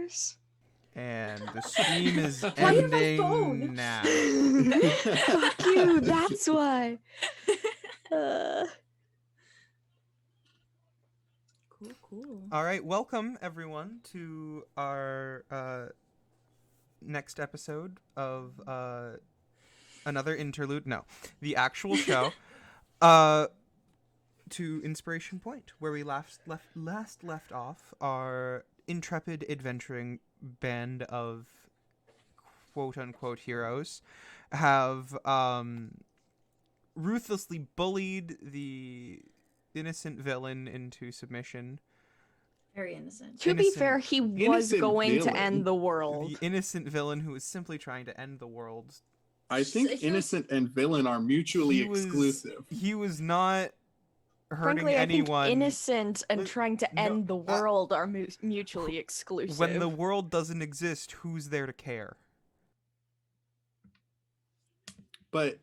hours. And the stream is Why do you have my ending phone? now. Fuck you, that's why. Cool. All right, welcome everyone to our next episode of another interlude. No, the actual show. To Inspiration Point, where we last left off our intrepid adventuring band of quote unquote heroes have ruthlessly bullied the innocent villain into submission. Very innocent. To be fair, he was Innocent going to villain. end the world. The innocent villain who was simply trying to end the world. I think He was- innocent and villain are mutually exclusive. He was not hurting Frankly, anyone. I think innocent and Li- trying to no, end the world are mutually exclusive. When the world doesn't exist, who's there to care? But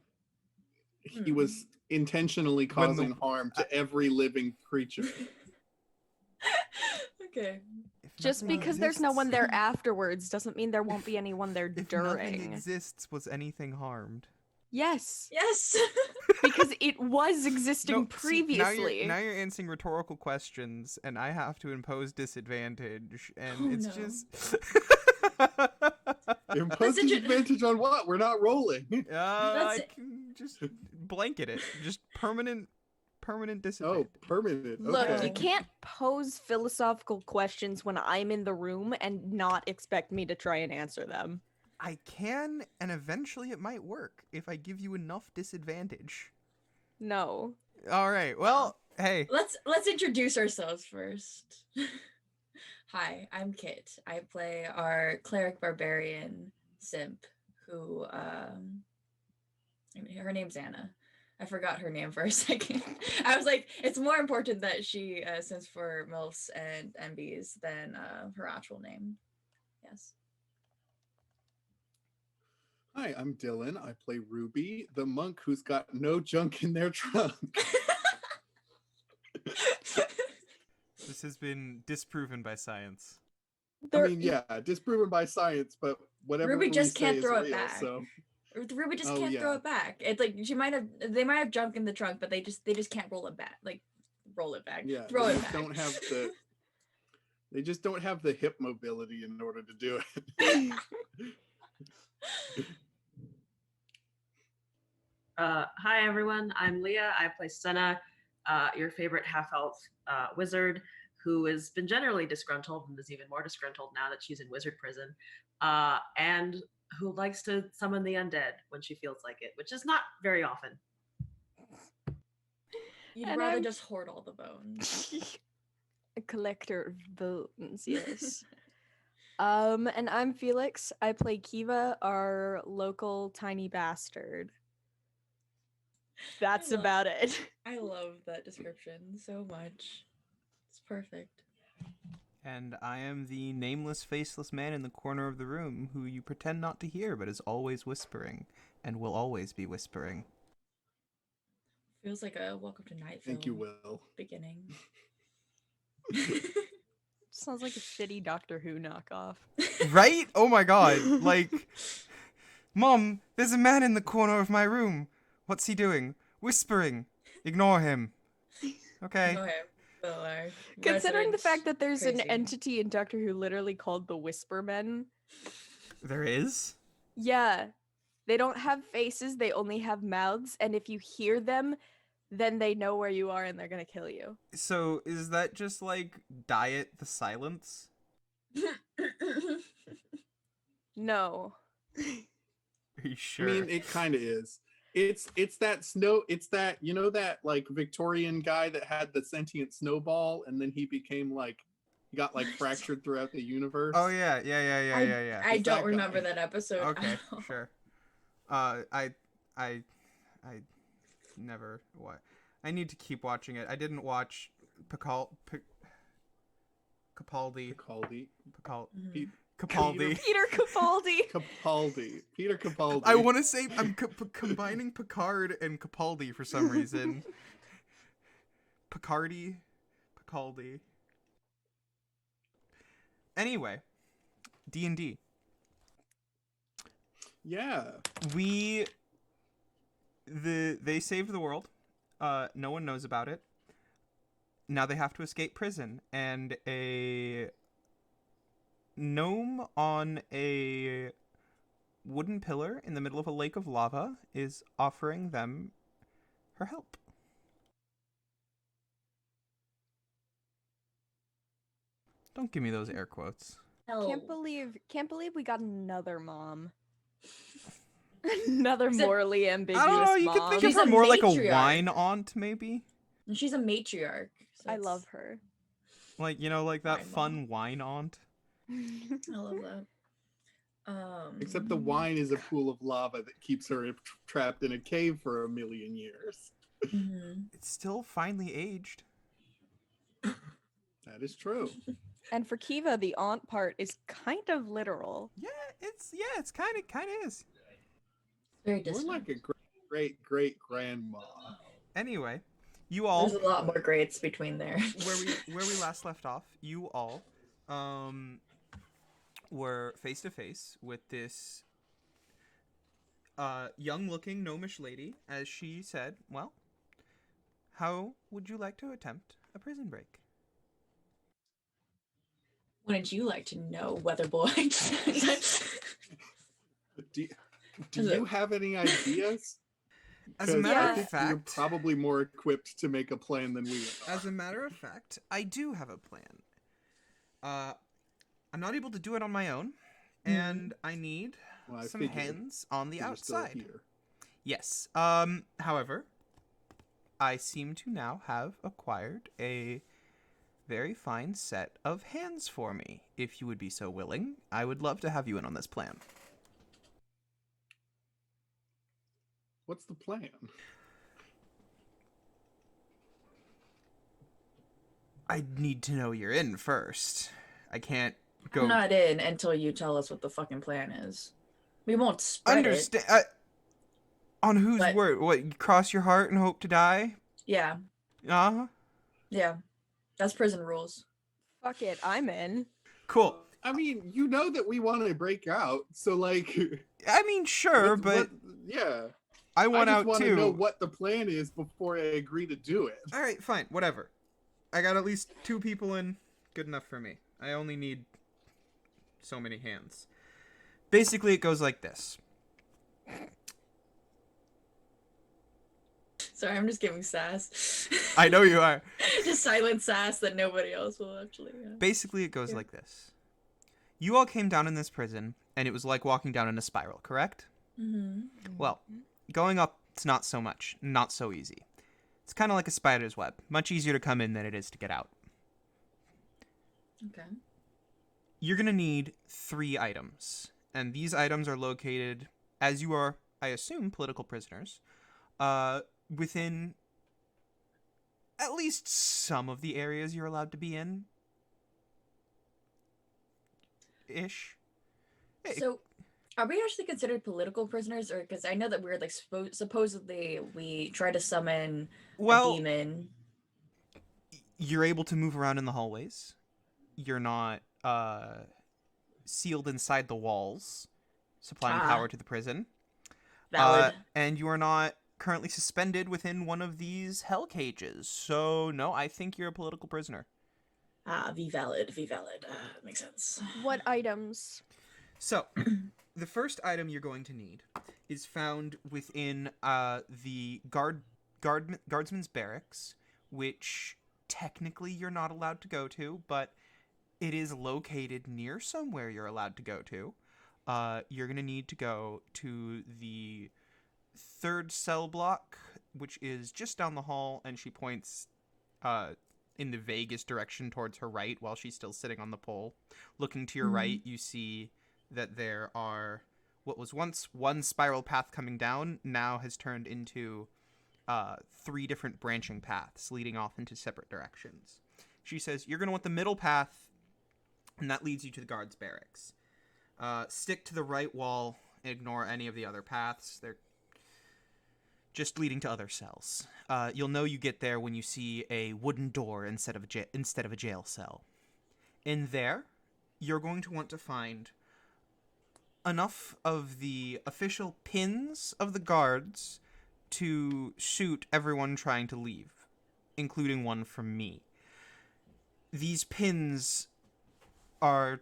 he was intentionally When the- causing harm to every living creature. Okay. If Just nothing because there's no one exists- there afterwards doesn't mean there won't be anyone there If nothing during. exists, was anything harmed? Yes, Yes. because it was existing No, see, previously. now you're answering rhetorical questions, and I have to impose disadvantage, and Oh, it's no. just. Impose intro- advantage on what? We're not rolling. I it. can just blanket it. Just permanent Oh, disadvantage. permanent. Look, Okay. you can't pose philosophical questions when I'm in the room and not expect me to try and answer them. I can, and eventually it might work if I give you enough disadvantage. No. All right. Well, hey. Let's introduce ourselves first. Hi, I'm Kit. I play our cleric barbarian simp who her name's Anna. I forgot her name for a second. I was like, it's more important that she sends for MILFs and MBs than her actual name. Yes. Hi, I'm Dylan. I play Ruby, the monk who's got no junk in their trunk. This has been disproven by science. I mean, yeah, disproven by science, but whatever Ruby we just say can't is throw it real, back. So Ruby just Oh, can't throw yeah. it back. It's like they might have junk in the trunk, but they just can't roll it back. Like roll it back. yeah, Throw they it just back. don't have the. They just don't have the hip mobility in order to do it. Hi everyone, I'm Leah. I play Senna, your favorite half-elf wizard who has been generally disgruntled and is even more disgruntled now that she's in wizard prison, and who likes to summon the undead when she feels like it, which is not very often. You'd And rather I'm- just hoard all the bones. A collector of bones, yes. And I'm Felix. I play Kiva, our local tiny bastard. That's love- about it. I love that description so much. It's perfect. And I am the nameless, faceless man in the corner of the room who you pretend not to hear but is always whispering and will always be whispering. Feels like a Welcome to Night Thank you, Vale Will. beginning. Sounds like a shitty Doctor Who knockoff. Right? Oh my god. Like, Mom, there's a man in the corner of my room. What's he doing? Whispering. Ignore him. Okay. Okay. Well, our Considering the resident fact that there's an crazy. entity in Doctor Who literally called the Whispermen. There is? Yeah. They don't have faces, they only have mouths, and if you hear them, then they know where you are and they're gonna kill you. So, is that just like Diet the Silence? No. Are you sure? I mean, it kind of is. It's that you know that like Victorian guy that had the sentient snowball and then he became like he got like fractured throughout the universe. Oh yeah, yeah. I It's don't that remember guy. that episode. Okay, at all. sure. I never what. I need to keep watching it. I didn't watch Capaldi. Capaldi. Mhm. Pe- Capaldi. Peter Capaldi! Capaldi. Peter Capaldi. I want to say I'm combining Picard and Capaldi for some reason. Picaldi. Anyway, D&D. Yeah. They saved the world. No one knows about it. Now they have to escape prison, and a gnome on a wooden pillar in the middle of a lake of lava is offering them her help. Don't give me those air quotes. Can't believe we got another mom. Another Except- morally ambiguous I don't know, you mom. could think She's of her a more like a matriarch. wine aunt, maybe? And she's a matriarch. so I it's- love her. Like, like that Wine fun mom. wine aunt? I love that. Except the wine is a pool of lava that keeps her trapped in a cave for 1,000,000 years. Mhm. It's still finely aged. That is true. And for Kiva, the aunt part is kind of literal. Yeah, it's kind of is. Very More distant. like a great grandma. Anyway, you all There's a lot more grades between there. where we last left off, you all were face to face with this young-looking gnomish lady, as she said, "Well, how would you like to attempt a prison break?" Wouldn't you like to know, weather boy? Do you have any ideas? As a 'Cause matter I of think you're fact, probably more equipped to make a plan than we are. as a matter of fact, I do have a plan. I'm not able to do it on my own, and I need Well, I some figured hands on the you were still outside. here. Yes. However, I seem to now have acquired a very fine set of hands for me. If you would be so willing, I would love to have you in on this plan. What's the plan? I need to know you're in first. I can't go. I'm not in until you tell us what the fucking plan is. We won't spread it. Understand? On whose But- word? What? You cross your heart and hope to die? Yeah, Yeah. that's prison rules. Fuck it, I'm in. Cool. I mean, you know that we want to break out, so like, I mean, sure, but yeah, I I want just out want to know too. what the plan is before I agree to do it. All right, fine, whatever. I got at least 2 people in. Good enough for me. I only need so many hands. Basically, it goes like this. Sorry, I'm just giving sass. I know you are. Just silent sass that nobody else will actually. Basically, it goes Yeah. like this. You all came down in this prison, and it was like walking down in a spiral, correct? Mm-hmm. Well, going up, it's not so much. Not so easy. It's kind of like a spider's web. Much easier to come in than it is to get out. Okay. You're going to need 3 items. And these items are located, as you are, I assume, political prisoners, within at least some of the areas you're allowed to be in. Ish. So, are we actually considered political prisoners, or because I know that we're like supposedly we try to summon a Well, demon. you're able to move around in the hallways. You're not sealed inside the walls, supplying Ah. power to the prison. Valid. And you are not currently suspended within one of these hell cages. So, no, I think you're a political prisoner. V valid. Makes sense. What items? So, the first item you're going to need is found within the guardsman's barracks, which technically you're not allowed to go to, but it is located near somewhere you're allowed to go to. You're going to need to go to the 3rd cell block, which is just down the hall, and she points in the vaguest direction towards her right while she's still sitting on the pole. Looking to your right, you see that there are what was once one spiral path coming down now has turned into 3 different branching paths leading off into separate directions. She says, you're going to want the middle path, and that leads you to the guards' barracks. Stick to the right wall, ignore any of the other paths. They're just leading to other cells. You'll know you get there when you see a wooden door instead of a jail cell. In there, you're going to want to find enough of the official pins of the guards to suit everyone trying to leave, including one from me. These pins are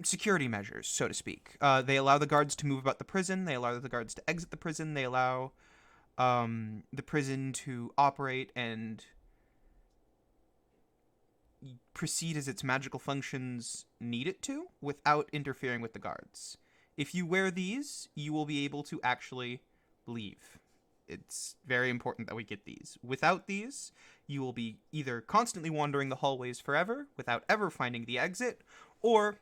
security measures, so to speak. They allow the guards to move about the prison. They allow the guards to exit the prison. They allow the prison to operate and proceed as its magical functions need it to without interfering with the guards. If you wear these, you will be able to actually leave. It's very important that we get these. Without these, you will be either constantly wandering the hallways forever without ever finding the exit, or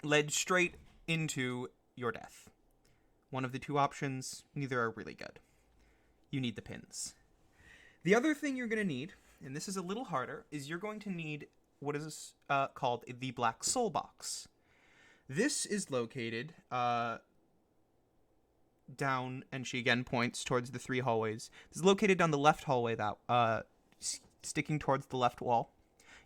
led straight into your death. One of the two options, neither are really good. You need the pins. The other thing you're going to need, and this is a little harder, is you're going to need what is called the Black Soul Box. This is located down, and she again points towards the 3 hallways. This is located down the left hallway, that sticking towards the left wall.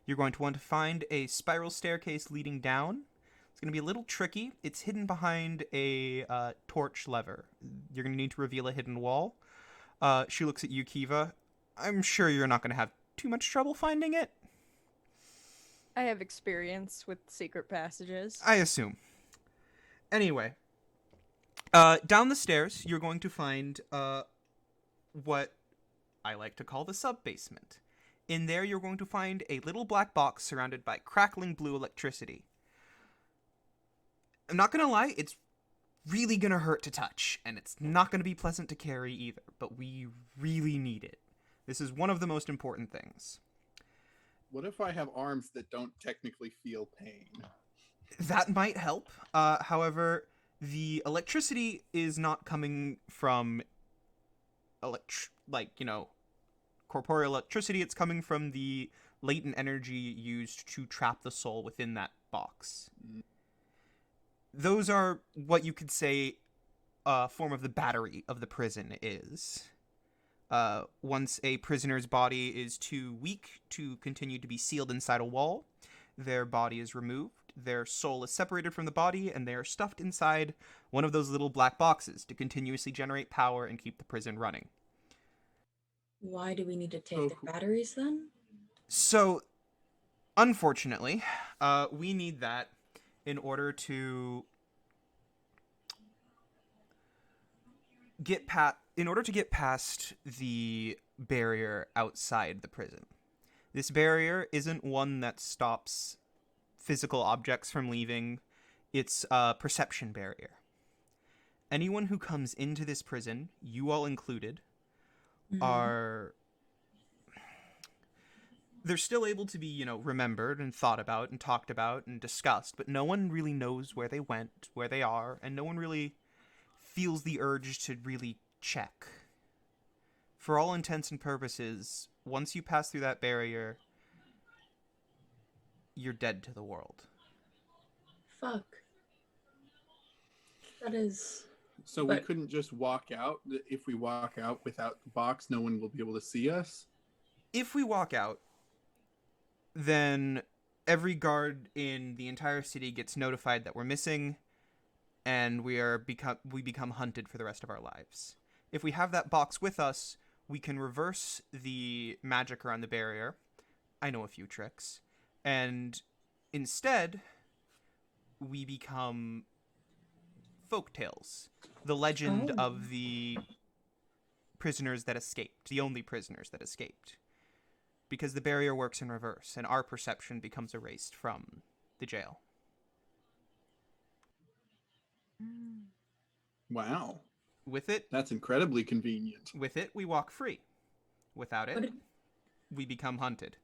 You're going to want to find a spiral staircase leading down. It's going to be a little tricky. It's hidden behind a torch lever. You're going to need to reveal a hidden wall. She looks at you, Kiva. I'm sure you're not going to have too much trouble finding it. I have experience with secret passages. I assume. Anyway, down the stairs, you're going to find what I like to call the sub-basement. In there, you're going to find a little black box surrounded by crackling blue electricity. I'm not going to lie, it's really going to hurt to touch, and it's not going to be pleasant to carry either, but we really need it. This is one of the most important things. What if I have arms that don't technically feel pain? That might help. However, the electricity is not coming from corporeal electricity. It's coming from the latent energy used to trap the soul within that box. Those are what you could say a form of the battery of the prison is. Once a prisoner's body is too weak to continue to be sealed inside a wall, their body is removed, their soul is separated from the body, and they are stuffed inside one of those little black boxes to continuously generate power and keep the prison running. Why do we need to take the batteries then? So, unfortunately, we need that in order to get past the barrier outside the prison. This barrier isn't one that stops physical objects from leaving. It's a perception barrier. Anyone who comes into this prison, you all included, they're still able to be, remembered and thought about and talked about and discussed, but no one really knows where they went, where they are, and no one really feels the urge to really check. For all intents and purposes, once you pass through that barrier, you're dead to the world. Fuck. That is... So we couldn't just walk out? If we walk out without the box, no one will be able to see us? If we walk out, then every guard in the entire city gets notified that we're missing, and we become hunted for the rest of our lives. If we have that box with us, we can reverse the magic around the barrier. I know a few tricks. And instead, we become folktales. The legend of the prisoners that escaped. The only prisoners that escaped. Because the barrier works in reverse, and our perception becomes erased from the jail. Wow. With it, that's incredibly convenient. With it, we walk free. Without it, we become hunted.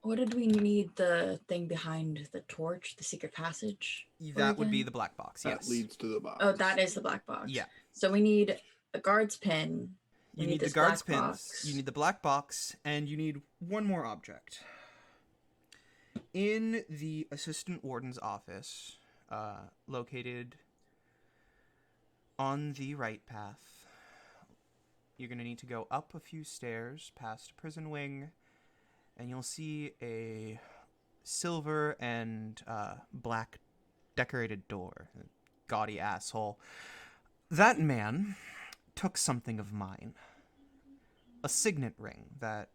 What did we need the thing behind the torch, the secret passage? That would be the black box, yes. That leads to the box. Oh, that is the black box. Yeah. So we need a guard's pin. You need the guard's pins, you need the black box, and you need one more object. In the assistant warden's office, located on the right path, you're going to need to go up a few stairs past a prison wing, and you'll see a silver and black decorated door. gaudy asshole. That man took something of mine. A signet ring that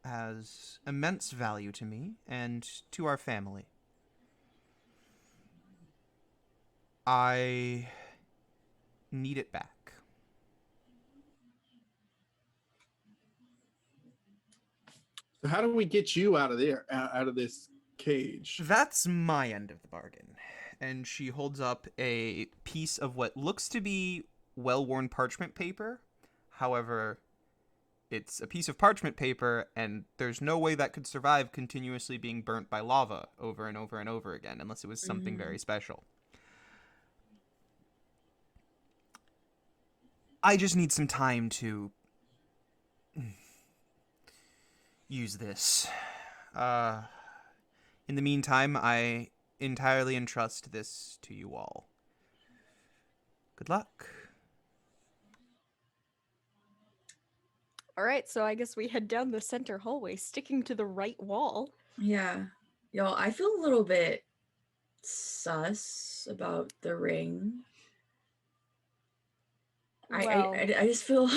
has immense value to me and to our family. I need it back. So how do we get you out of there, out of this cage? That's my end of the bargain. And she holds up a piece of what looks to be well-worn parchment paper. However, it's a piece of parchment paper, and there's no way that could survive continuously being burnt by lava over and over and over again, unless it was something very special. I just need some time to use this. In the meantime, I entirely entrust this to you all. Good luck. All right, so I guess we head down the center hallway, sticking to the right wall. Yeah. Yo, I feel a little bit sus about the ring. Well, I just feel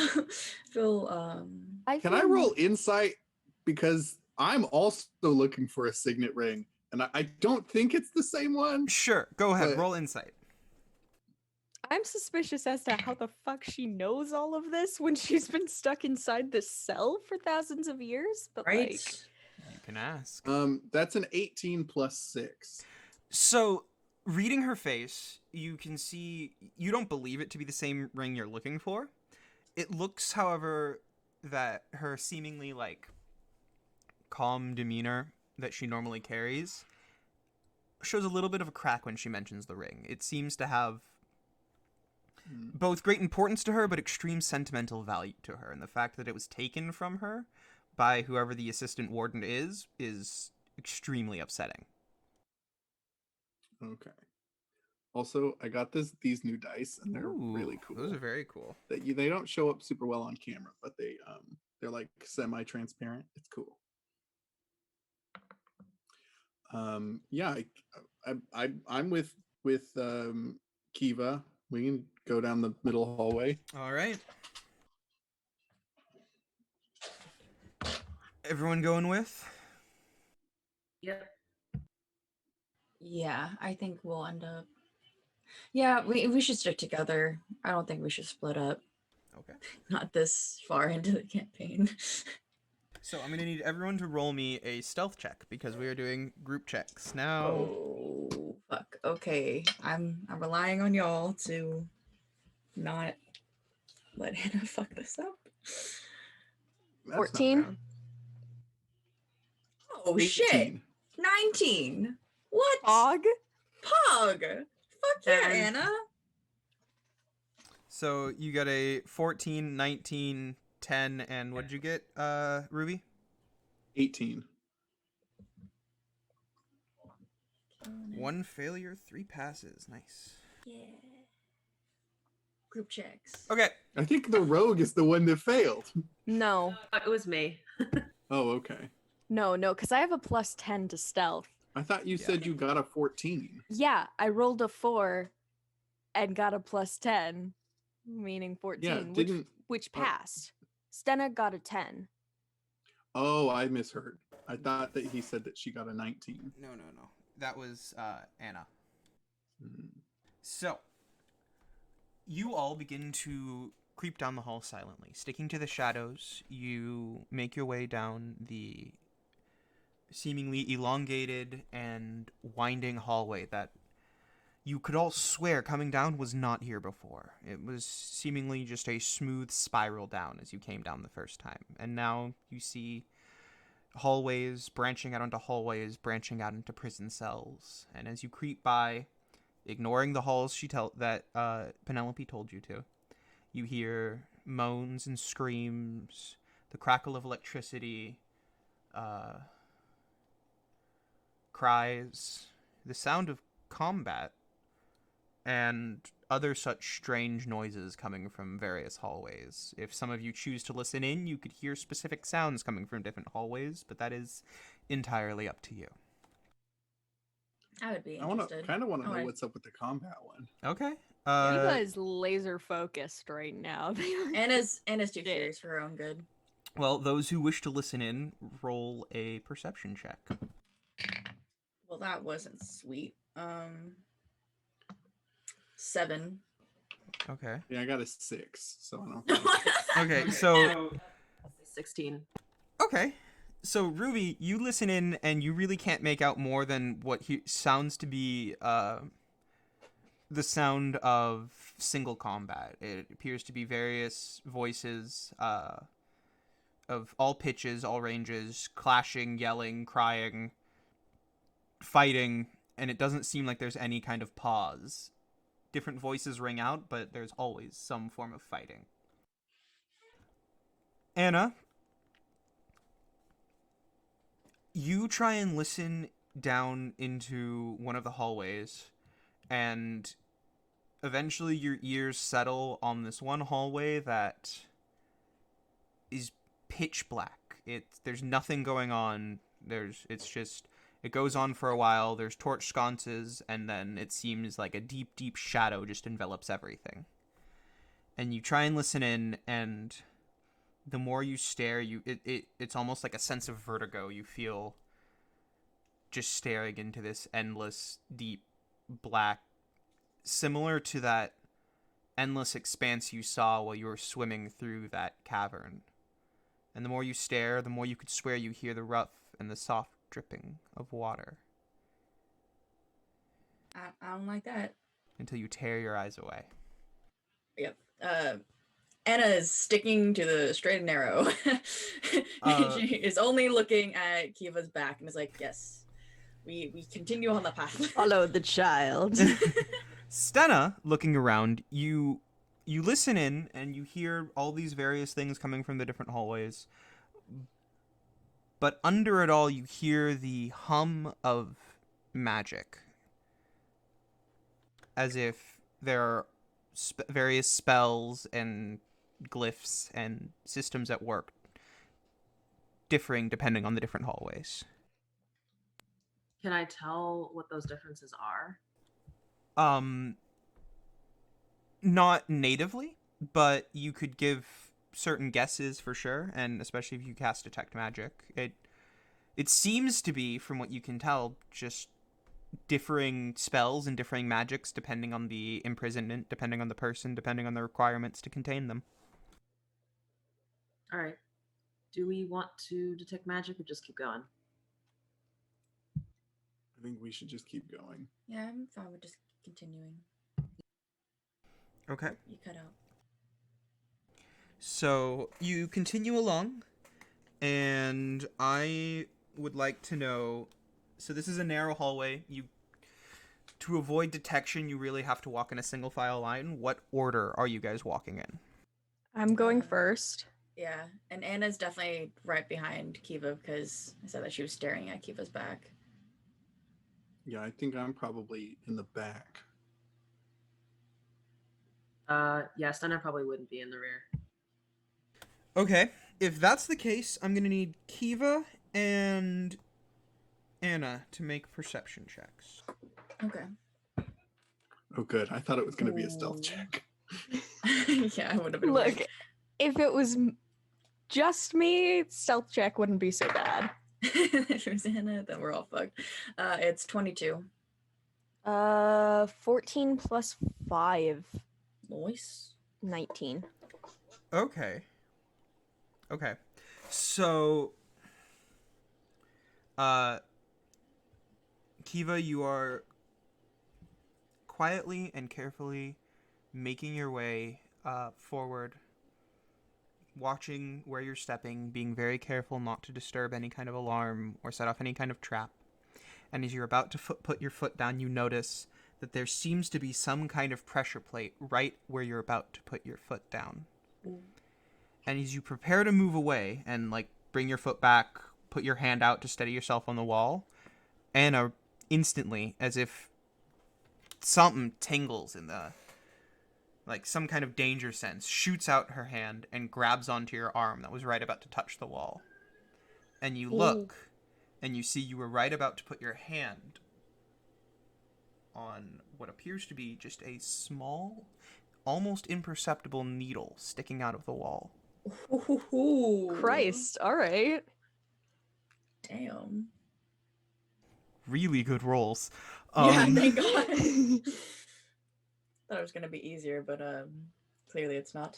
Can I roll insight? Because I'm also looking for a signet ring, and I don't think it's the same one. Sure, go ahead. But- Roll insight. I'm suspicious as to how the fuck she knows all of this when she's been stuck inside this cell for thousands of years. But right. like, You can ask. That's an 18 plus 6. So, reading her face, you can see you don't believe it to be the same ring you're looking for. It looks, however, that her seemingly like calm demeanor that she normally carries shows a little bit of a crack when she mentions the ring. It seems to have both great importance to her, but extreme sentimental value to her. And the fact that it was taken from her by whoever the assistant warden is extremely upsetting. Okay. Also, I got these new dice, and they're really Ooh, cool. Those are very cool. They don't show up super well on camera, but they're like semi-transparent. It's cool. Yeah, I'm with Kiva. We can go down the middle hallway. All right. Everyone going with? Yep. Yeah, I think we'll end up. Yeah, we should stick together. I don't think we should split up. Okay. Not this far into the campaign. So I'm gonna need everyone to roll me a stealth check because we are doing group checks now. Oh fuck. Okay. I'm relying on y'all to not let Hannah fuck this up. That's not 14? bad. Oh shit. 18. 19. What? Pog? Pog. Fuck yeah, 10. Anna. So you got a 14, 19, 10, and what did you get, Ruby? 18. 1 failure, 3 passes. Nice. Yeah. Group checks. Okay. I think the rogue is the one that failed. No, It was me. Oh, okay. no, because I have a plus 10 to stealth. I thought you said you got a 14. Yeah, I rolled a 4 and got a plus 10, meaning 14, Yeah, didn't. which passed. Stenna got a 10. Oh, I misheard. I thought that he said that she got a 19. No. That was Anna. Mm. So, you all begin to creep down the hall silently. Sticking to the shadows, you make your way down the seemingly elongated and winding hallway that you could all swear coming down was not here before. It was seemingly just a smooth spiral down as you came down the first time. And now you see hallways branching out into hallways, branching out into prison cells. And as you creep by, ignoring the halls that Penelope told you to, you hear moans and screams, the crackle of electricity, cries, the sound of combat, and other such strange noises coming from various hallways. If some of you choose to listen in, you could hear specific sounds coming from different hallways, but that is entirely up to you. I would be I want to interested. kind of want to know Alright. what's up with the combat one. Okay. Kiva is laser focused right now. Anna's too Shit. curious for her own good. Well, those who wish to listen in, roll a perception check. Well, that wasn't sweet. 7. Okay. Yeah, I got a 6, so I don't. Okay, so 16. okay. So Ruby, you listen in and you really can't make out more than what sounds to be the sound of single combat. It appears to be various voices of all pitches, all ranges, clashing, yelling, crying, fighting, and it doesn't seem like there's any kind of pause. Different voices ring out, but there's always some form of fighting. Anna, you try and listen down into one of the hallways, and eventually your ears settle on this one hallway that is pitch black. There's nothing going on. It goes on for a while. There's torch sconces, and then it seems like a deep, deep shadow just envelops everything. And you try and listen in, and the more you stare, it's almost like a sense of vertigo. You feel just staring into this endless, deep, black, similar to that endless expanse you saw while you were swimming through that cavern. And the more you stare, the more you could swear you hear the rough and the soft dripping of water. I don't like that. Until you tear your eyes away. Yep. Anna is sticking to the straight and narrow. She is only looking at Kiva's back and is like, yes, we continue on the path. Follow the child. Stenna, looking around, you listen in and you hear all these various things coming from the different hallways. But under it all, you hear the hum of magic. As if there are various spells and glyphs and systems at work, differing depending on the different hallways. Can I tell what those differences are? Not natively, but you could give certain guesses for sure, and especially if you cast Detect Magic. It seems to be, from what you can tell, just differing spells and differing magics depending on the imprisonment, depending on the person, depending on the requirements to contain them. All right. Do we want to detect magic or just keep going? I think we should just keep going. Yeah, I'm fine with just continuing. Okay. You cut out. So you continue along, and I would like to know. So this is a narrow hallway. To avoid detection, you really have to walk in a single file line. What order are you guys walking in? I'm going first. Yeah, and Anna's definitely right behind Kiva because I said that she was staring at Kiva's back. Yeah, I think I'm probably in the back. Yeah, Stunner probably wouldn't be in the rear. Okay, if that's the case, I'm gonna need Kiva and Anna to make perception checks. Okay. Oh, good. I thought it was going to be a stealth check. Yeah, I would have been. Look, worried. if it was just me, stealth check wouldn't be so bad. If it was Anna, then we're all fucked. It's 22. 14 plus 5, Nice. 19. Okay. So, Kiva, you are quietly and carefully making your way forward, watching where you're stepping, being very careful not to disturb any kind of alarm or set off any kind of trap. And as you're about to put your foot down, you notice that there seems to be some kind of pressure plate right where you're about to put your foot down. And as you prepare to move away and, like, bring your foot back, put your hand out to steady yourself on the wall, Anna instantly, as if something tingles in the, like, some kind of danger sense, shoots out her hand and grabs onto your arm that was right about to touch the wall. And you look, and you see you were right about to put your hand on what appears to be just a small, almost imperceptible needle sticking out of the wall. Ooh. Christ, all right. Damn. Really good rolls. Yeah, thank God. Thought it was gonna be easier, but clearly it's not.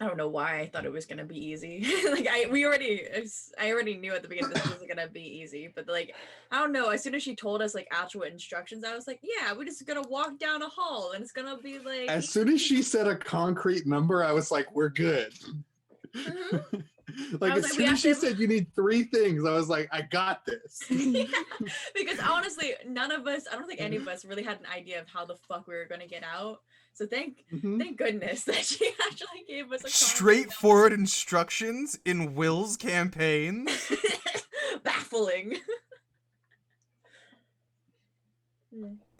I don't know why I thought it was gonna be easy. Like I already knew at the beginning this wasn't gonna be easy, but like I don't know. As soon as she told us like actual instructions, I was like, yeah, we're just gonna walk down a hall and it's gonna be like. As soon as she said a concrete number, I was like, we're good. Mhm. Like I was as like, soon we as she have to- said you need 3 things, I was like, I got this. Yeah, because honestly, none of us, I don't think any of us really had an idea of how the fuck we were gonna get out. So thank goodness that she actually gave us a concrete Straightforward instructions in Will's campaigns. baffling.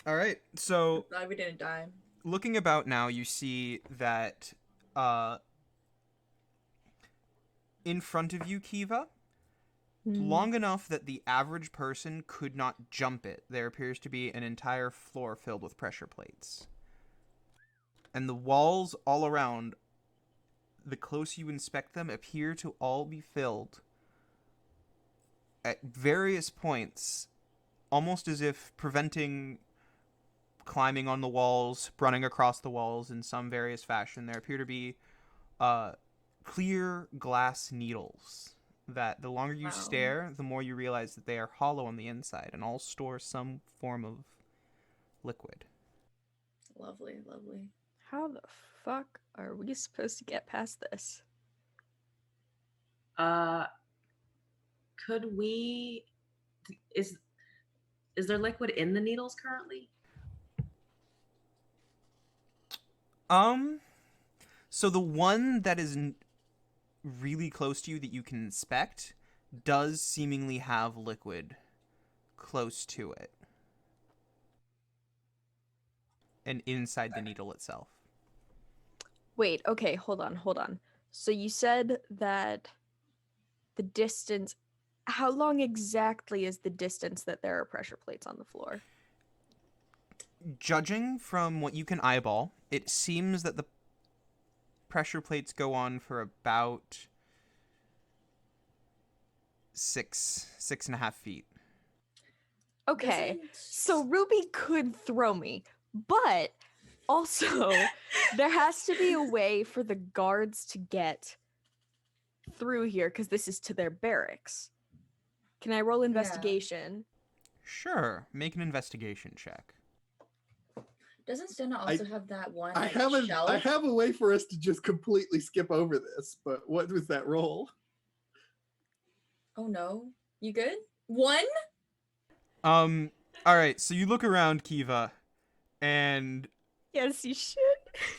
All right, so Glad we didn't die. looking about now, you see that in front of you, Kiva, long enough that the average person could not jump it, there appears to be an entire floor filled with pressure plates. And the walls all around, the closer you inspect them, appear to all be filled at various points, almost as if preventing climbing on the walls, running across the walls in some various fashion. There appear to be clear glass needles that the longer you Wow. stare, the more you realize that they are hollow on the inside and all store some form of liquid. Lovely, lovely. How the fuck are we supposed to get past this? Could we? Is there liquid in the needles currently? So the one that is really close to you that you can inspect does seemingly have liquid close to it and inside the needle itself. Wait, okay, hold on. So you said that the distance, how long exactly is the distance that there are pressure plates on the floor? Judging from what you can eyeball, it seems that the pressure plates go on for about 6.5 feet. Okay, Doesn't- so Ruby could throw me, but also there has to be a way for the guards to get through here because this is to their barracks. Can I roll investigation? Sure, make an investigation check. Doesn't Stena also have that one I like, have shelf? I have a way for us to just completely skip over this, but what was that roll? Oh no. You good? 1? All right, so you look around, Kiva, and Yes, you should.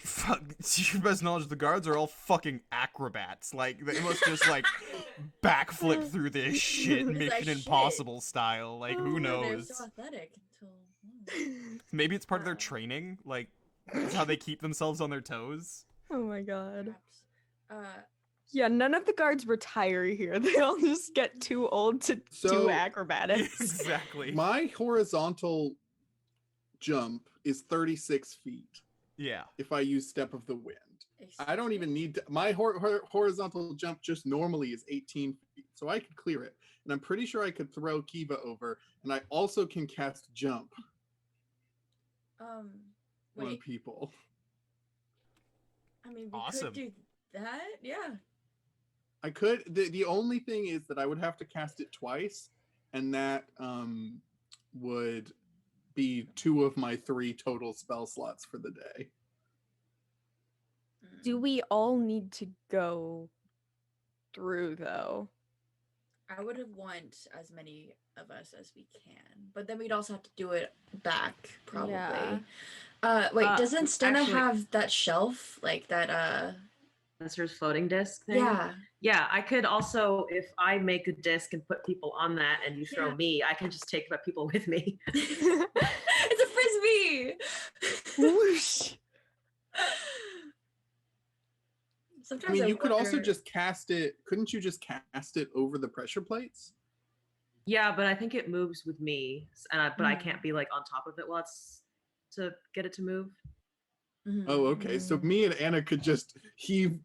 fuck, to your best knowledge, the guards are all fucking acrobats. Like, they must just, like, backflip through this shit, It's like Mission shit. Impossible style. Like, who They're knows? so athletic until. Maybe it's part of their Wow. training. Like, that's how they keep themselves on their toes. Oh my god. Perhaps. Yeah, none of the guards retire here. They all just get too old to do So- acrobatics. Exactly. My horizontal jump is 36 feet Yeah. if I use Step of the Wind. I don't even need to, my horizontal jump just normally is 18 feet, so I could clear it. And I'm pretty sure I could throw Kiva over, and I also can cast Jump on Wait. people. I mean, we Awesome. could do that. Yeah. I could. The only thing is that I would have to cast it twice, and that would be 2 of my 3 total spell slots for the day. Do we all need to go through though? I would have want as many of us as we can, but then we'd also have to do it back, probably. Yeah. Wait, doesn't Stena actually- have that shelf like that? Spencer's floating disc thing. Yeah. Yeah, I could also, if I make a disc and put people on that and you throw Yeah. me, I can just take the people with me. It's a frisbee. Whoosh. Sometimes I mean, you could also wonder- just cast it. Couldn't you just cast it over the pressure plates? Yeah, but I think it moves with me, but I Mm. can't be like on top of it while it's to get it to move. Mhm. Oh, okay. So me and Anna could just heave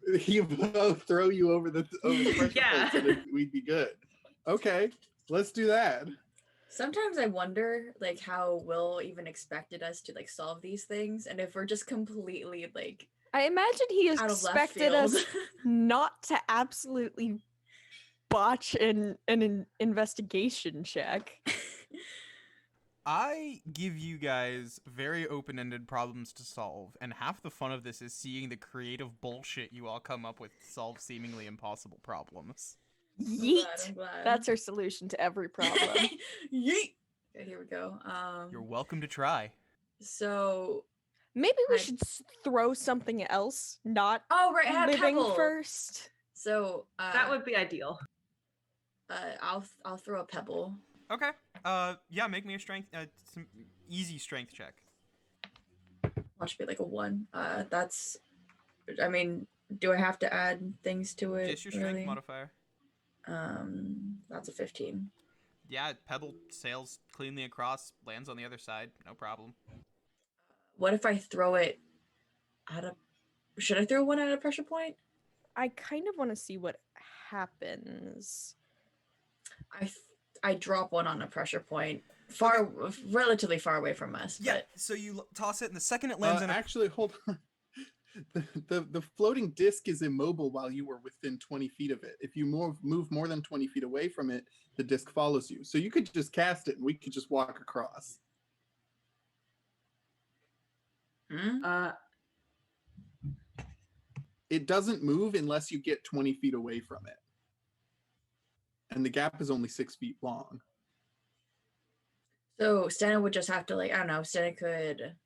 throw you over the pressure Yeah. plates, and we'd be good. Okay, let's do that. Sometimes I wonder like how Will even expected us to like solve these things, and if we're just completely like I imagine he out of left expected field. us not to absolutely botch an investigation check. I give you guys very open-ended problems to solve, and half the fun of this is seeing the creative bullshit you all come up with to solve seemingly impossible problems. Yeet. I'm glad. That's our solution to every problem. Yeet. Okay, here we go. You're welcome to try. So Maybe we I- should throw something else, not oh right, I had living pebble. first. So That would be ideal. I'll throw a pebble. Okay. Yeah, make me a some easy strength check. Watch be like a 1. That's. I mean, do I have to add things to it? Just your strength really? modifier. That's a 15. Yeah, pebble sails cleanly across, lands on the other side, no problem. What if I throw it at a? Should I throw one at a pressure point? I kind of want to see what happens. I drop one on a pressure point, relatively far away from us. Yeah, But so you toss it, and the second it lands in Actually, hold on. The floating disc is immobile while you were within 20 feet of it. If you move more than 20 feet away from it, the disc follows you. So you could just cast it, and we could just walk across. It doesn't move unless you get 20 feet away from it. And the gap is only 6 feet long. So Stena would just have to like, I don't know, Stena could.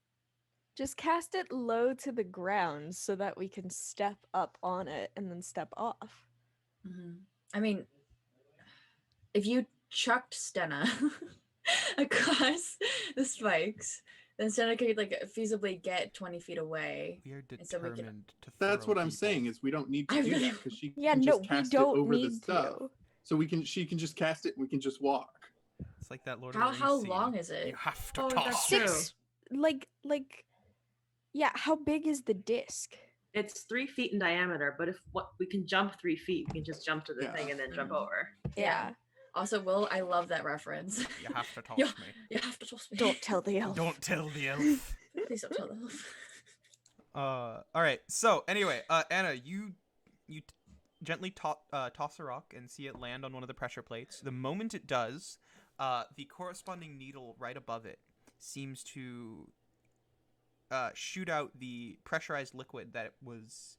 Just cast it low to the ground so that we can step up on it and then step off. I mean, if you chucked Stena across the spikes, then Stena could like feasibly get 20 feet away. We are and so we can- determined to That's throw what I'm people. saying is we don't need to I do really- that because she Yeah, can no, just we cast don't it over the need stuff. to. So she can just cast it and we can just walk. It's like that Lord of the Rings How scene. long is it? You have to Oh, toss that's it. true. 6, yeah, how big is the disc? It's 3 feet in diameter, but if we can jump 3 feet, we can just jump to the Yeah. thing and then jump Mhm. over. Yeah. Also, Will, I love that reference. You have to toss Yeah. me. You have to toss me. Don't tell the elf. Don't tell the elf. Please don't tell them. All right. So anyway, Anna, you gently toss a rock and see it land on one of the pressure plates. The moment it does, the corresponding needle right above it seems to shoot out the pressurized liquid that was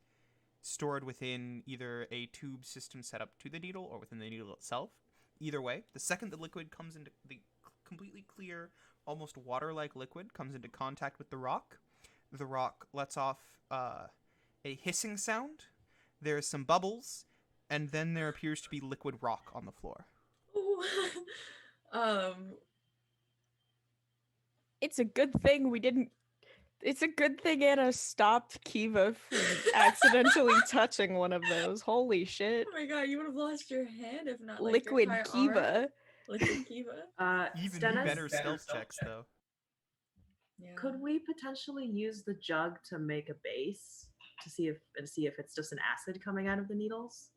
stored within either a tube system set up to the needle or within the needle itself. Either way, the second the liquid comes into the completely clear, almost water-like liquid comes into contact with the rock lets off a hissing sound. There's some bubbles, and then there appears to be liquid rock on the floor. It's a good thing we didn't. It's a good thing Anna stopped Kiva from accidentally touching one of those. Holy shit. Oh my god, you would have lost your hand if not like, Liquid your entire Kiva. arm. Liquid Kiva. Even Stenna's- better stealth checks, though. Yeah. Could we potentially use the jug to make a base to see if it's just an acid coming out of the needles?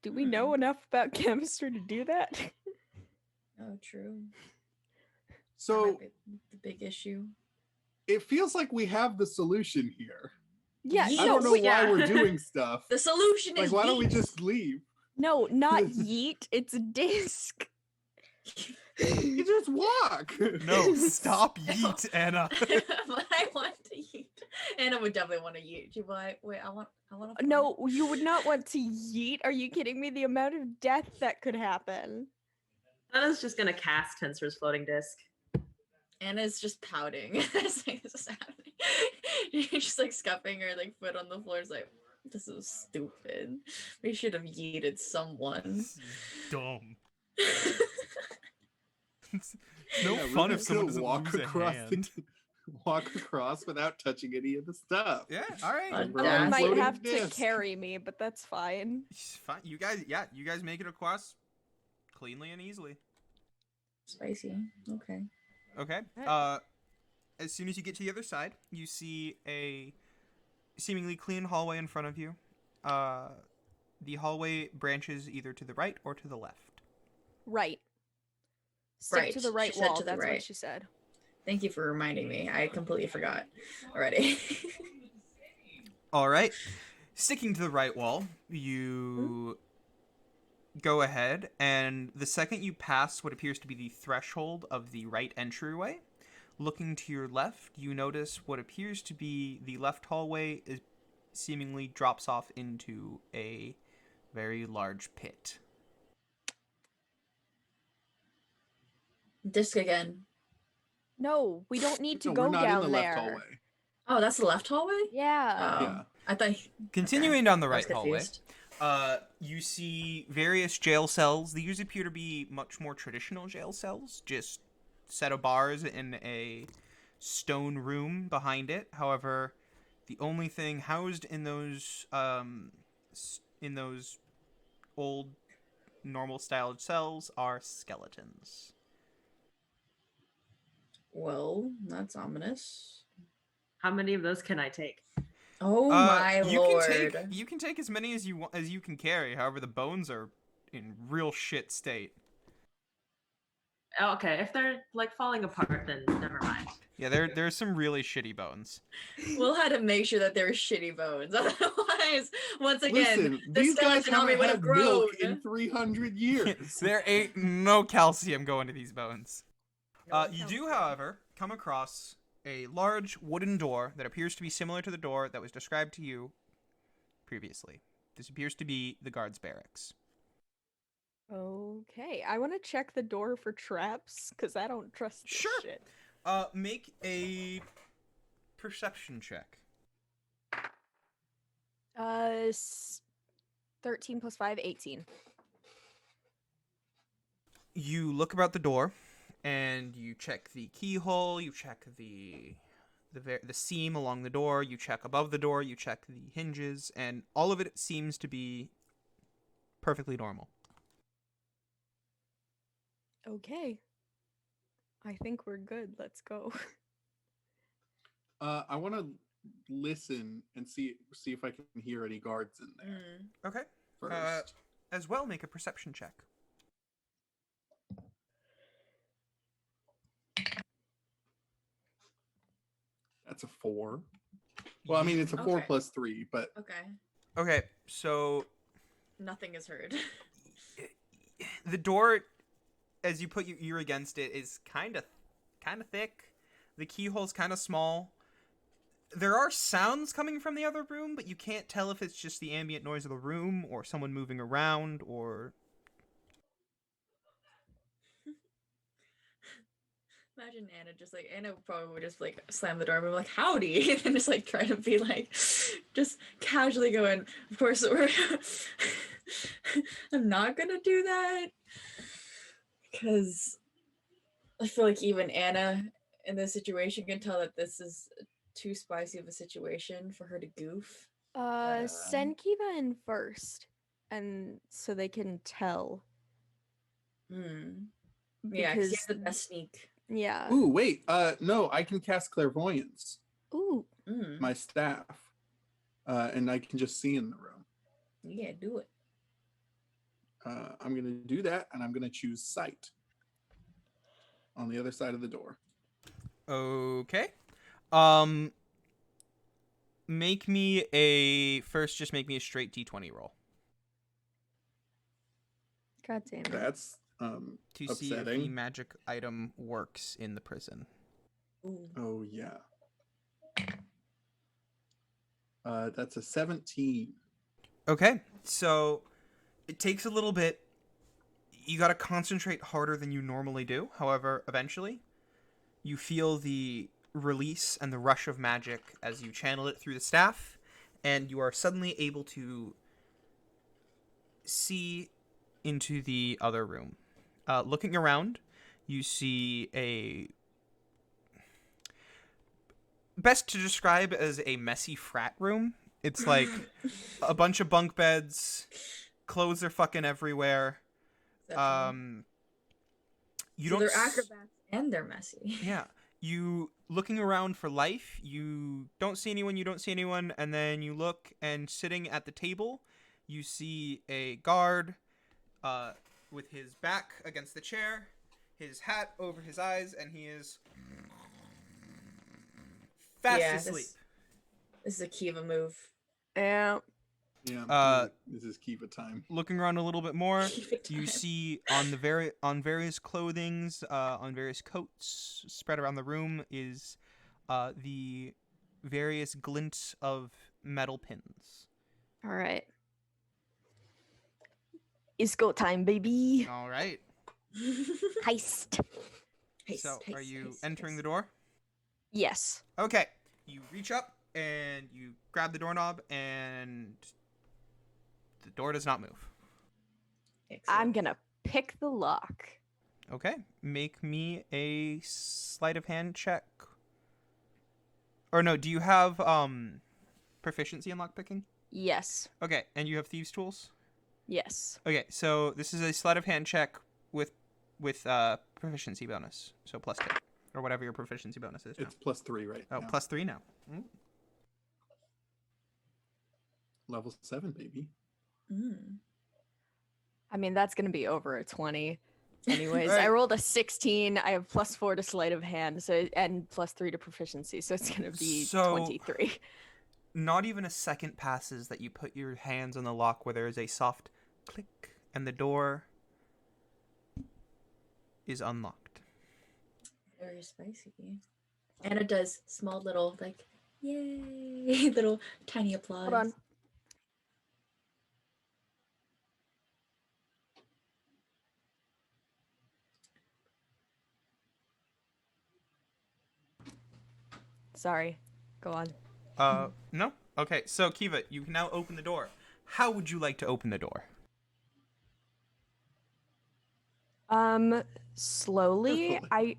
Do we know enough about chemistry to do that? Oh, true. That So might be the big issue. it feels like we have the solution here. Yeah, Yeet. I no, don't know we, why yeah. we're doing stuff. The solution Like, is why don't we yeet. just leave? no, not yeet. It's a disc. You just walk. No, stop yeet, Anna. But I want to yeet. Anna would definitely want to yeet. She'd be like, wait, I want to. No, you would not want to yeet. Are you kidding me? The amount of death that could happen. Stenna's just gonna cast Tensor's floating disc. Anna's just pouting. It's like, this is happening. She's just like scuffing her like foot on the floor. It's like, this is stupid. We should have yeeted someone. This is dumb. It's no Yeah, we're fun if just someone gonna doesn't lose a hand. Walk across without touching any of the stuff. Yeah, all right. Fun. We're Yeah. on You might floating have to disc. carry me, but that's fine. It's fine. You guys make it across cleanly and easily. Spicy. Okay. Okay. Alright. As soon as you get to the other side, you see a seemingly clean hallway in front of you. The hallway branches either to the right or to the left. Right. Stick Right, to the she right said wall. to the That's right. what she said. Thank you for reminding me. I completely forgot already. All right. Sticking to the right wall, you go ahead, and the second you pass what appears to be the threshold of the right entryway, looking to your left, you notice what appears to be the left hallway is seemingly drops off into a very large pit. Disc again. No, we don't need to No, go we're not down in the there. left hallway. Oh, that's the left hallway? Yeah. Oh. Yeah. I thought Continuing down the I was right hallway, confused. you see various jail cells. These appear to be much more traditional jail cells, just set of bars in a stone room behind it. However, the only thing housed in those old normal styled cells are skeletons. Well, that's ominous. How many of those can I take? Oh my lord. You can take as many as you can carry. However, the bones are in real shit state. Oh, okay, if they're like falling apart, then never mind. Yeah, there's some really shitty bones. We'll have to make sure that they're shitty bones. Otherwise, once again, Listen, the these guys skeleton army haven't would have had grown. milk in 300 years. There ain't no calcium going to these bones. No You do, calcium. however, come across a large wooden door that appears to be similar to the door that was described to you previously. This appears to be the guards' barracks. Okay, I want to check the door for traps because I don't trust this Sure. shit. Make a perception check. 13 plus 5, 18. You look about the door, and you check the keyhole. You check the seam along the door. You check above the door. You check the hinges, and all of it seems to be perfectly normal. Okay. I think we're good. Let's go. I want to listen and see if I can hear any guards in there Mm. Okay. first. As well, make a perception check. That's a 4. Well, I mean, it's a 4 Okay. plus 3, but Okay. Okay, so Nothing is heard. the door, as you put your ear against it, is kind of thick. The keyhole's kind of small. There are sounds coming from the other room, but you can't tell if it's just the ambient noise of the room or someone moving around or... Imagine Anna probably would just like slam the door and be like, howdy, and then just like try to be like, just casually going, of course, I'm not gonna do that. Because I feel like even Anna in this situation can tell that this is too spicy of a situation for her to goof. Send Kiva in first, and so they can tell. Hmm. Yeah, because he has the best sneak. Yeah. ooh, wait. No, I can cast clairvoyance, Ooh. Mm. my staff, and I can just see in the room. Yeah, do it. I'm gonna do that, and I'm gonna choose sight on the other side of the door. Okay. Make me a straight D20 roll God damn it. That's to see if the upsetting. magic item works in the prison. Ooh. Oh yeah. That's a 17. Okay, so it takes a little bit. You gotta concentrate harder than you normally do. However, eventually, you feel the release and the rush of magic as you channel it through the staff, and you are suddenly able to see into the other room. Looking around, you see a... best to describe as a messy frat room. It's like a bunch of bunk beds, clothes are fucking everywhere. Exceptional. You So don't. they're acrobats and they're messy. Yeah. You looking around for life. You don't see anyone. You don't see anyone, and then you look, and sitting at the table, you see a guard, with his back against the chair, his hat over his eyes, and he is fast asleep. This is a Kiva move. Yeah. Yeah. This is Kiva time. Looking around a little bit more, Kiva you time. see on various clothings, on various coats spread around the room is the various glints of metal pins. All right. It's go time, baby. All right. Heist. So, are you entering the door? Yes. Okay. You reach up and you grab the doorknob, and the door does not move. I'm gonna pick the lock. Okay. Make me a sleight of hand check. Or no, do you have proficiency in lockpicking? Yes. Okay, and you have thieves' tools? Yes. Okay, so this is a sleight of hand check with proficiency bonus, so +2, or whatever your proficiency bonus is now. It's +3 right Oh, now. +3 now. Level 7, baby. I mean, that's gonna be over a 20. Anyways, Alright. I rolled a 16. I have +4 to sleight of hand, so and +3 to proficiency, so it's gonna be So- 23. Not even a second passes that you put your hands on the lock where there is a soft click and the door is unlocked. Very spicy. Anna does small little like yay little tiny applause. Hold on. Sorry. Go on. No? Okay, so Kiva, you can now open the door. How would you like to open the door? Slowly. I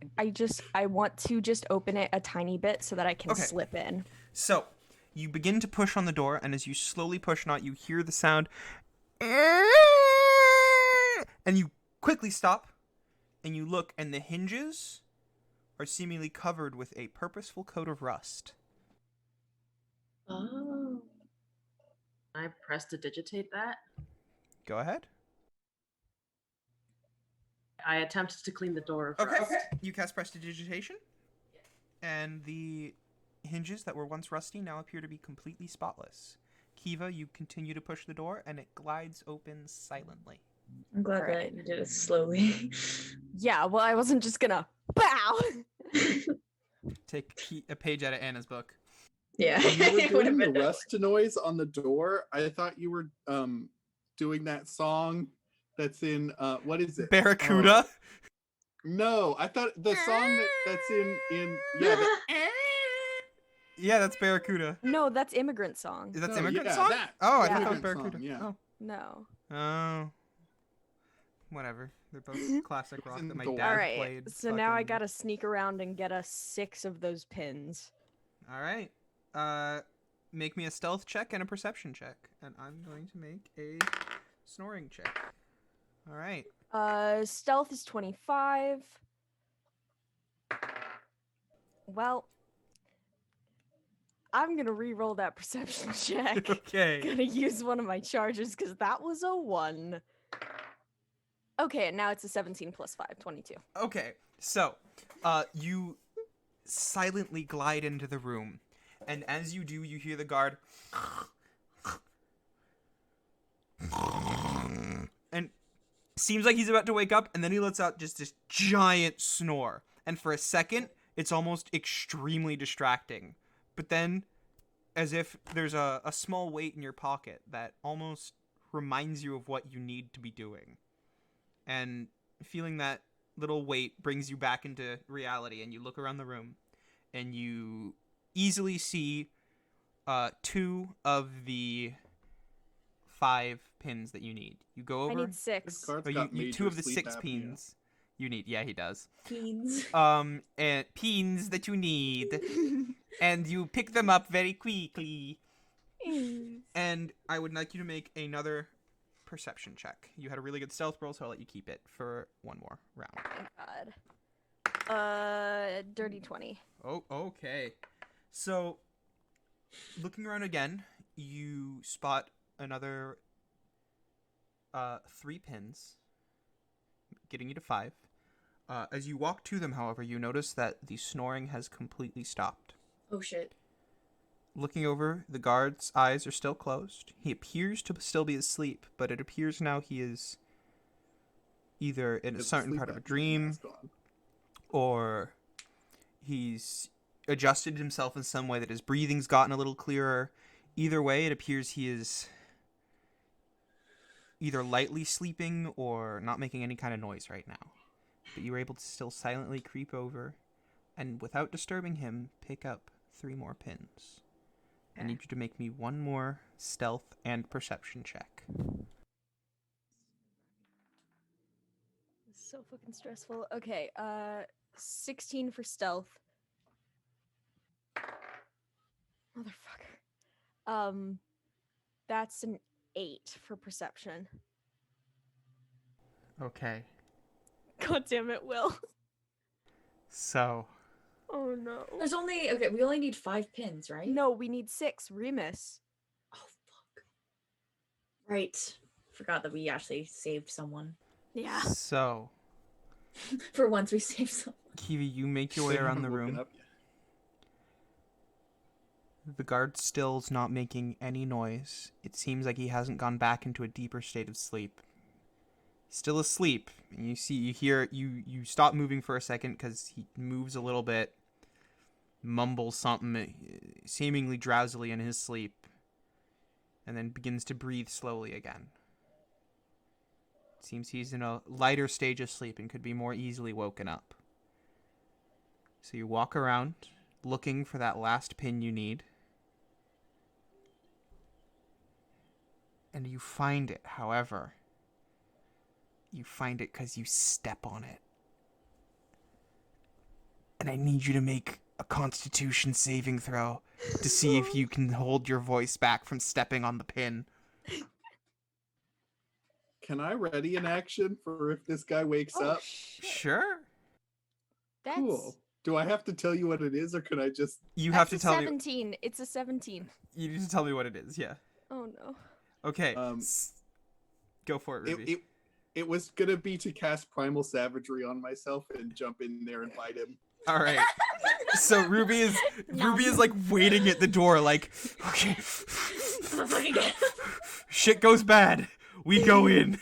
want to just open it a tiny bit so that I can Okay. slip in. So, you begin to push on the door, and as you slowly push on it, you hear the sound, and you quickly stop, and you look, and the hinges are seemingly covered with a purposeful coat of rust. Oh. I press to digitate that. Go ahead. I attempt to clean the door of Okay. rust. You cast Prestidigitation, and the hinges that were once rusty now appear to be completely spotless. Kiva, you continue to push the door, and it glides open silently. I'm glad Alright. that you did it slowly. Yeah, well, I wasn't just gonna bow. Take a page out of Anna's book. Yeah. When you It were would have doing the been rust noise on the door, I thought you were doing that song that's in what is it? Barracuda? No, I thought the song that's in yeah. Yeah, that's Barracuda. No, that's Immigrant Song. Is that No, Immigrant yeah, Song? that. Oh, I Yeah. thought that was Immigrant Barracuda. Song, yeah. No. Oh. Whatever. They're both classic rock in that my the dad All right. played. So now I fucking- gotta sneak around and get us 6 of those pins. All right. Make me a stealth check and a perception check, and I'm going to make a snoring check. All right. Stealth is 25. Well, I'm gonna re-roll that perception check. Okay. Gonna use one of my charges because that was a 1. Okay, now it's a 17 plus 5, 22. Okay. So, you silently glide into the room, and as you do, you hear the guard. And seems like he's about to wake up, and then he lets out just this giant snore. And for a second, it's almost extremely distracting. But then, as if there's a small weight in your pocket that almost reminds you of what you need to be doing. And feeling that little weight brings you back into reality, and you look around the room, and you easily see 2 of the 5 pins that you need. You go over. I need This 6. card's Oh, got you 2 major of the sleep 6 apnea. pins you need. Yeah, he does. teens. And pins that you need, and you pick them up very quickly. And I would like you to make another perception check. You had a really good stealth roll, so I'll let you keep it for one more round. Thank God. Dirty 20. Oh, okay. So, looking around again, you spot another 3 pins, getting you to 5. As you walk to them, however, you notice that the snoring has completely stopped. Oh shit. Looking over, the guard's eyes are still closed. He appears to still be asleep, but it appears now he is either in a His certain sleep part of a apnea dream, is gone. or he's adjusted himself in some way that his breathing's gotten a little clearer. Either way, it appears he is either lightly sleeping or not making any kind of noise right now. But you were able to still silently creep over and, without disturbing him, pick up 3 more pins. I need you to make me one more stealth and perception check. So fucking stressful. Okay, 16 for stealth. Motherfucker. That's an 8 for perception. Okay. God damn it, Will. So, Oh no. There's only we only need 5 pins, right? No, we need 6. Remus. Oh fuck. Right. Forgot that we actually saved someone. Yeah. so, For once we saved someone. Kiwi, you make your way They around the haven't woken room. up yet. The guard still's not making any noise. It seems like he hasn't gone back into a deeper state of sleep. Still asleep. And you hear, you stop moving for a second because he moves a little bit, mumbles something, seemingly drowsily in his sleep, and then begins to breathe slowly again. It seems he's in a lighter stage of sleep and could be more easily woken up. So you walk around, looking for that last pin you need. And you find it, however. You find it because you step on it. And I need you to make a Constitution saving throw to see if you can hold your voice back from stepping on the pin. Can I ready an action for if this guy wakes up? Shit. Sure. That's, Cool. Do I have to tell you what it is, or can I just? You that's have to a tell me. 17. It's a 17. You need to tell me what it is, yeah. Oh no. Okay. Um, Go for it, Ruby. It was gonna be to cast Primal Savagery on myself and jump in there and bite him. All right. So Ruby is like waiting at the door, like, okay, shit goes bad. We go in.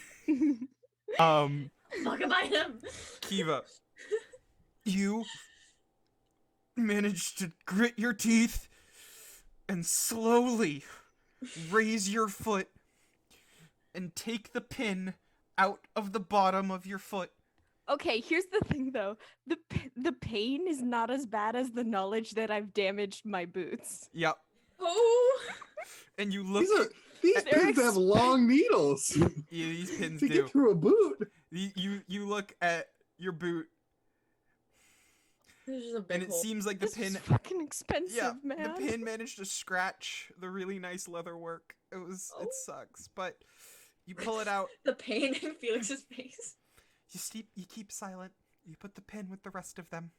Fuck about him. Kiva, you managed to grit your teeth and slowly raise your foot and take the pin out of the bottom of your foot. Okay, here's the thing though. The pain is not as bad as the knowledge that I've damaged my boots. Yep. Oh. And you look. These They're pins have long needles Yeah, these pins to do. get through a boot. You look at your boot, This is a big and it hole. seems like the This pin. is fucking expensive, Yeah, man. the pin managed to scratch the really nice leather work. It Oh. sucks, but you pull it out. The pain in Felix's face. You keep silent. You put the pin with the rest of them.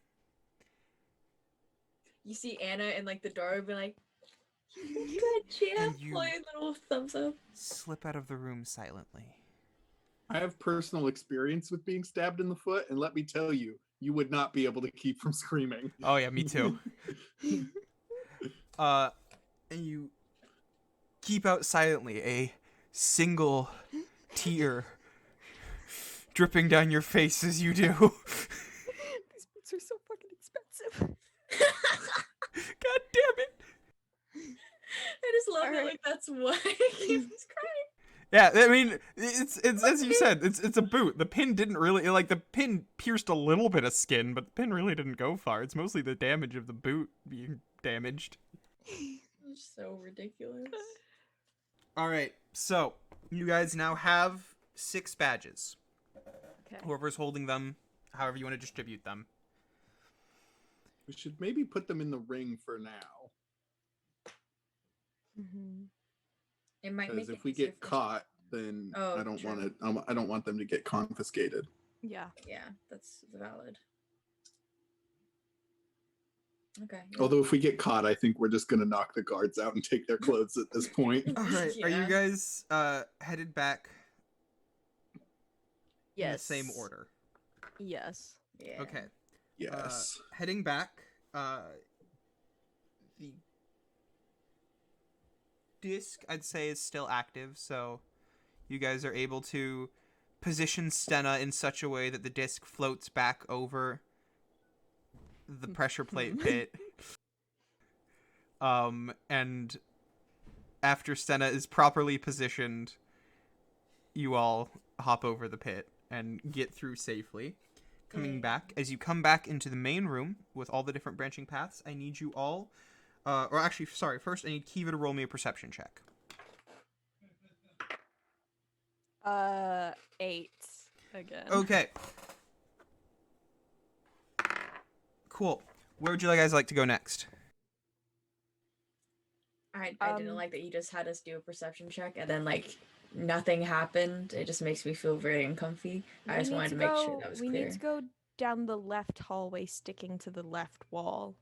You see Anna in like the door be like, good Jeff, And you- like little thumbs up. Slip out of the room silently. I have personal experience with being stabbed in the foot, and let me tell you, you would not be able to keep from screaming. Oh yeah, me too. And you keep out silently, a single tear dripping down your face as you do. These boots are so fucking expensive. God damn it! I just love it. Alright. Like that's why he was crying. Yeah, I mean, it's as you said, it's a boot. The pin didn't really, like, the pin pierced a little bit of skin, but the pin really didn't go far. It's mostly the damage of the boot being damaged. It's so ridiculous. All right, so you guys now have 6 badges. Okay. Whoever's holding them, however you want to distribute them. We should maybe put them in the ring for now, Mm-hmm. It might because make if it we easier get for- caught, then Oh, I don't true. want it. I don't want them to get confiscated. Yeah. Yeah, that's valid. Okay. yeah. Although if we get caught, I think we're just gonna knock the guards out and take their clothes at this point. All right. Are you Yeah. guys headed back in the Yes. same order? Yes. Yeah. Okay. Yes. Heading back, the disc I'd say is still active, so you guys are able to position Stenna in such a way that the disc floats back over the pressure plate pit. And after Stenna is properly positioned, you all hop over the pit and get through safely. Coming back, as you come back into the main room with all the different branching paths, I need you all, or actually, sorry, first I need Kiva to roll me a perception check. 8 again. Okay. Cool. Where would you guys like to go next? I didn't Um, like that you just had us do a perception check and then like nothing happened. It just makes me feel very uncomfy. I just wanted to make sure that was we clear. need to go down the left hallway, sticking to the left wall.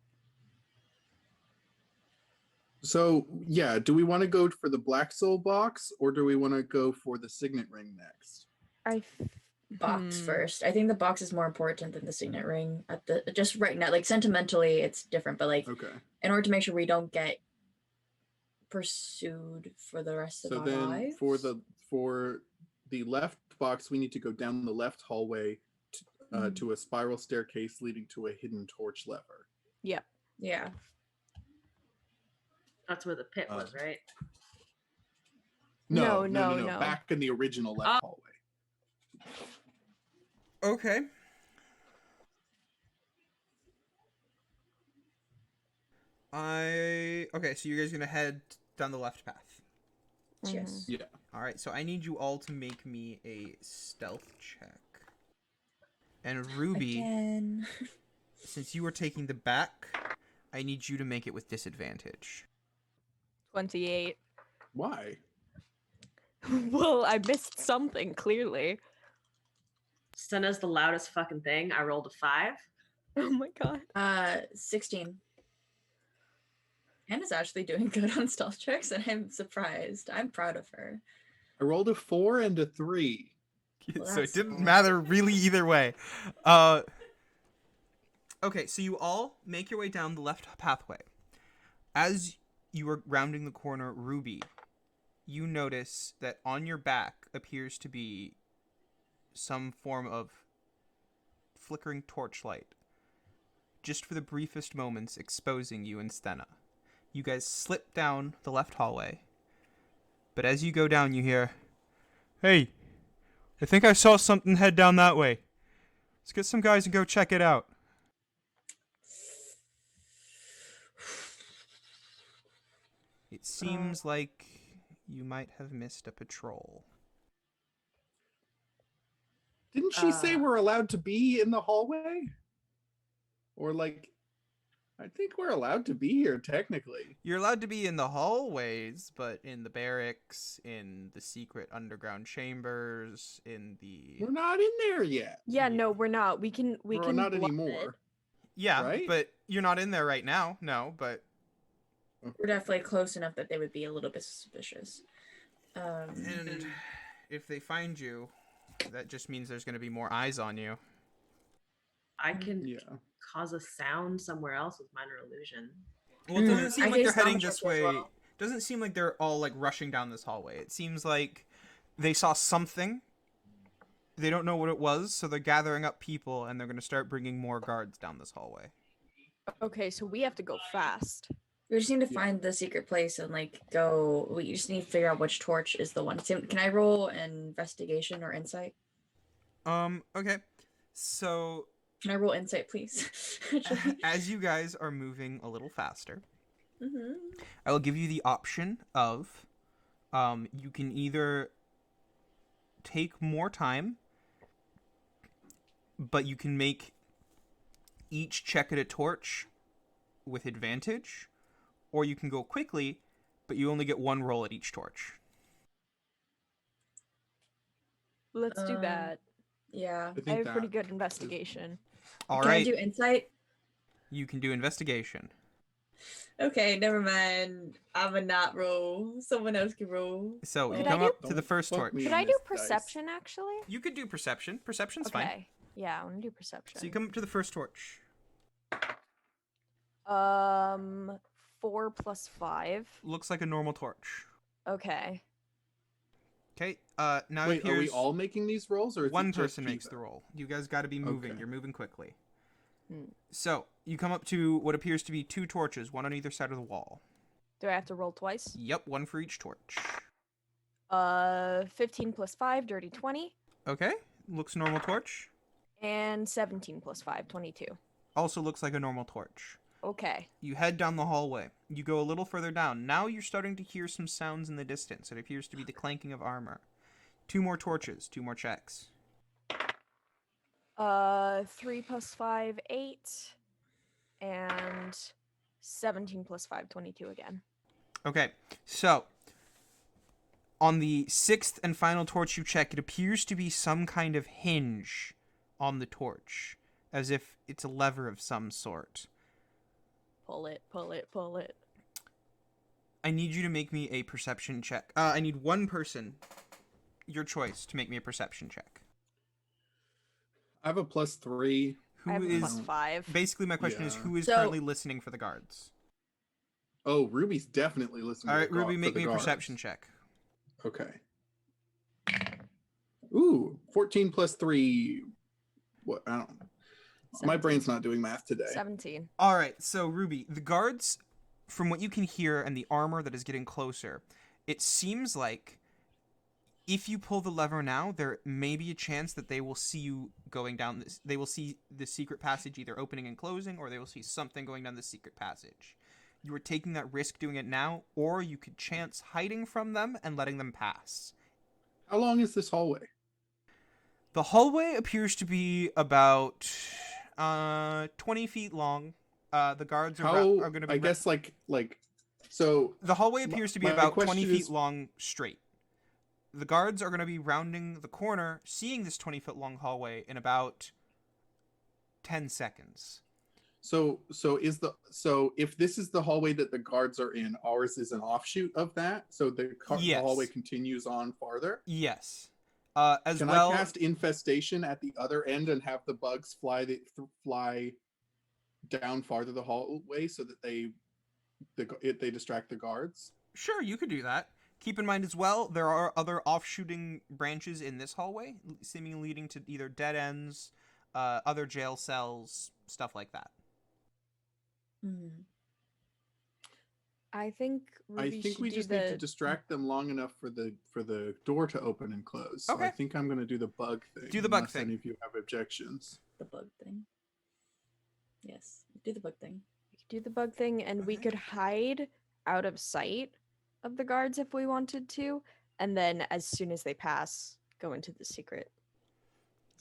So yeah, do we want to go for the Black Soul box or do we want to go for the Signet Ring next? Box first. I think the box is more important than the signet ring at the just right now. Like sentimentally, it's different, but like Okay. in order to make sure we don't get pursued for the rest of So our then lives. for the left box, we need to go down the left hallway to a spiral staircase leading to a hidden torch lever. Yep. Yeah. That's where the pit was, right? No. Back in the original left hallway. Okay. Okay, so you guys gonna head down the left path. Yes. Yeah. Alright, so I need you all to make me a stealth check. And Ruby, Again. since you are taking the back, I need you to make it with disadvantage. 28. Why? Well, I missed something, clearly. Senna's the loudest fucking thing. I rolled a 5. Oh my god. 16. Hannah's actually doing good on stealth checks, and I'm surprised. I'm proud of her. I rolled a 4 and a 3. Well, So it that's didn't nice. matter really either way. Okay, so you all make your way down the left pathway. As you are rounding the corner, Ruby, you notice that on your back appears to be some form of flickering torchlight, just for the briefest moments exposing you and Stenna. You guys slip down the left hallway, but as you go down you hear, "Hey, I think I saw something head down that way. Let's get some guys and go check it out." It seems like you might have missed a patrol. Didn't she say Uh. we're allowed to be in the hallway? Or like, I think we're allowed to be here technically. You're allowed to be in the hallways, but in the barracks, in the secret underground chambers, in the... We're not in there yet. Yeah, no, we're not. We can We're not bluff it. anymore. Yeah, right? but you're not in there right now. No, but... We're definitely close enough that they would be a little bit suspicious. And if they find you, that just means there's going to be more eyes on you. I can Yeah. cause a sound somewhere else with minor illusion. Well, it doesn't seem I like think they're heading sound this check as way. well. Doesn't seem like they're all like rushing down this hallway. It seems like they saw something. They don't know what it was, so they're gathering up people and they're going to start bringing more guards down this hallway. Okay, so we have to go fast. We just need to Yeah. find the secret place and like go. We just need to figure out which torch is the one. Can I roll an investigation or insight? Okay. So Can I roll insight, please? as you guys are moving a little faster, Mm-hmm. I will give you the option of you can either take more time, but you can make each check at a torch with advantage, or you can go quickly, but you only get one roll at each torch. Let's do that. Yeah. I I think have pretty that good investigation. All Can I right. do insight? You can do investigation. Okay, never mind. I'm a not roll. Someone else can roll. So you Could come I do- up to the Don't first fuck torch. me Could on I do this dice. perception actually? You could do perception. Perception's fine. Okay. Yeah, I want to do perception. So you come up to the first torch. 4 plus 5. Looks like a normal torch. Okay. Okay. Now it Wait, are we appears all making these rolls, or is one it just person makes Kiva? the roll. You guys got to be moving. Okay. You're moving quickly. Hmm. So you come up to what appears to be 2 torches, one on either side of the wall. Do I have to roll twice? Yep, one for each torch. 15 plus 5, dirty 20. Okay. Looks normal torch. And 17 plus 5, 22. Also looks like a normal torch. Okay. You head down the hallway. You go a little further down. Now you're starting to hear some sounds in the distance. It appears to be the clanking of armor. 2 more torches, 2 more checks. 3 plus 5, 8. And 17 plus 5, 22 again. Okay, so on the 6th and final torch you check, it appears to be some kind of hinge on the torch, as if it's a lever of some sort. Pull it, pull it, pull it. I need you to make me a perception check. I need one person, your choice, to make me a perception check. I have a +3. Who I have a is plus 5. basically my question is Yeah. who is So- currently listening for the guards? Oh, Ruby's definitely listening. All to right, the Ruby, for make the me a guards. perception check. Okay. Ooh, 14 plus 3. What? I don't know. My 17. brain's not doing math today. 17. All right, so Ruby, the guards, from what you can hear and the armor that is getting closer, it seems like if you pull the lever now, there may be a chance that they will see you going down this. They will see the secret passage either opening and closing, or they will see something going down the secret passage. You are taking that risk doing it now, or you could chance hiding from them and letting them pass. How long is this hallway? The hallway appears to be about 20 feet long. The guards are going to be. I guess so. The hallway appears to be my about 20 question feet is- long straight. The guards are going to be rounding the corner, seeing this 20-foot long hallway in about 10 seconds. So if this is the hallway that the guards are in, ours is an offshoot of that. So the Yes. hallway continues on farther. Yes. As Can well, I cast infestation at the other end and have the bugs fly down farther the hallway so that they distract the guards? sure, you could do that. Keep in mind as well, there are other offshooting branches in this hallway, seemingly leading to either dead ends, other jail cells, stuff like that. Mhm. I think I Ruby think should we do just the... need to distract them long enough for the door to open and close. So I Okay. think I'm going to do the bug thing. Do the bug unless thing. Any of you have objections? The bug thing. Yes, do the bug thing. We could do the bug thing, and we Okay. could hide out of sight of the guards if we wanted to, and then as soon as they pass, go into the secret.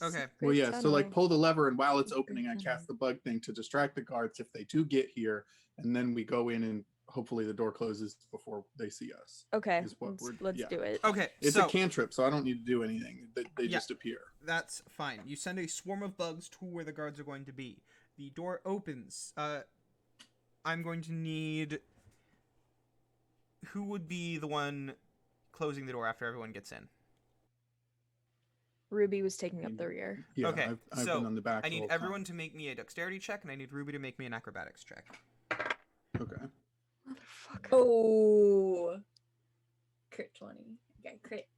Okay. Well, secret yeah. So like tunnel. pull the lever, and while it's Secret opening, I tunnel. cast the bug thing to distract the guards if they do get here, and then we go in and hopefully the door closes before they see us. Okay, is what we're- let's yeah. do it. Okay, It's so a cantrip, so I don't need to do anything. They Yeah. just appear. that's fine. You send a swarm of bugs to where the guards are going to be. The door opens. I'm going to need... Who would be the one closing the door after everyone gets in? Ruby was taking up the rear. Yeah. Okay, I've so been on the back. I the need whole everyone time. to make me a dexterity check, and I need Ruby to make me an acrobatics check. Okay. Motherfucker. Oh, crit 20. Okay, crit.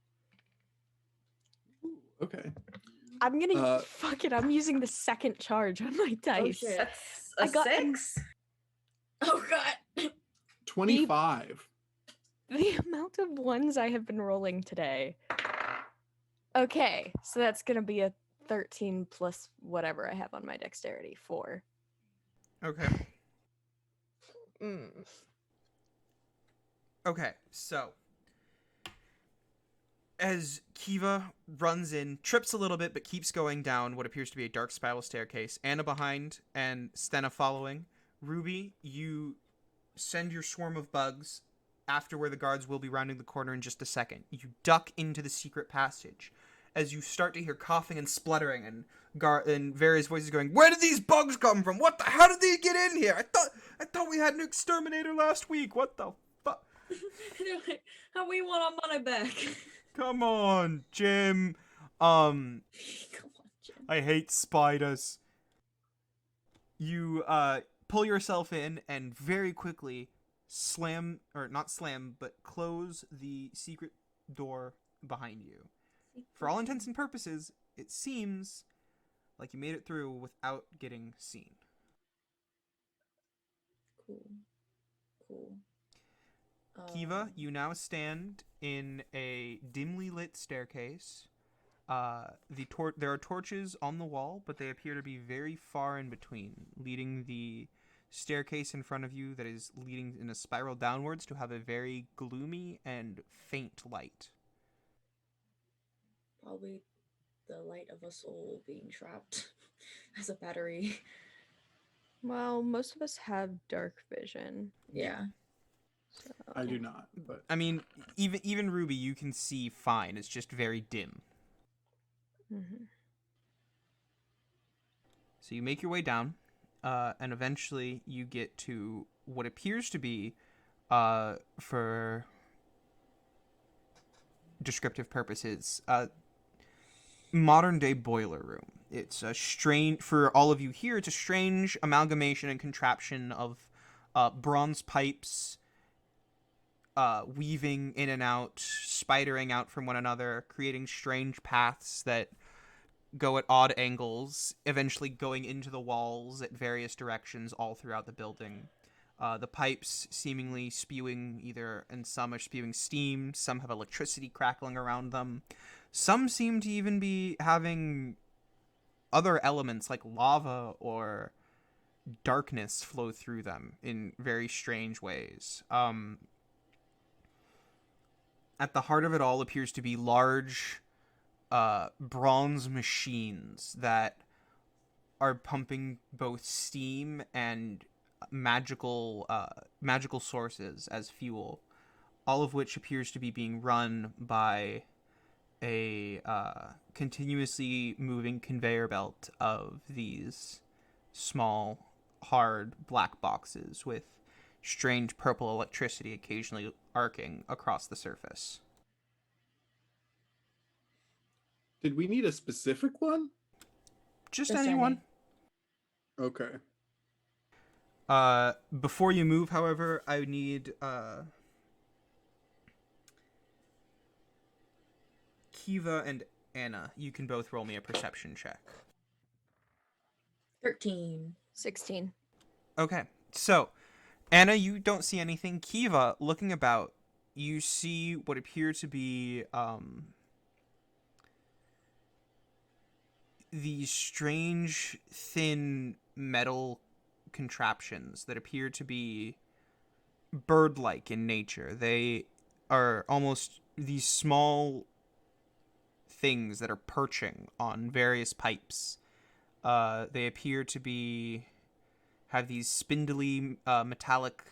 Okay. I'm gonna Uh, fuck it. I'm using the second charge on my dice. shit. That's I a got- 6. Oh god. 25. The amount of ones I have been rolling today. Okay, so that's gonna be a 13 plus whatever I have on my dexterity. 4. Okay. Okay, so as Kiva runs in, trips a little bit, but keeps going down what appears to be a dark spiral staircase, Anna behind and Stena following. Ruby, you send your swarm of bugs after where the guards will be rounding the corner in just a second. You duck into the secret passage. as you start to hear coughing and spluttering and various voices going, "Where did these bugs come from? How did they get in here? I thought we had an exterminator last week. What the fuck?" They're like, "How we want our money back?" Come on, Jim. Come on, Jim. I hate spiders. You pull yourself in and very quickly close the secret door behind you. For all intents and purposes, it seems like you made it through without getting seen. Cool. Kiva, you now stand in a dimly lit staircase. There are torches on the wall, but they appear to be very far in between, leading the staircase in front of you that is leading in a spiral downwards to have a very gloomy and faint light. Probably the light of a soul being trapped as a battery. Well, most of us have dark vision. Yeah. So. I do not, but I mean, even Ruby, you can see fine. It's just very dim. Mm-hmm. So you make your way down, and eventually you get to what appears to be, for descriptive purposes, modern day boiler room. It's for all of you here, it's a strange amalgamation and contraption of bronze pipes weaving in and out, spidering out from one another, creating strange paths that go at odd angles, eventually going into the walls at various directions all throughout the building. The pipes seemingly spewing and some are spewing steam, some have electricity crackling around them. Some seem to even be having other elements like lava or darkness flow through them in very strange ways. At the heart of it all appears to be large bronze machines that are pumping both steam and magical sources as fuel, all of which appears to be being run by a continuously moving conveyor belt of these small, hard black boxes with strange purple electricity occasionally arcing across the surface. did we need a specific one? Just Just anyone. Okay. Before you move, however, I need Kiva and Anna. You can both roll me a perception check. 13. 16. Okay, so Anna, you don't see anything. Kiva, looking about, you see what appear to be these strange, thin metal contraptions that appear to be bird-like in nature. They are almost these small things that are perching on various pipes. They appear to have these spindly metallic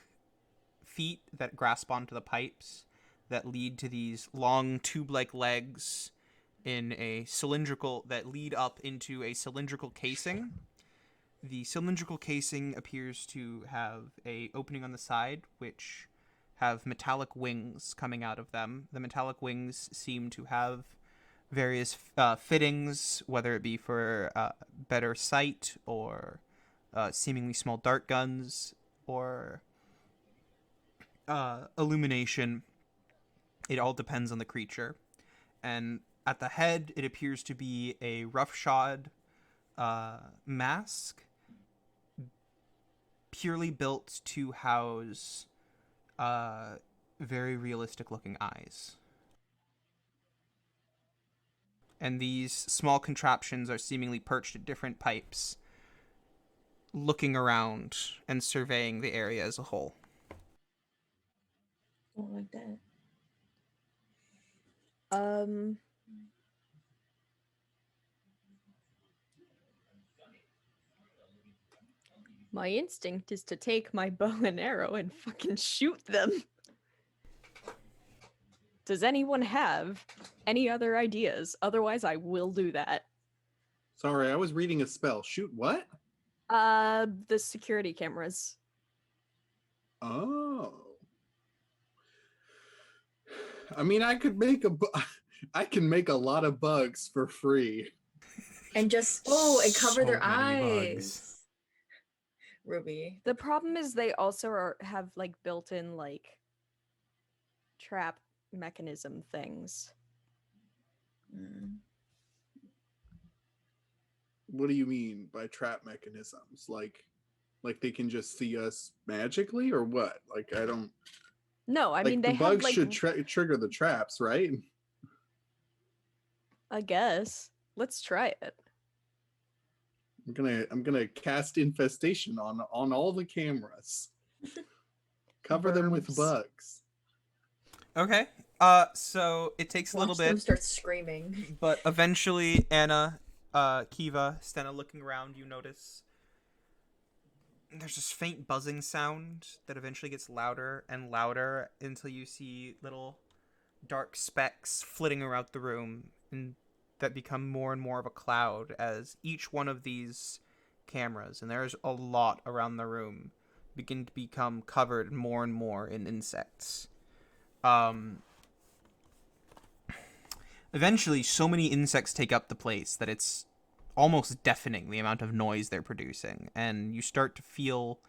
feet that grasp onto the pipes that lead to these long tube-like legs that lead up into a cylindrical casing. The cylindrical casing appears to have a opening on the side, which have metallic wings coming out of them. The metallic wings seem to have various fittings, whether it be for better sight or seemingly small dart guns or illumination. It all depends on the creature. And at the head, it appears to be a roughshod mask, purely built to house very realistic-looking eyes. And these small contraptions are seemingly perched at different pipes, looking around and surveying the area as a whole. Don't like that. My instinct is to take my bow and arrow and fucking shoot them. Does anyone have any other ideas? Otherwise, I will do that. Sorry, I was reading a spell. Shoot what? The security cameras. Oh. I mean, I could make I can make a lot of bugs for free. And just and cover So their many eyes. bugs. Ruby. The problem is they also have like built-in like trap mechanism things. Mm. What do you mean by trap mechanisms? Like they can just see us magically, or what? Like, I don't. No, I mean The they have bugs like should trigger the traps, right? I guess. Let's try it. I'm gonna cast infestation on all the cameras. Cover them with Burbs. bugs. Okay. So it takes a little Watch them bit, start screaming. but eventually Anna, Kiva, Stena looking around, you notice there's this faint buzzing sound that eventually gets louder and louder until you see little dark specks flitting around the room and that become more and more of a cloud as each one of these cameras, and there's a lot around the room, begin to become covered more and more in insects. Eventually, so many insects take up the place that it's almost deafening the amount of noise they're producing, and you start to feel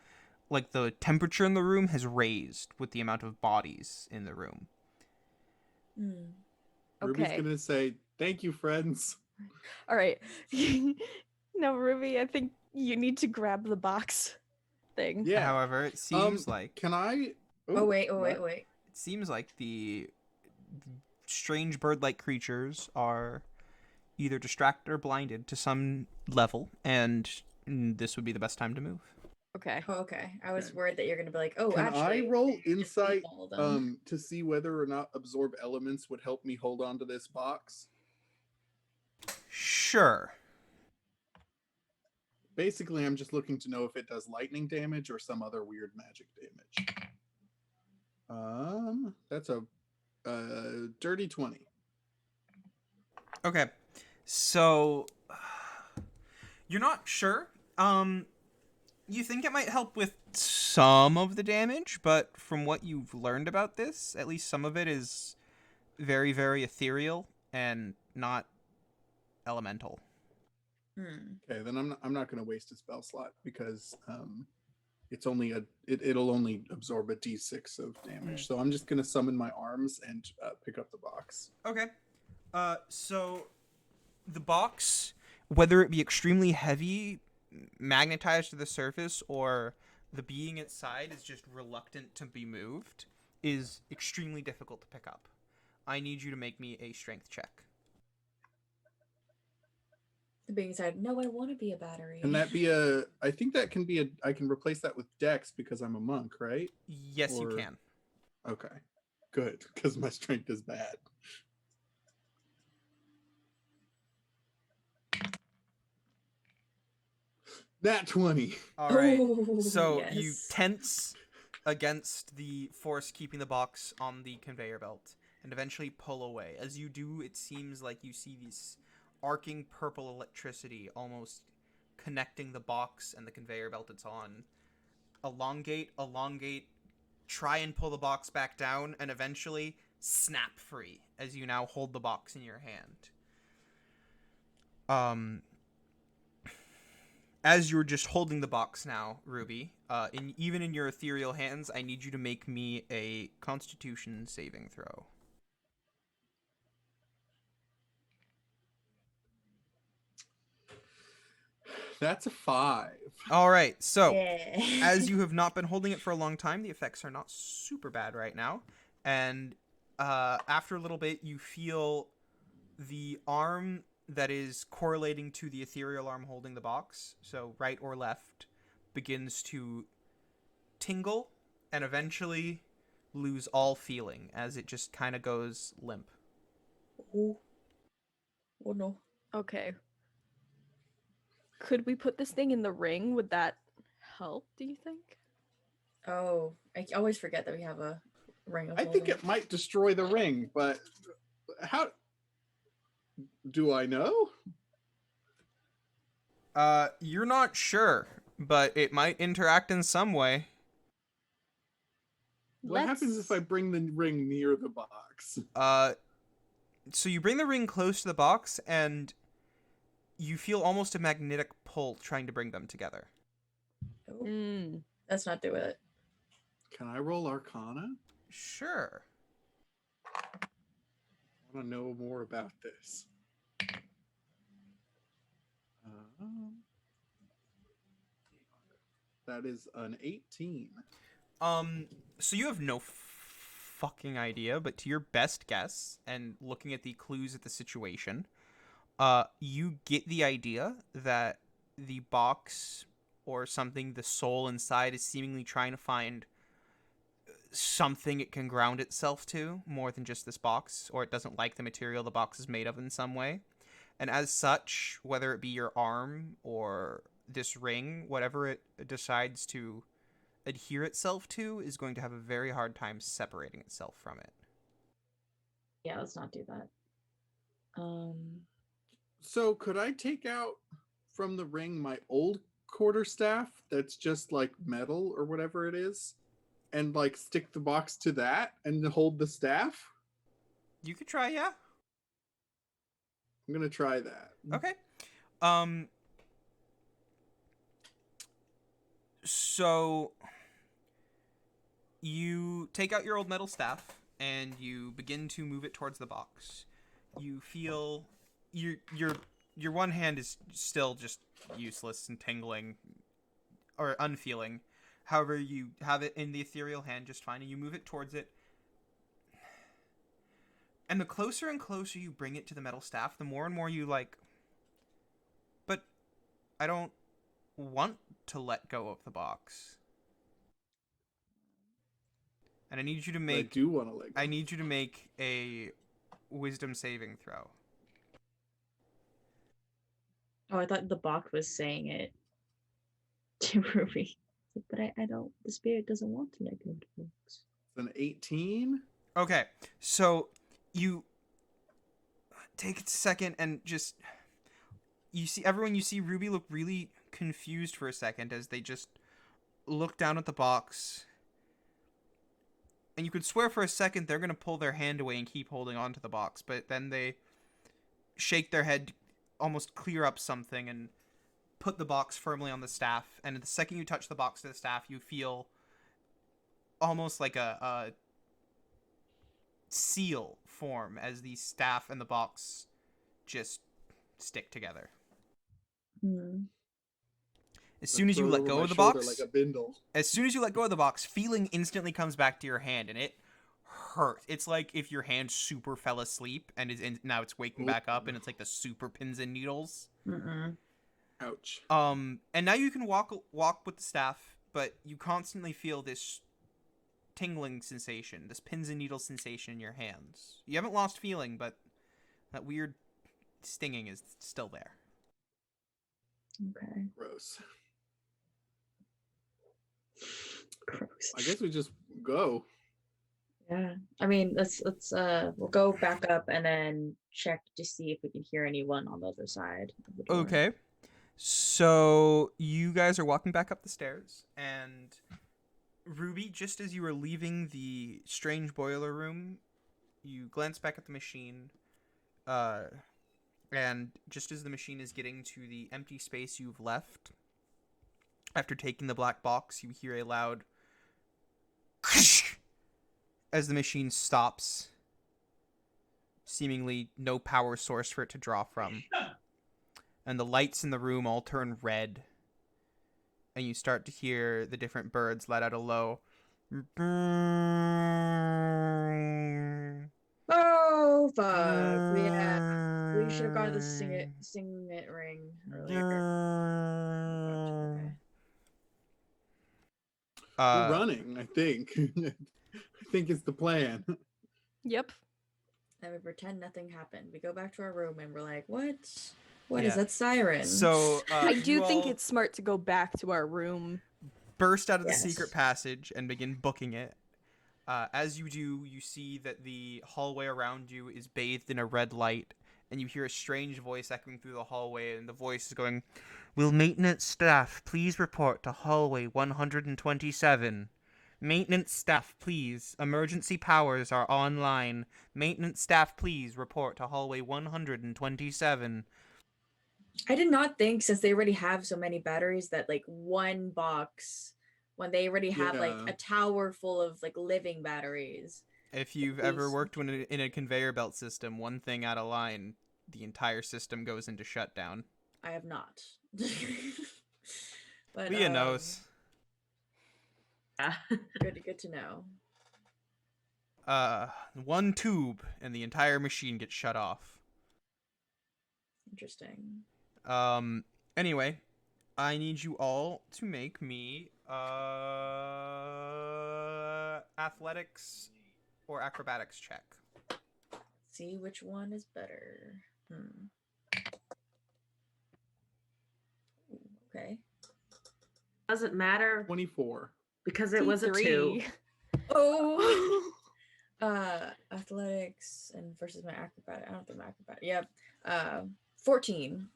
like the temperature in the room has raised with the amount of bodies in the room. Mm. Ruby's Okay. gonna say, "Thank you, friends." All right. No, Ruby, I think you need to grab the box thing. Yeah. However, it seems like Can I? Oh, wait. what? it seems like the strange bird-like creatures are either distracted or blinded to some level, and this would be the best time to move. Okay. Oh, okay. I was Okay. worried that you're gonna be like, oh, Can actually. I roll just leave insight all of them. to see whether or not absorb elements would help me hold on to this box? Sure. Basically, I'm just looking to know if it does lightning damage or some other weird magic damage. That's a dirty 20. Okay. So you're not sure. You think it might help with some of the damage, but from what you've learned about this, at least some of it is very, very ethereal and not elemental. Okay, then I'm not going to waste a spell slot because it's only it'll only absorb a d6 of damage. So I'm just going to summon my arms and pick up the box. Okay. So the box, whether it be extremely heavy, magnetized to the surface, or the being inside is just reluctant to be moved, is extremely difficult to pick up. I need you to make me a strength check. The being said, no, I want to be a battery. Can that be I think that can be I can replace that with Dex because I'm a monk, right? Yes, you can. Okay, good, because my strength is bad. That 20. All right. Oh, So yes. you tense against the force keeping the box on the conveyor belt and eventually pull away. As you do, it seems like you see this arcing purple electricity almost connecting the box and the conveyor belt it's on. Elongate, try and pull the box back down, and eventually snap free as you now hold the box in your hand. As you're just holding the box now, Ruby, even in your ethereal hands, I need you to make me a Constitution saving throw. That's a 5. All right, so Yeah. as you have not been holding it for a long time, the effects are not super bad right now. And after a little bit, you feel the arm that is correlating to the ethereal arm holding the box, so right or left, begins to tingle and eventually lose all feeling as it just kind of goes limp. Oh. Oh no. Okay. Could we put this thing in the ring? Would that help, do you think? Oh, I always forget that we have a ring of I think holding. it might destroy the ring, but how do I know? You're not sure, but it might interact in some way. What happens if I bring the ring near the box? So you bring the ring close to the box, and you feel almost a magnetic pull trying to bring them together. Oh, Mm. let's not do it. Can I roll Arcana? Sure. I want to know more about this. That is an 18. So you have no fucking idea, but to your best guess, and looking at the clues at the situation, you get the idea that the box or something, the soul inside, is seemingly trying to find something it can ground itself to more than just this box, or it doesn't like the material the box is made of in some way. And as such, whether it be your arm or this ring, whatever it decides to adhere itself to is going to have a very hard time separating itself from it. Yeah, let's not do that. So could I take out from the ring my old quarterstaff that's just like metal or whatever it is, and like stick the box to that and hold the staff? You could try, yeah. I'm gonna try that. Okay. So you take out your old metal staff and you begin to move it towards the box. You feel your one hand is still just useless and tingling or unfeeling. However, you have it in the ethereal hand just fine, and you move it towards it. And the closer and closer you bring it to the metal staff, the more and more you like, but I don't want to let go of the box. And I need you to make... I do want to let go. I need you to make a wisdom saving throw. Oh, I thought the box was saying it to Ruby. But I don't, the spirit doesn't want to let go of the box. It's an 18. Okay, so you take a second and just... You see Ruby look really confused for a second as they just look down at the box. And you could swear for a second they're going to pull their hand away and keep holding on to the box, but then they shake their head, almost clear up something, and put the box firmly on the staff. And the second you touch the box to the staff, you feel almost like a seal form as the staff and the box just stick together. As soon as you let go of the box, like a bindle. As soon as you let go of the box, feeling instantly comes back to your hand, and it hurts. It's like if your hand super fell asleep and now it's waking back up, and it's like the super pins and needles. Ouch. And now you can walk with the staff, but you constantly feel this tingling sensation, this pins and needles sensation in your hands. You haven't lost feeling, but that weird stinging is still there. Okay. Gross. Gross. I guess we just go. Yeah. I mean, let's we'll go back up and then check to see if we can hear anyone on the other side of the door. Okay. So you guys are walking back up the stairs, and Ruby, just as you were leaving the strange boiler room, you glance back at the machine, and just as the machine is getting to the empty space you've left, after taking the black box, you hear a loud as the machine stops, seemingly no power source for it to draw from. And the lights in the room all turn red. And you start to hear the different birds let out a low... Oh, fuck. Yeah. We should have got the sing it ring earlier. Okay. We're running, I think. I think it's the plan. Yep. And we pretend nothing happened. We go back to our room and we're like, what? What is that siren? So I do think it's smart to go back to our room. Burst out of the secret passage and begin booking it. As you do, you see that the hallway around you is bathed in a red light, and you hear a strange voice echoing through the hallway, and the voice is going, "Will maintenance staff please report to hallway 127? Maintenance staff, please. Emergency powers are online. Maintenance staff, please report to hallway 127. I did not think, since they already have so many batteries, that like one box, when they already have like Yeah. a tower full of like living batteries. If you've ever Is- worked in a conveyor belt system, one thing out of line, the entire system goes into shutdown. I have not. But Leah knows. Yeah. good to know. One tube, and the entire machine gets shut off. Interesting. Anyway, I need you all to make me athletics or acrobatics check. See which one is better. Okay. Doesn't matter 24. because it was a 2. T3. Oh. Athletics and versus my acrobatic. I don't think my acrobatic. Yep. 14.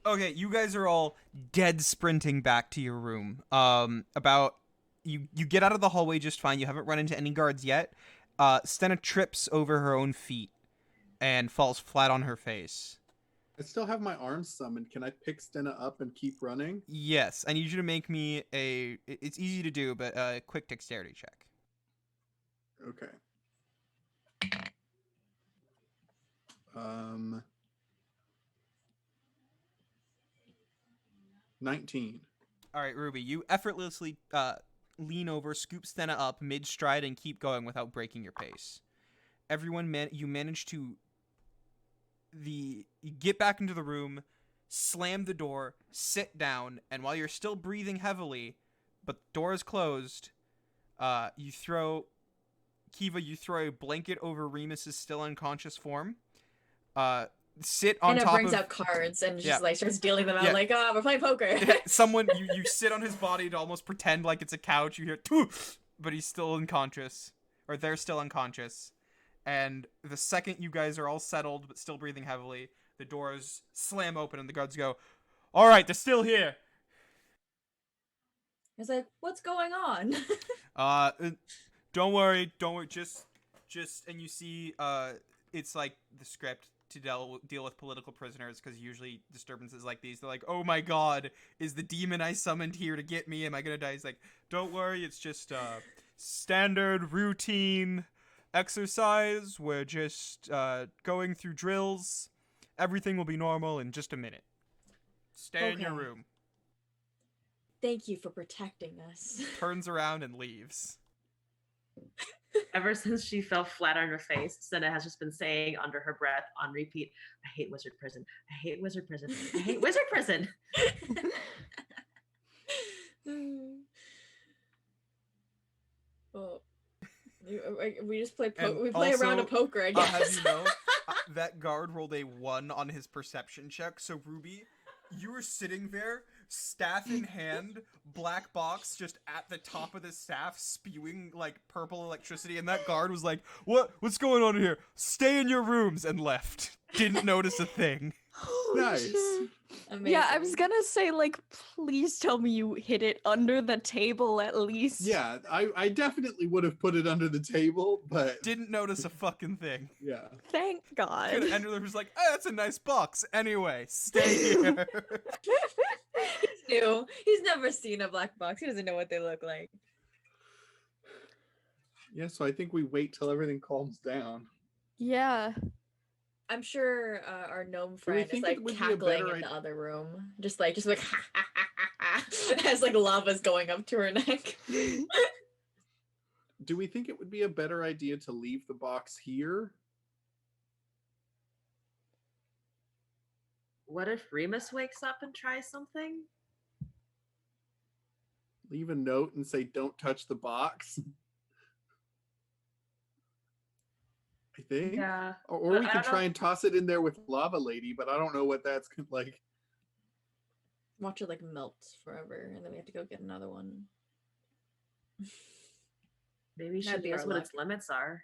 Okay, you guys are all dead sprinting back to your room. You get out of the hallway just fine. You haven't run into any guards yet. Stenna trips over her own feet and falls flat on her face. I still have my arms summoned. Can I pick Stenna up and keep running? Yes, I need you to make me it's easy to do, but a quick dexterity check. Okay. 19. All right, Ruby, you effortlessly lean over, scoop Stenna up mid-stride, and keep going without breaking your pace. Everyone, you manage to you get back into the room, slam the door, sit down, and while you're still breathing heavily, but the door is closed, you throw a blanket over Remus's still unconscious form. Sit on Anna top brings of out cards and just Yeah. like starts dealing them out Yeah. like, oh, we're playing poker. someone you sit on his body to almost pretend like it's a couch. You hear but he's still unconscious, or they're still unconscious. And the second you guys are all settled but still breathing heavily, the doors slam open and the guards go, "All right, they're still here." It's like, what's going on? Don't worry, just and you see it's like the script to deal with political prisoners, because usually disturbances like these, they're like, "Oh my god, is the demon I summoned here to get me? Am I gonna die?" He's like, "Don't worry, it's just standard routine exercise. We're just going through drills. Everything will be normal in just a minute. Stay in your Okay. room." Thank you for protecting us. Turns around and leaves. Ever since she fell flat on her face, Senna has just been saying under her breath on repeat, "I hate wizard prison. I hate wizard prison. I hate wizard prison." Well, we just play And we play a round of also, poker, I I'll have guess. you know, that guard rolled a 1 on his perception check. So Ruby, you were sitting there, staff in hand, black box just at the top of the staff, spewing like purple electricity, and that guard was like, What's going on here? Stay in your rooms," and left. Didn't notice a thing. Nice. Amazing. Yeah, I was gonna say, like, please tell me you hid it under the table at least. Yeah, I definitely would have put it under the table, but Didn't notice a fucking thing. yeah. Thank God. Could have ended there was like, that's a nice box. Anyway, stay here. He's new. He's never seen a black box. He doesn't know what they look like. Yeah, so I think we wait till everything calms down. Yeah. I'm sure our gnome we friend is think like it would be a cackling better in the other room, just like ha ha ha ha ha, as like lava's going up to her neck. Do we think it would be a better idea to leave the box here? What if Remus wakes up and tries something? Leave a note and say, "Don't touch the box"? I think. Yeah. Or But we I could don't try know. and toss it in there with Lava Lady, but I don't know what that's like. Watch it like melt forever, and then we have to go get another one. Maybe she That'd be knows our what luck. its limits are.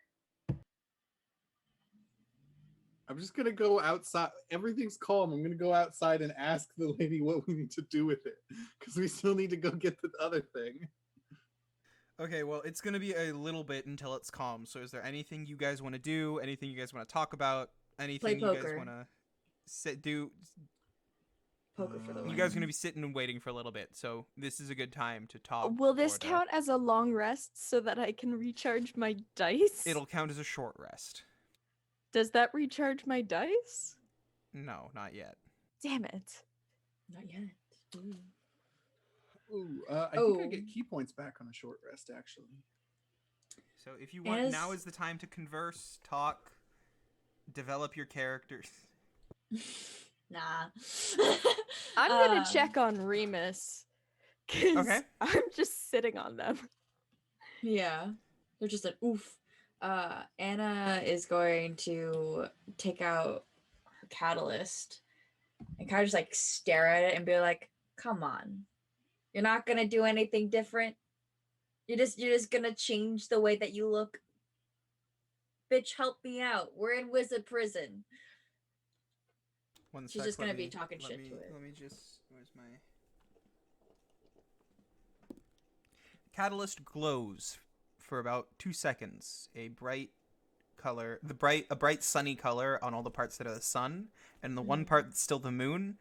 I'm just gonna go outside. Everything's calm. I'm gonna go outside and ask the lady what we need to do with it, because we still need to go get the other thing. Okay, well, it's gonna be a little bit until it's calm. So, is there anything you guys want to do? Anything you guys want to talk about? Anything you guys poker. want to sit do? Poker for the You win. guys are gonna be sitting and waiting for a little bit, so this is a good time to talk. Will this or to- count as a long rest so that I can recharge my dice? It'll count as a short rest. Does that recharge my dice? No, not yet. Damn it. Not yet. Ooh. Ooh, I think I get key points back on a short rest, actually. So if you want, now is the time to converse, talk, develop your characters. Nah. I'm gonna check on Remus. 'Cause Okay. I'm just sitting on them. Yeah. They're just like, oof. Anna is going to take out her catalyst and kind of just like stare at it and be like, come on. You're not gonna do anything different. You're just gonna change the way that you look. Bitch, help me out. We're in wizard prison. She's just gonna be talking shit to it. Let me just. Where's my. Catalyst glows for about 2 seconds. A bright color, a bright sunny color on all the parts that are the sun, and the one part that's still the moon,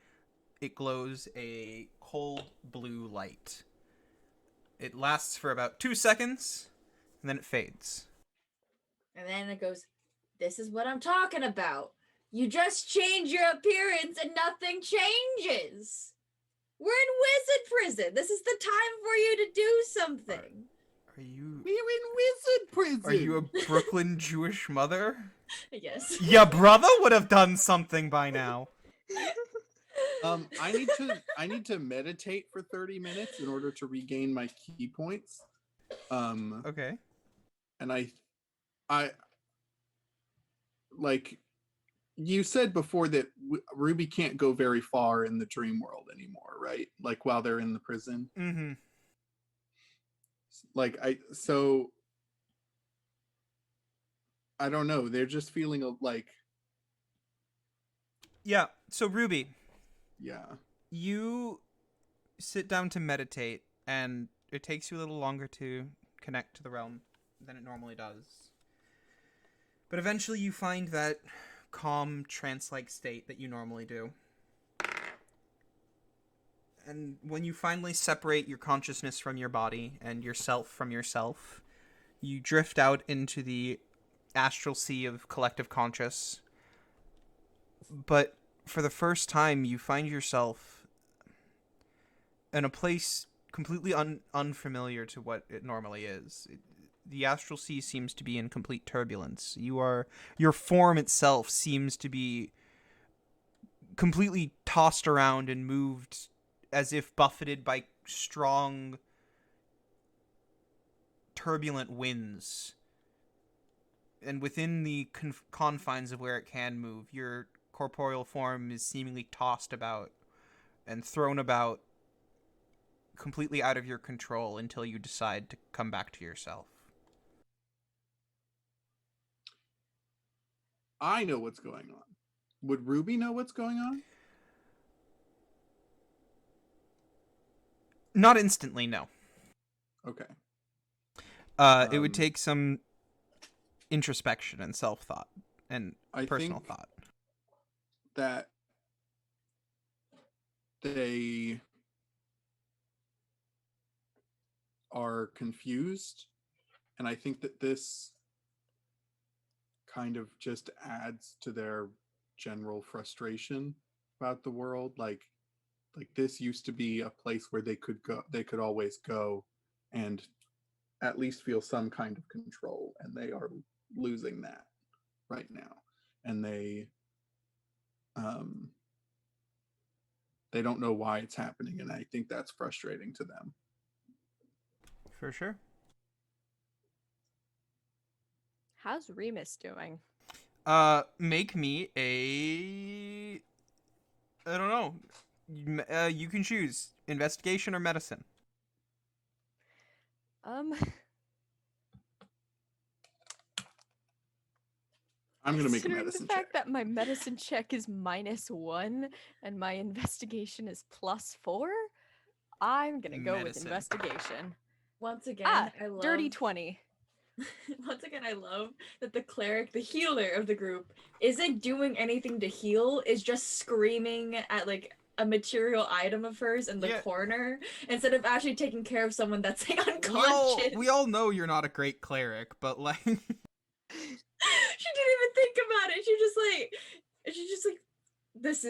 it glows a cold blue light. It lasts for about 2 seconds, and then it fades. And then it goes, this is what I'm talking about. You just change your appearance and nothing changes. We're in wizard prison. This is the time for you to do something. Are you? We're in wizard prison. Are you a Brooklyn Jewish mother? Yes. Your brother would have done something by now. I need to meditate for 30 minutes in order to regain my key points. Okay. And I like you said before that Ruby can't go very far in the dream world anymore, right? Like while they're in the prison. Mm-hmm. Like I don't know. They're just feeling like. Yeah. So Ruby, Yeah. you sit down to meditate, and it takes you a little longer to connect to the realm than it normally does. But eventually you find that calm, trance-like state that you normally do. And when you finally separate your consciousness from your body and yourself from yourself, you drift out into the astral sea of collective conscious. But for the first time, you find yourself in a place completely unfamiliar to what it normally is. The astral sea seems to be in complete turbulence. Your form itself seems to be completely tossed around and moved as if buffeted by strong, turbulent winds. And within the confines of where it can move, your corporeal form is seemingly tossed about and thrown about completely out of your control until you decide to come back to yourself. I know what's going on. Would Ruby know what's going on? Not instantly, no. Okay. It would take some introspection and self-thought and personal thought. That they are confused, and I think that this kind of just adds to their general frustration about the world. Like this used to be a place where they could always go and at least feel some kind of control, and they are losing that right now. And they don't know why it's happening, and I think that's frustrating to them. For sure. How's Remus doing? Make me a... I don't know. You can choose investigation or medicine. I'm gonna make a Considering medicine the fact check. that my medicine check is -1 and my investigation is +4, I'm gonna go with Medicine. investigation. Once again, I Dirty love 20. once again, I love that the cleric, the healer of the group, isn't doing anything to heal, is just screaming at like a material item of hers in the Yeah. corner instead of actually taking care of someone that's like unconscious. We all know you're not a great cleric, but like She didn't even think about it. She's just like this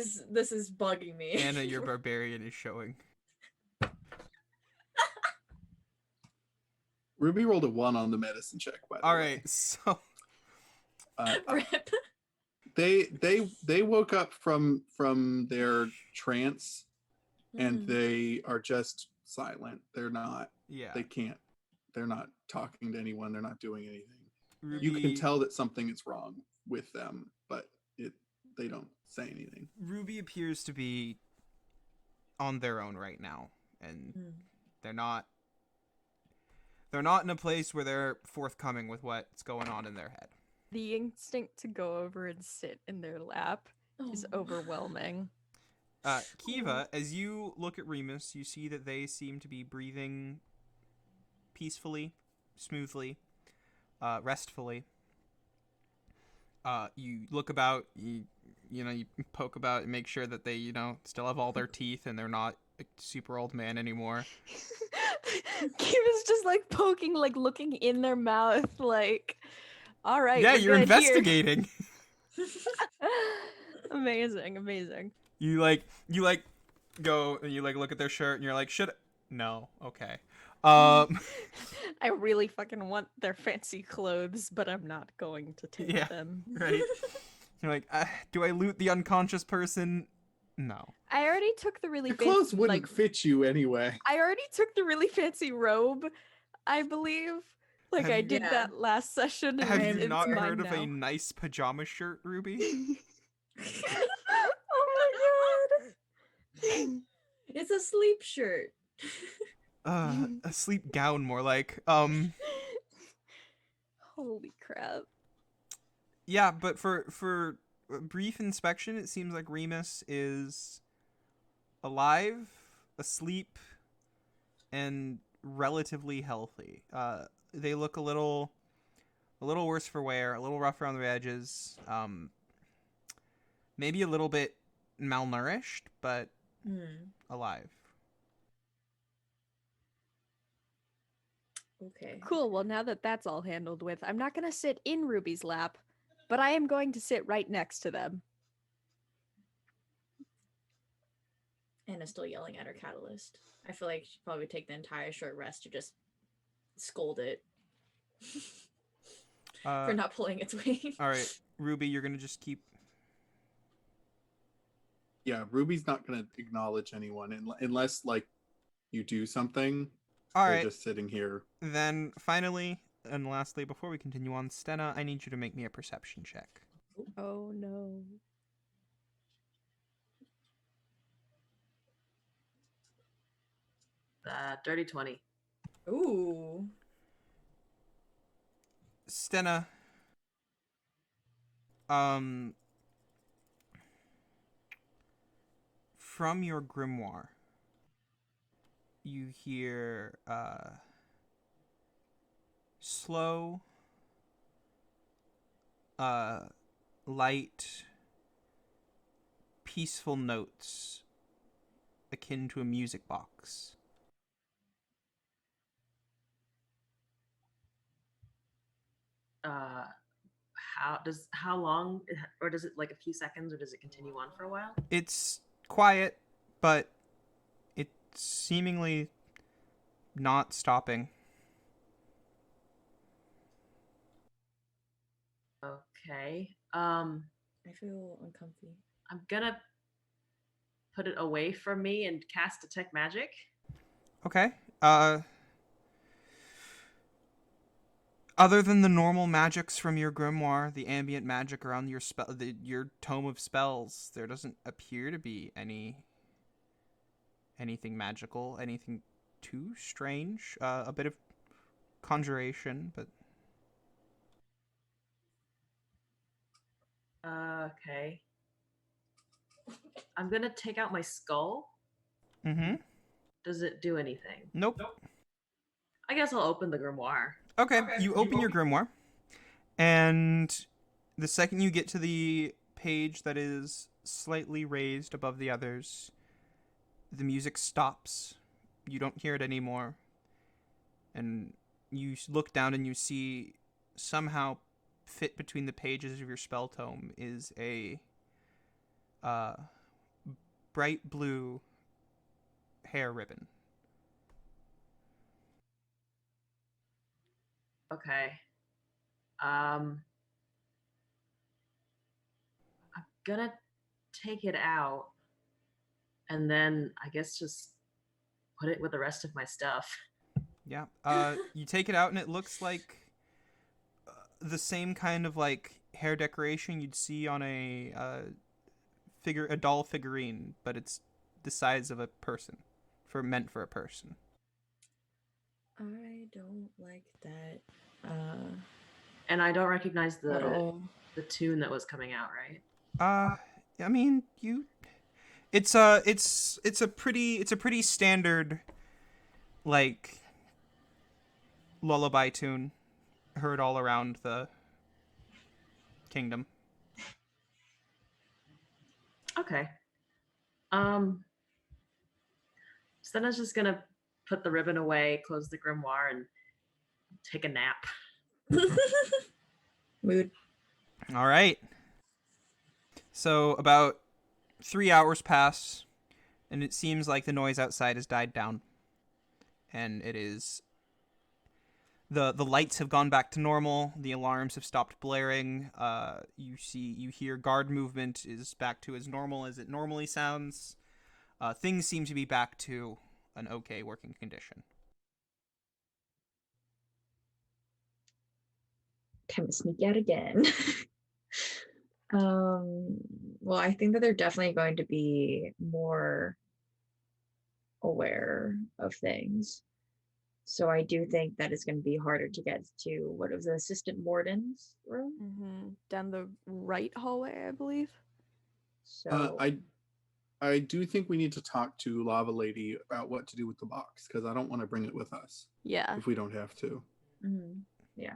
is bugging me. Anna, your barbarian is showing. Ruby rolled a 1 on the medicine check, by the way. All right, so Rip. They woke up from their trance and Mm. they are just silent. They're not. yeah, They can't. They're not talking to anyone. They're not doing anything. Ruby, You can tell that something is wrong with them, but they don't say anything. Ruby appears to be on their own right now, and Mm. they're not in a place where they're forthcoming with what's going on in their head. The instinct to go over and sit in their lap is Oh. overwhelming. Kiva, as you look at Remus, you see that they seem to be breathing peacefully, smoothly, restfully. You look about, you poke about and make sure that they, still have all their teeth and they're not a super old man anymore. Kiva's just like poking, like looking in their mouth, like, all right. Yeah, we're you're good here." investigating. Amazing. You go and you look at their shirt and you're like, no, okay. I really fucking want their fancy clothes, but I'm not going to take Yeah. them. Right. You're like, do I loot the unconscious person? No. I already took the really The clothes fancy, wouldn't like, fit you anyway. I already took the really fancy robe, I believe. Like Have I you- did Yeah. that last session. And Have Right, you it's not mine heard of a now. nice pajama shirt, Ruby? Oh my god. It's a sleep shirt. A sleep gown, more like. Holy crap. Yeah, but for a brief inspection, it seems like Remus is alive, asleep, and relatively healthy. They look a little worse for wear, a little rough around the edges. Maybe a little bit malnourished, but Hmm. alive. Okay. Cool. Well, now that that's all handled with, I'm not going to sit in Ruby's lap, but I am going to sit right next to them. Anna's still yelling at her catalyst. I feel like she'd probably take the entire short rest to just scold it for not pulling its weight. All right, Ruby, you're gonna just keep. Yeah, Ruby's not gonna acknowledge anyone unless like you do something. All They're right. just sitting here. Then finally and lastly, before we continue on, Stena, I need you to make me a perception check. Oh no. Dirty 20. Ooh. Stena, from your grimoire, you hear slow, light, peaceful notes akin to a music box. How long, or does it like a few seconds, or does it continue on for a while? It's quiet, but it's seemingly not stopping. Okay. I feel uncomfy. I'm gonna put it away from me and cast detect magic. Okay. Other than the normal magics from your grimoire, the ambient magic around your your tome of spells, there doesn't appear to be anything magical, anything too strange. A bit of conjuration, but Okay. I'm gonna take out my skull. Mm-hmm. Does it do anything? Nope. I guess I'll open the grimoire. Okay, you open your grimoire, and the second you get to the page that is slightly raised above the others, the music stops. You don't hear it anymore. And you look down and you see somehow fit between the pages of your spell tome is a bright blue hair ribbon. Okay. I'm gonna take it out and then I guess just put it with the rest of my stuff. Yeah. You take it out and it looks like the same kind of like hair decoration you'd see on a doll figurine, but it's the size of a person, meant for a person. I don't like that And I don't recognize at all. the tune that was coming out, right? I mean, it's a pretty standard like lullaby tune heard all around the kingdom. Okay. So then I was just gonna put the ribbon away, close the grimoire, and take a nap. Mood. All right. So about 3 hours pass, and it seems like the noise outside has died down, and it is the lights have gone back to normal. The alarms have stopped blaring. You hear guard movement is back to as normal as it normally sounds. Things seem to be back to an okay working condition. Time to sneak out again. Well, I think that they're definitely going to be more aware of things. So I do think that it's going to be harder to get to what was the assistant warden's room. Mm-hmm. Down the right hallway, I believe. So I do think we need to talk to Lava Lady about what to do with the box, because I don't want to bring it with us Yeah. if we don't have to. yeah,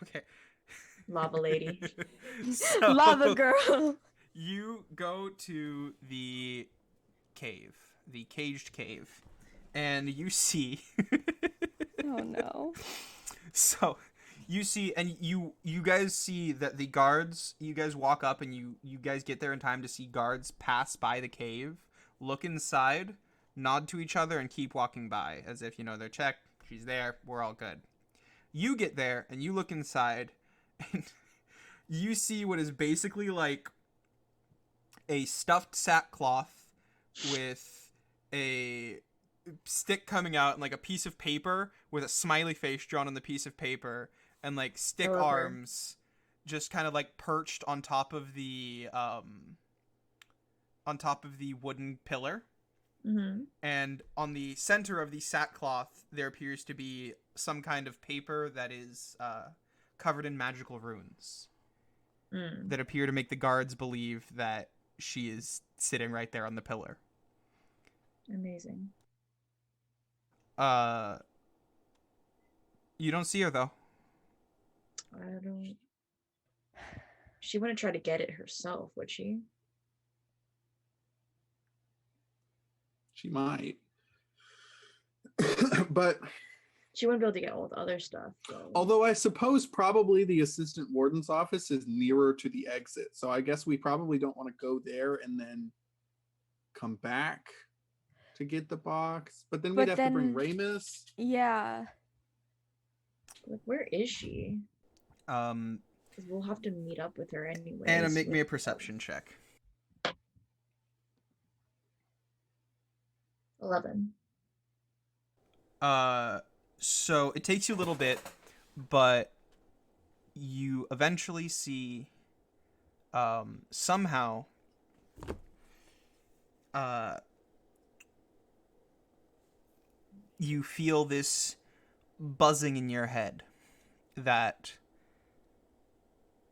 Okay. Lava Lady. So, Lava girl. You go to the cave, the caged cave, and you see. Oh no. So you see, and you guys see that the guards, you guys walk up and you guys get there in time to see guards pass by the cave, look inside, nod to each other, and keep walking by as if, they're checked, she's there, we're all good. You get there and you look inside and you see what is basically like a stuffed sackcloth with a stick coming out and like a piece of paper with a smiley face drawn on the piece of paper and like stick arms just kind of like perched on top of the wooden pillar. And on the center of the sackcloth there appears to be some kind of paper that is covered in magical runes that appear to make the guards believe that she is sitting right there on the pillar. Amazing. You don't see her though. I don't. She wouldn't try to get it herself, would she? She might. But she wouldn't be able to get all the other stuff. So. Although I suppose probably the assistant warden's office is nearer to the exit. So I guess we probably don't want to go there and then come back to get the box. But then we'd have to bring Ramus. Yeah. Like, where is she? Because we'll have to meet up with her anyway. Anna, make me a perception check. 11. So it takes you a little bit, but you eventually see somehow you feel this buzzing in your head that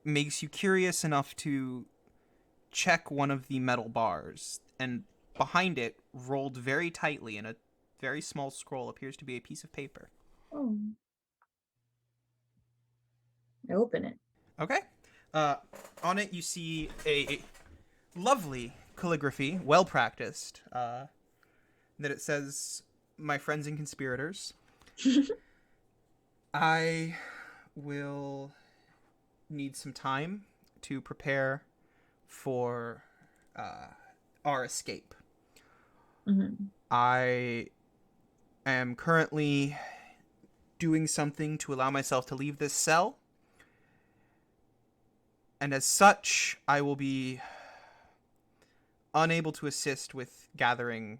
makes you curious enough to check one of the metal bars, and behind it, rolled very tightly in a very small scroll, appears to be a piece of paper. Oh. I open it. Okay. On it, you see a lovely calligraphy, well practiced, that it says, "My friends and conspirators, I will need some time to prepare for our escape. Mm-hmm. I am currently doing something to allow myself to leave this cell, and as such, I will be unable to assist with gathering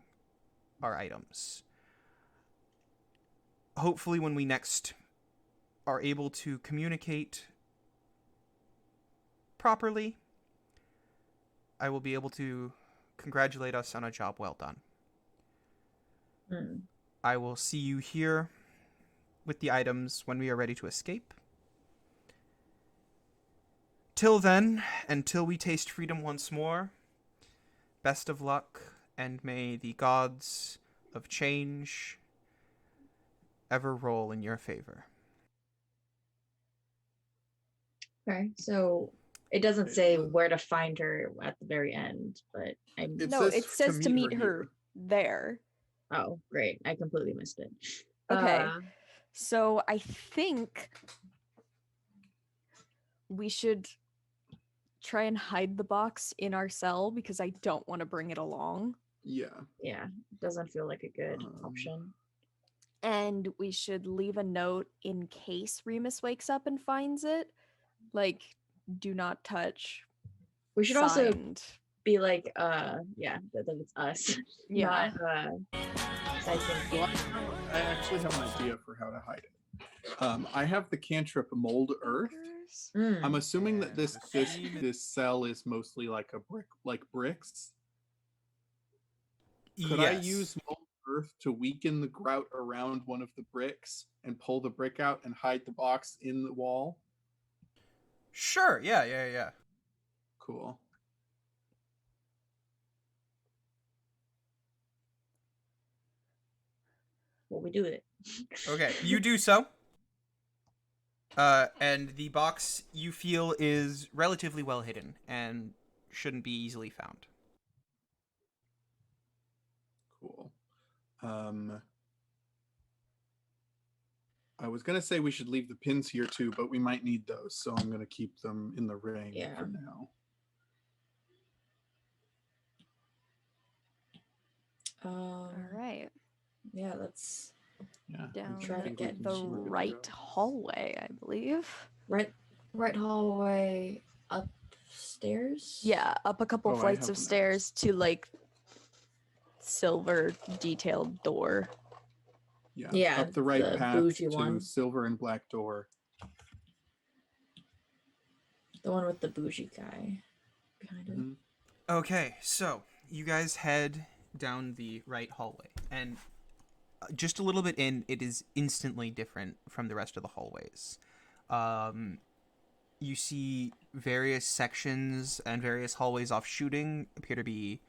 our items. Hopefully, when we next are able to communicate properly, I will be able to congratulate us on a job well done. Mm. I will see you here with the items when we are ready to escape. Till then, until we taste freedom once more, best of luck, and may the gods of change ever roll in your favor." Okay, so it doesn't say where to find her at the very end, but I'm. No, it says to meet her there. Oh, great! I completely missed it. Okay. So I think we should try and hide the box in our cell because I don't want to bring it along. Yeah. Yeah, doesn't feel like a good option. And we should leave a note in case Remus wakes up and finds it. Like, do not touch. We should also signed. be like, yeah, that it's us. Yeah. Not, I think. Well, I actually have an idea for how to hide it. I have the cantrip Mold Earth. I'm assuming that this cell is mostly like a brick, like bricks. Could I use Mold Earth to weaken the grout around one of the bricks and pull the brick out and hide the box in the wall? Sure, yeah. Cool. Well, we do it. Okay, you do so. And the box, you feel, is relatively well hidden and shouldn't be easily found. Cool. I was gonna say we should leave the pins here too, but we might need those, so I'm gonna keep them in the ring for now. All right. Yeah, let's down try to get the right hallway, I believe. Right hallway upstairs. Yeah, up a couple flights of stairs to like silver detailed door. Yeah, up the right path to silver and black door. The one with the bougie guy behind it. Okay, so you guys head down the right hallway, and just a little bit in, it is instantly different from the rest of the hallways. You see various sections and various hallways offshooting appear to be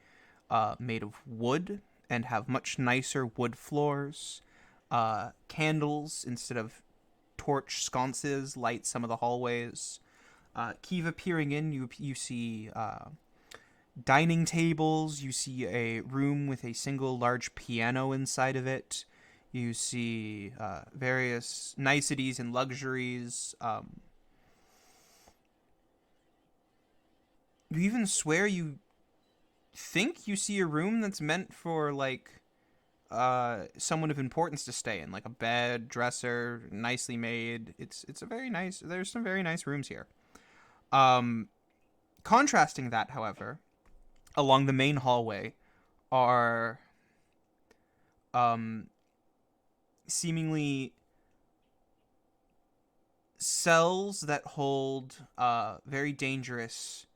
made of wood and have much nicer wood floors. Candles instead of torch sconces light some of the hallways. Kiva peering in, you see dining tables. You see a room with a single large piano inside of it. You see various niceties and luxuries. You even swear you think you see a room that's meant for, like, someone of importance to stay in, like a bed, dresser, nicely made. It's a very nice. There's some very nice rooms here. Contrasting that, however, along the main hallway are seemingly cells that hold very dangerous,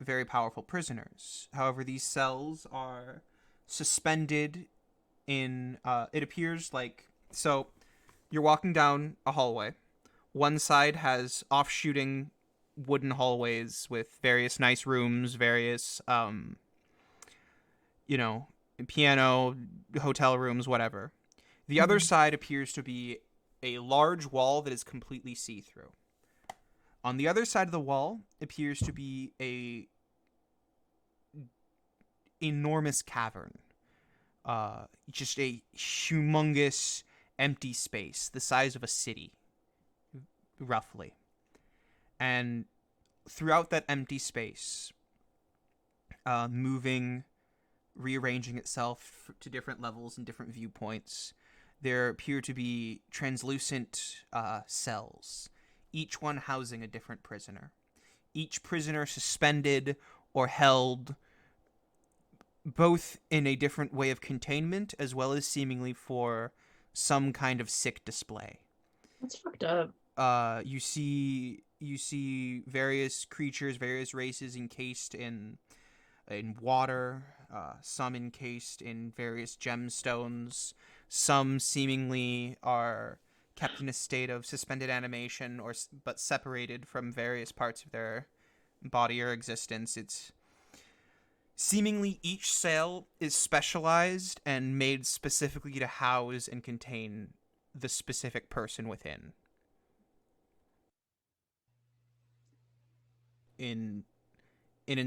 very powerful prisoners. However, these cells are suspended in it appears like, so you're walking down a hallway. One side has offshooting wooden hallways with various nice rooms, various piano, hotel rooms, whatever. The other side appears to be a large wall that is completely see-through. On the other side of the wall appears to be a enormous cavern. Just a humongous empty space, the size of a city, roughly. And throughout that empty space, moving, rearranging itself to different levels and different viewpoints, there appear to be translucent cells, each one housing a different prisoner. Each prisoner suspended or held both in a different way of containment as well as seemingly for some kind of sick display. That's fucked up. You see various creatures, various races encased in water, some encased in various gemstones, some seemingly are kept in a state of suspended animation but separated from various parts of their body or existence. It's seemingly each cell is specialized and made specifically to house and contain the specific person within. In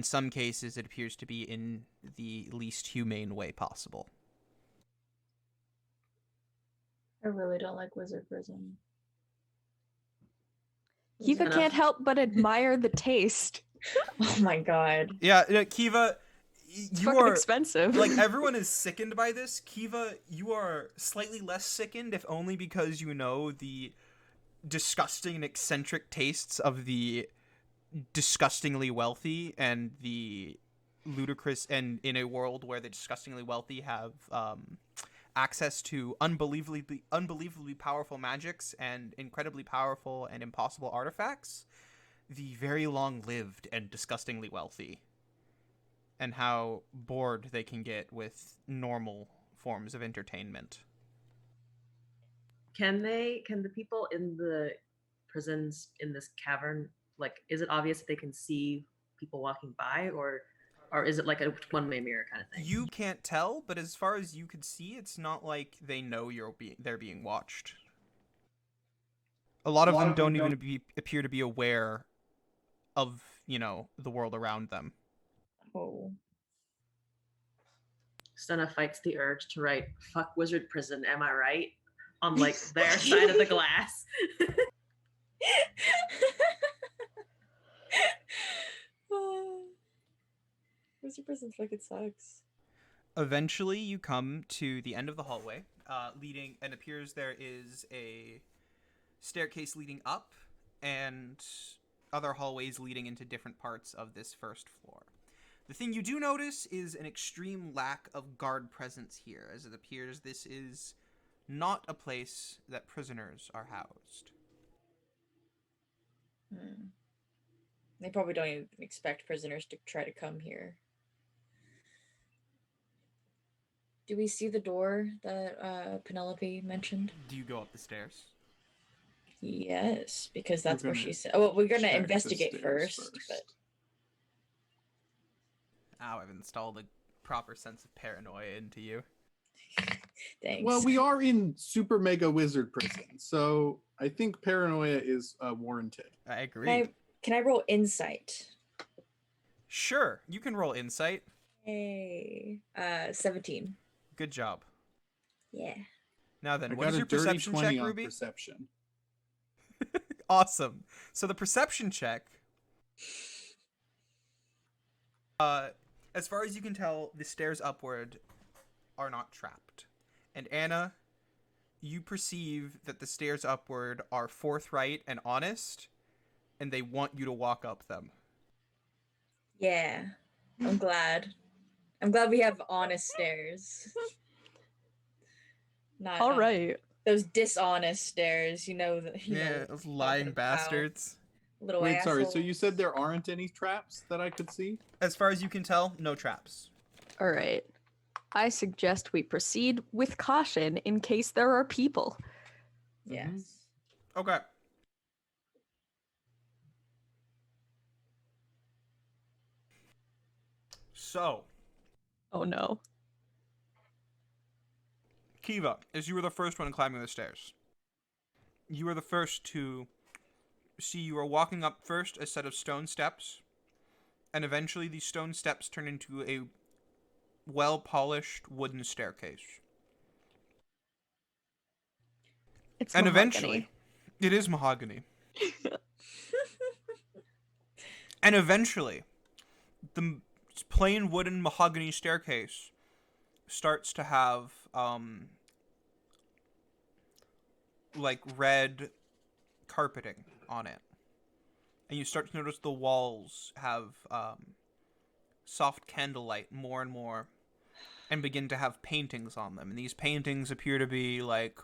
some cases, it appears to be in the least humane way possible. I really don't like Wizard Prison. Kiva can't help but admire the taste. Oh my god. Yeah, Kiva, It's you fucking are expensive. like, everyone is sickened by this. Kiva, you are slightly less sickened, if only because you know the disgusting and eccentric tastes of the disgustingly wealthy and the ludicrous, and in a world where the disgustingly wealthy have access to unbelievably powerful magics and incredibly powerful and impossible artifacts, the very long-lived and disgustingly wealthy, and how bored they can get with normal forms of entertainment. Can the people in the prisons in this cavern, like, is it obvious that they can see people walking by, or is it like a one-way mirror kind of thing? You can't tell, but as far as you could see, it's not like they know they're being watched. A lot of them don't even appear to be aware of, the world around them. Oh. Senna fights the urge to write "fuck Wizard Prison, am I right?" on like their side of the glass. Wizard Prison fucking sucks. Eventually, you come to the end of the hallway, leading, and appears there is a staircase leading up, and other hallways leading into different parts of this first floor. The thing you do notice is an extreme lack of guard presence here, as it appears this is not a place that prisoners are housed. They probably don't even expect prisoners to try to come here. Do we see the door that Penelope mentioned? Do you go up the stairs? Yes, because that's where she said. Oh, well, we're gonna investigate first. But Ow, I've installed a proper sense of paranoia into you. thanks. Well, we are in super mega wizard prison, so I think paranoia is warranted. I agree. Can I roll insight? Sure, you can roll insight. Hey, 17. Good job. Yeah. Now then, I what got is a your dirty perception 20 check, on Ruby? Perception. Awesome. So the perception check, as far as you can tell, the stairs upward are not trapped. And Anna, you perceive that the stairs upward are forthright and honest, and they want you to walk up them. Yeah. I'm glad. I'm glad we have honest stairs. Not All right. those dishonest stairs, Those lying bastards. Little Wait, assholes. sorry. So you said there aren't any traps that I could see? As far as you can tell, no traps. All right. I suggest we proceed with caution in case there are people. Yes. Okay. So, Oh no. Kiva, as you were the first one climbing the stairs, you were the first to see you are walking up first a set of stone steps, and eventually these stone steps turn into a well-polished wooden staircase. It's And mahogany. eventually, it is mahogany. And eventually, the plain wooden mahogany staircase starts to have, like red carpeting on it. And you start to notice the walls have, soft candlelight more and more, and begin to have paintings on them. And these paintings appear to be, like,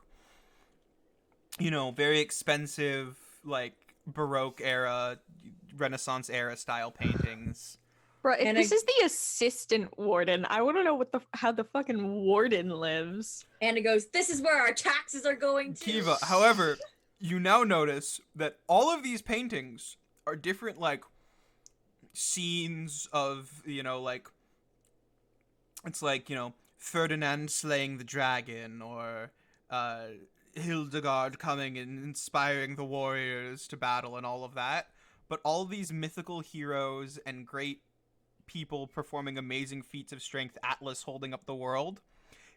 you know, very expensive, like, Baroque era, Renaissance era style paintings. Bro, if And this is the assistant warden, I want to know how the fucking warden lives. And it goes, this is where our taxes are going to. Kiva, however, you now notice that all of these paintings are different, like, scenes of, you know, like, it's like, you know, Ferdinand slaying the dragon, or Hildegard coming and inspiring the warriors to battle and all of that. But all these mythical heroes and great people performing amazing feats of strength, Atlas holding up the world,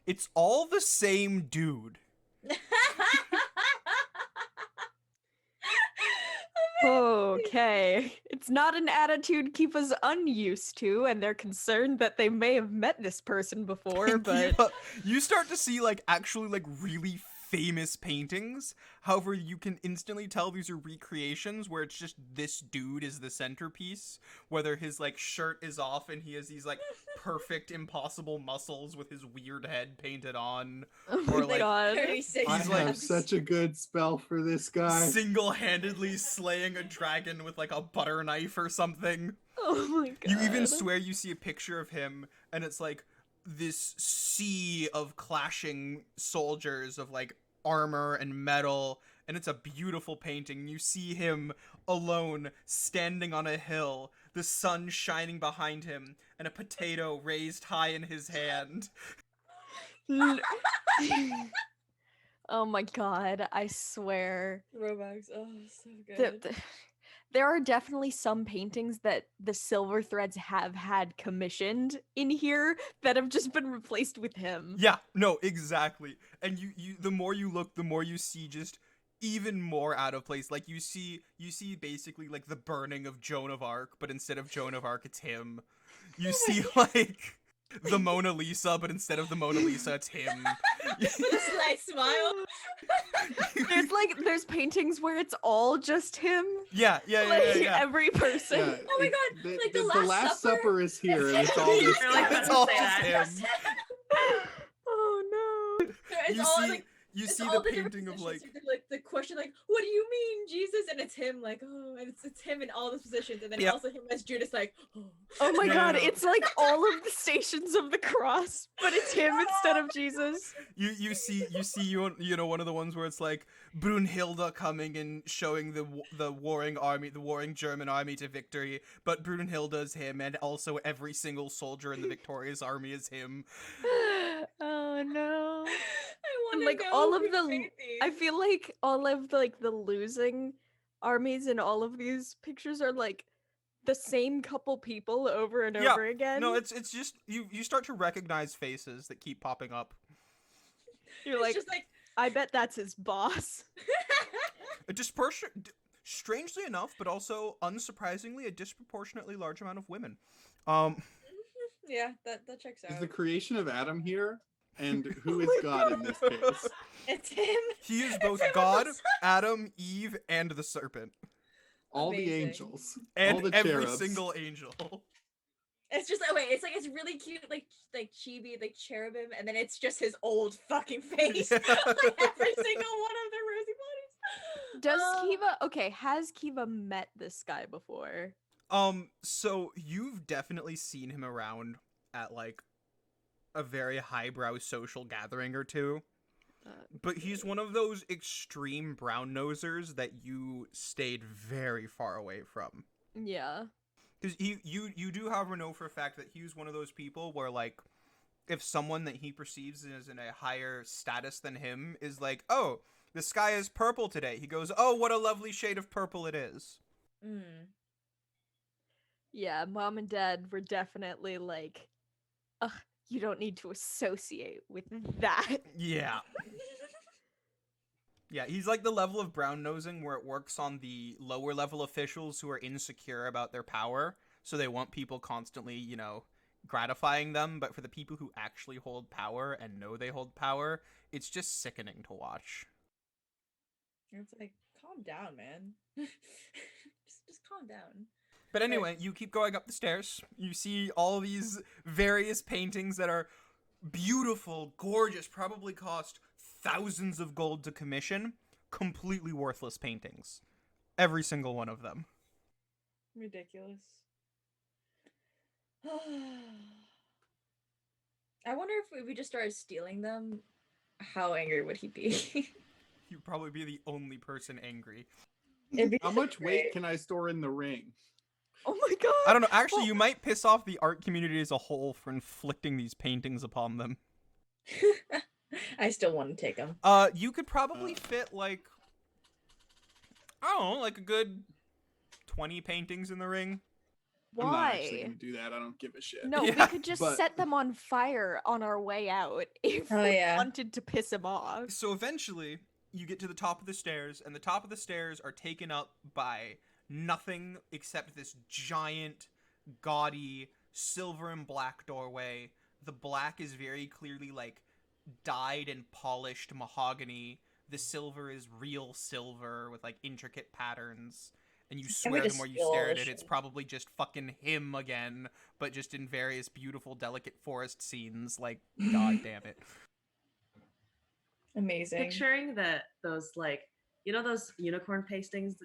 it's all the same dude. Okay. It's not an attitude Kiva's unused to, and they're concerned that they may have met this person before, but Kiva, you start to see, like, actually, like, really famous paintings. However, you can instantly tell these are recreations where it's just this dude is the centerpiece, whether his, like, shirt is off and he has these, like, perfect impossible muscles with his weird head painted on, oh or, my like, god. 36 I He's like- have such a good spell for this guy. single-handedly slaying a dragon with, like, a butter knife or something. Oh my god. You even swear you see a picture of him, and it's like this sea of clashing soldiers of, like, armor and metal, and it's a beautiful painting. You see him alone, standing on a hill, the sun shining behind him, and a potato raised high in his hand. Oh my god, I swear. Robux, oh, so The- good. the- there are definitely some paintings that the Silver Threads have had commissioned in here that have just been replaced with him. Yeah, no, exactly. And you the more you look, the more you see just even more out of place. Like, you see basically, like, the burning of Joan of Arc, but instead of Joan of Arc, it's him. You see, like, the Mona Lisa, but instead of the Mona Lisa, it's him. With a slight smile. There's paintings where it's all just him. Yeah. Like every person. Yeah, Oh my it- god, like the Last Supper? Supper is here, and it's all It's this You're like, guy. it's "Don't all say that." just him. Oh no. It's You all see, like you it's see all the different painting of, positions. like, You do, like the question, like, what do you mean, Jesus? And it's him, like, oh, and it's him in all those positions, and then Yep. also him as Judas, like, oh. Oh my No, god, no, no. it's like all of the stations of the cross, but it's him instead of Jesus. you see you know, one of the ones where it's like Brunhilde coming and showing the warring army, the warring German army to victory, but Brunhilde is him, and also every single soldier in the victorious army is him. Oh no. I And want like to know all of who the made I these. feel like all of the losing armies in all of these pictures are like the same couple people over and Yeah, over again. No, it's just you start to recognize faces that keep popping up. You're It's like, just like, I bet that's his boss. A strangely enough, but also unsurprisingly, a disproportionately large amount of women. yeah, that checks Is out. the creation of Adam here? And who Oh is my God in this case? It's him. He is It's both him with God, the sun. Adam, Eve, and the serpent, All the Amazing. angels. and all the every cherubs. single angel. It's just like, wait, it's like, it's really cute, like chibi, like cherubim, and then it's just his old fucking face. Yeah. Like every single one of their rosy bodies. Does Oh. Kiva has Kiva met this guy before? So you've definitely seen him around at, like, a very highbrow social gathering or two. But he's one of those extreme brown nosers that you stayed very far away from. Yeah. Because you do, however, know for a fact that he's one of those people where, like, if someone that he perceives as in a higher status than him is like, oh, the sky is purple today, he goes, oh, what a lovely shade of purple it is. Yeah, mom and dad were definitely like, ugh, you don't need to associate with that. Yeah. Yeah, he's like the level of brown nosing where it works on the lower level officials who are insecure about their power, so they want people constantly, you know, gratifying them, but for the people who actually hold power and know they hold power, it's just sickening to watch. It's like, calm down, man. just calm down. But anyway, you keep going up the stairs. You see all these various paintings that are beautiful, gorgeous, probably cost thousands of gold to commission. Completely worthless paintings. Every single one of them. Ridiculous. I wonder if we just started stealing them, how angry would he be? You'd probably be the only person angry. How much weight can I store in the ring? Oh my god! I don't know. Actually, you might piss off the art community as a whole for inflicting these paintings upon them. I still want to take them. You could probably fit, like, I don't know, like a good 20 paintings in the ring. Why? I'm not actually gonna do that. I don't give a shit. No, Yeah, we could just but- set them on fire on our way out if Oh, we yeah. wanted to piss him off. So eventually, you get to the top of the stairs, and the top of the stairs are taken up by nothing except this giant, gaudy, silver and black doorway. The black is very clearly, like, dyed and polished mahogany. The silver is real silver with, like, intricate patterns. And you And we swear the just more you steal all stare at the it, it's shit. probably just fucking him again, but just in various beautiful, delicate forest scenes. Like, god damn it. Amazing. Picturing that those, like, you know, those unicorn paintings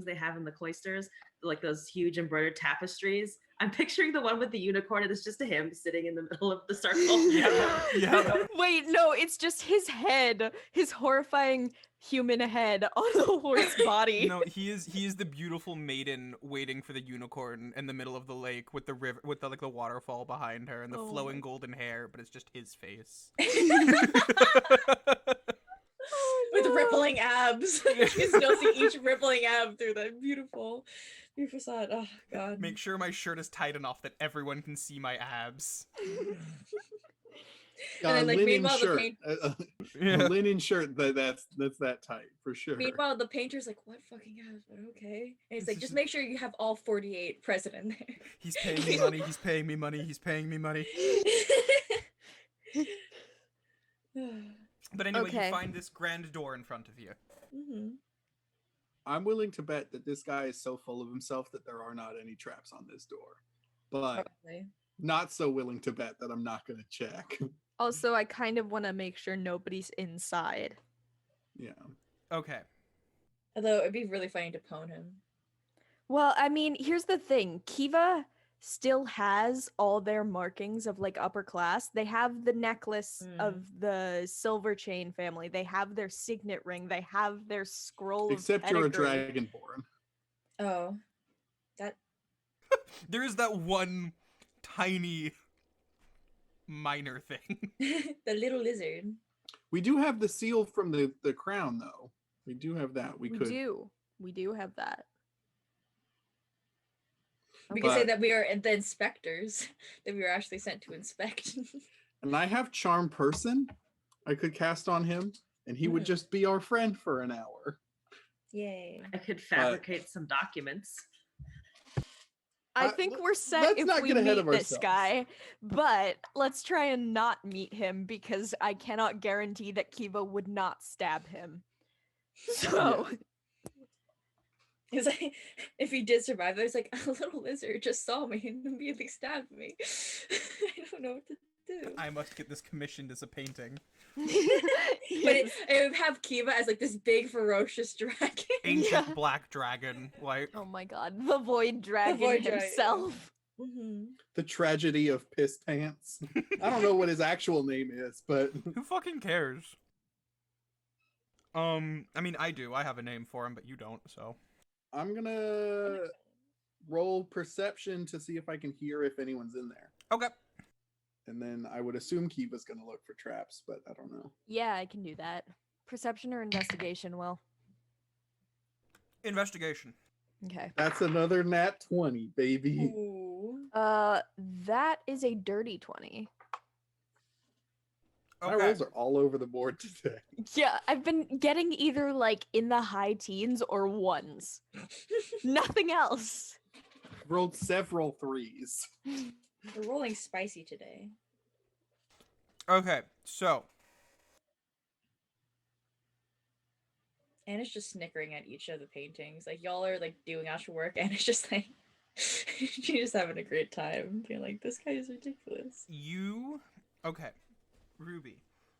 they have in the cloisters, like those huge embroidered tapestries. I'm picturing the one with the unicorn, and it's just him sitting in the middle of the circle. Yeah. Wait, no, it's just his head, his horrifying human head on a horse body. No, he is the beautiful maiden waiting for the unicorn in the middle of the lake with the river, with the, like, the waterfall behind her and the Oh flowing my- golden hair, but it's just his face. With rippling abs. You can still see each rippling ab through the beautiful facade. Oh god. Make sure my shirt is tight enough that everyone can see my abs. And then, like, linen meanwhile, the shirt. paint- A linen shirt that's that tight for sure. Meanwhile, the painter's like, what fucking abs? But okay. And he's like, This just is- make sure you have all 48 present in there. He's paying me money. He's paying me money. He's paying me money. But anyway, Okay. you find this grand door in front of you. Mhm. I'm willing to bet that this guy is so full of himself that there are not any traps on this door. But Probably. not so willing to bet that I'm not going to check. Also, I kind of want to make sure nobody's inside. Yeah. Okay. Although it'd be really funny to pwn him. Well, I mean, here's the thing. Kiva still has all their markings of, like, upper class. They have the necklace of the silver chain family. They have their signet ring. They have their scroll Except of you're a pedigree. dragonborn. Oh. That There is that one tiny minor thing. the little lizard. We do have the seal from the crown, though. We do have that. We could. do. We do have that. We can say But- that we are the inspectors, that we were actually sent to inspect. And I have charm person. I could cast on him, and he would Mm. just be our friend for an hour. Yay. I could fabricate some documents. I Uh, think l- we're set let's if not we get ahead meet of this ourselves. guy, but let's try and not meet him because I cannot guarantee that Kiva would not stab him. So, It's like, if he did survive, there's like, a little lizard just saw me and immediately stabbed me. I don't know what to do. I must get this commissioned as a painting. But yes. it would have Kiva as like this big ferocious dragon. Ancient black dragon. Like, Oh my god, the Void Dragon Void Dragon. himself. Mhm. The tragedy of piss pants. I don't know what his actual name is, but who fucking cares? I mean, I do. I have a name for him, but you don't, so. I'm gonna roll perception to see if I can hear if anyone's in there. Okay. And then I would assume Kiva's going to look for traps, but I don't know. Yeah, I can do that. Perception or investigation, Will? Investigation. Okay. That's another nat 20, baby. Ooh. That is a dirty 20. My Okay. rolls are all over the board today. Yeah, I've been getting either like in the high teens or ones. Nothing else. Rolled several 3s. We're rolling spicy today. Okay. So Anna's just snickering at each of the paintings. Like y'all are like doing actual work, and it's just like she's just having a great time. Being like, this guy is ridiculous. okay, Ruby,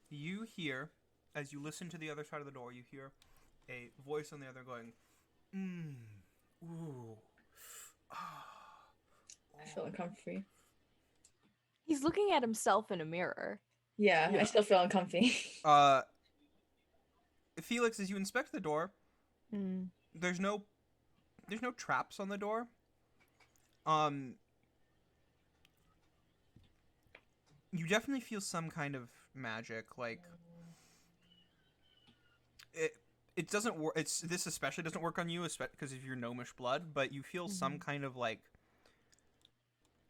you hear as you listen to the other side of the door. You hear a voice on the other going, ooh, ah, I feel uncomfy. He's looking at himself in a mirror. Yeah, Yeah. I still feel uncomfy. Felix, as you inspect the door, Mm. there's no traps on the door. You definitely feel some kind of magic, like it doesn't work. This especially doesn't work on you, because of your gnomish blood. But you feel some kind of like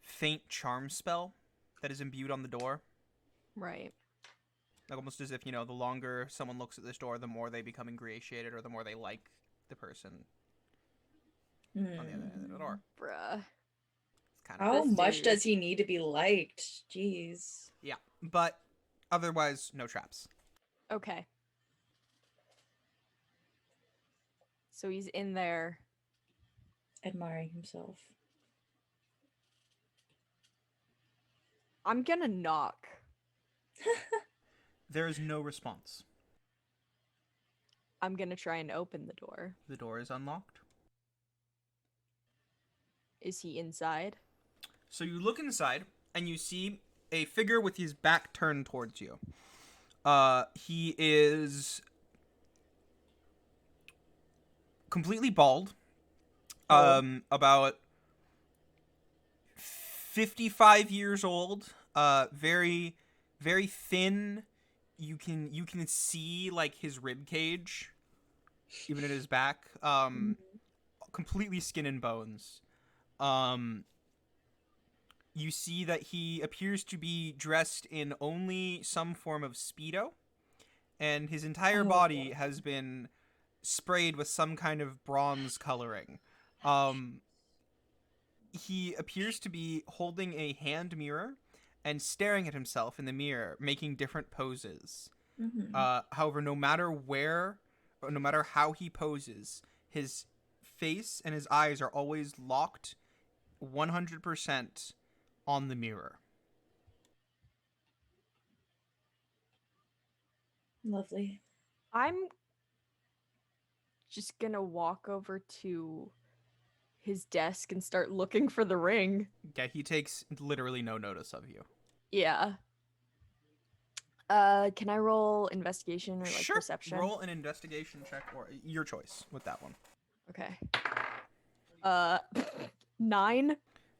faint charm spell that is imbued on the door. Right. Like almost as if, the longer someone looks at this door, the more they become ingratiated, or the more they like the person on the other end of the door. Bruh. It's kind How This much dude. does he need to be liked? Jeez. Yeah, but otherwise, no traps. Okay. So he's in there. Admiring himself. I'm gonna knock. There is no response. I'm gonna try and open the door. The door is unlocked. Is he inside? So you look inside, and you see a figure with his back turned towards you. He is completely bald. About 55 years old. Very, very thin. You can see like his rib cage, even in his back. Completely skin and bones. You see that he appears to be dressed in only some form of Speedo, and his entire body has been sprayed with some kind of bronze coloring. He appears to be holding a hand mirror and staring at himself in the mirror, making different poses. However, no matter how he poses, his face and his eyes are always locked 100% on the mirror. Lovely. I'm just gonna walk over to his desk and start looking for the ring. Yeah, he takes literally no notice of you. Yeah. Can I roll investigation or like Sure. perception? Roll an investigation check, or your choice with that one. Okay. 9.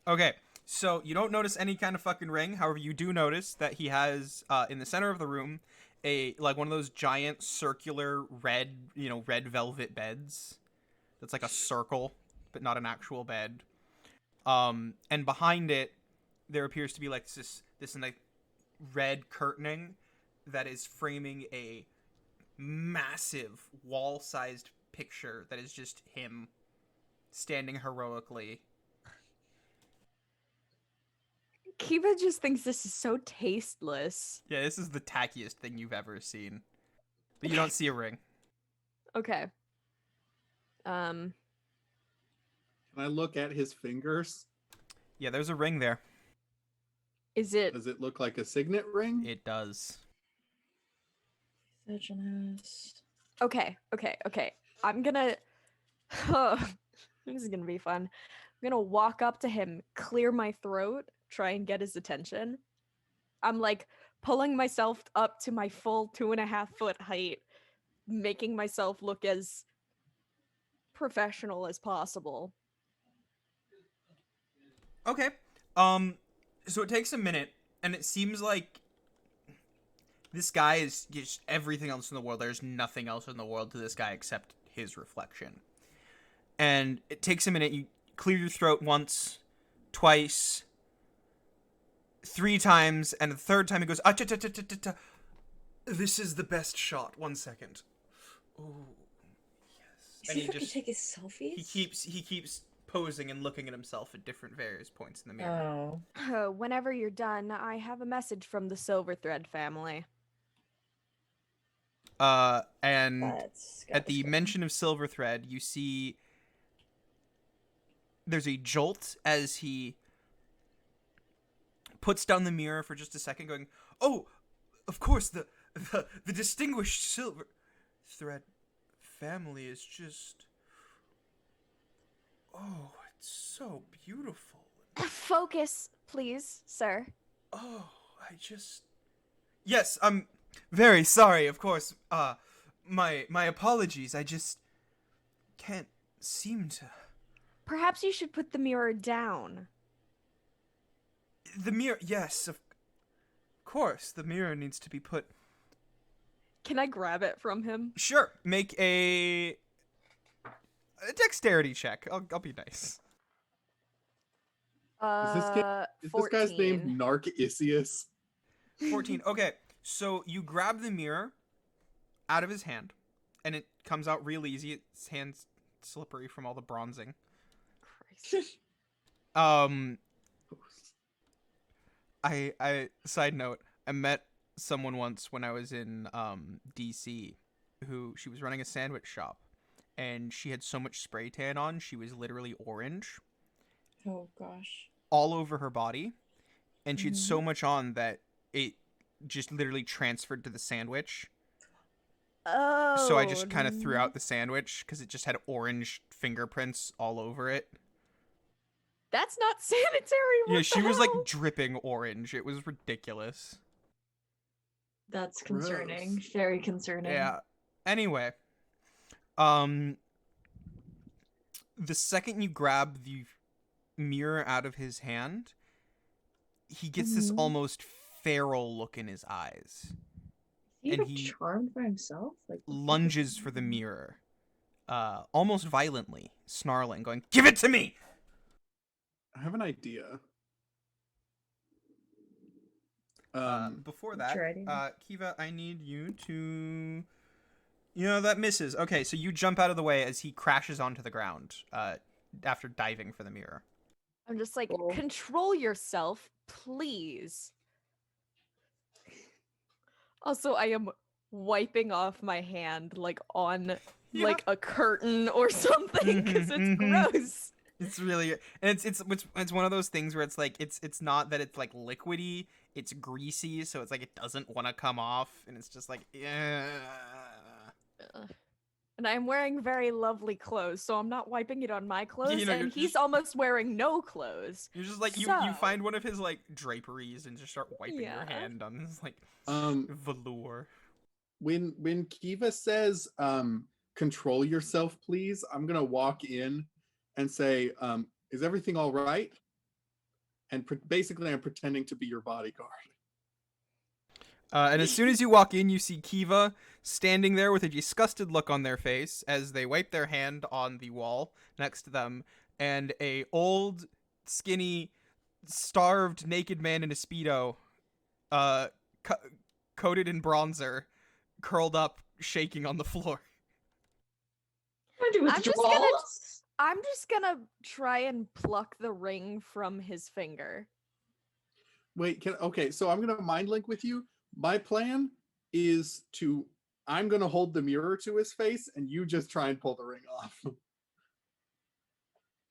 Okay, so you don't notice any kind of fucking ring. However, you do notice that he has in the center of the room one of those giant circular red velvet beds. That's like a circle, but not an actual bed. And behind it, there appears to be like this like red curtaining that is framing a massive wall-sized picture that is just him standing heroically. Kiva just thinks this is so tasteless. Yeah, this is the tackiest thing you've ever seen. But you don't see a ring. Okay. Can I look at his fingers? Yeah, there's a ring there. Is it Does it look like a signet ring? It does. Such an ass. okay? I'm gonna. This is gonna be fun. I'm gonna walk up to him, clear my throat, try and get his attention. I'm like pulling myself up to my full 2.5-foot height, making myself look as professional as possible. Okay. So it takes a minute, and it seems like this guy is just everything else in the world. There's nothing else in the world to this guy except his reflection. And it takes a minute. You clear your throat once, twice, 3 times, and the third time he goes, ah-cha-cha-cha-cha-cha. This is the best shot. 1 second. Oh, yes. And he just take his selfies? he keeps posing and looking at himself at different various points in the mirror. Oh. Whenever you're done, I have a message from the Silverthread family. And That's at the mention of Silverthread, you see there's a jolt as he puts down the mirror for just a second, going, "Oh, of course, the distinguished Silverthread family is just, oh, it's so beautiful." Focus, please, sir. Oh, yes, I'm very sorry, of course. My apologies. I just can't seem to. Perhaps you should put the mirror down. The mirror, yes, of course, the mirror needs to be put. Can I grab it from him? Sure, make a dexterity check. I'll be nice. Is this guy's name 14. Narcissus? 14. Okay, so you grab the mirror out of his hand, and it comes out real easy. His hand's slippery from all the bronzing. Christ. I side note, I met someone once when I was in DC who she was running a sandwich shop, and she had so much spray tan on, she was literally orange Oh gosh. all over her body, and she had so much on that it just literally transferred to the sandwich. Oh. So I just kind of threw out the sandwich because it just had orange fingerprints all over it. That's not sanitary. What Yeah, the she was like hell? dripping orange. It was ridiculous. That's Gross. concerning. Very concerning. Yeah. Anyway, the second you grab the mirror out of his hand, he gets this almost feral look in his eyes. He and even he charmed for himself? Like Lunges for the mirror, almost violently, snarling, going, "Give it to me!" I have an idea. Before that, What's your idea? Kiva, I need you to. That misses. Okay, so you jump out of the way as he crashes onto the ground after diving for the mirror. I'm just like, Cool. control yourself, please. Also, I am wiping off my hand like on Yeah. like a curtain or something because it's gross. It's really, and it's one of those things where it's like it's not that it's like liquidy, it's greasy, so it's like it doesn't want to come off, and it's just like, yeah. And I'm wearing very lovely clothes, so I'm not wiping it on my clothes, you're and he's just- almost wearing no clothes. You're just like you So- find one of his like draperies and just start wiping your Yeah. hand on this like velour. When Kiva says control yourself please, I'm gonna walk in and say, is everything all right? And basically I'm pretending to be your bodyguard. And as soon as you walk in, you see Kiva standing there with a disgusted look on their face as they wipe their hand on the wall next to them, and a old, skinny, starved, naked man in a Speedo, coated in bronzer, curled up, shaking on the floor. What do I'm just gonna- I'm just gonna try and pluck the ring from his finger. Wait, okay, so I'm gonna mind link with you. My plan is I'm gonna hold the mirror to his face and you just try and pull the ring off.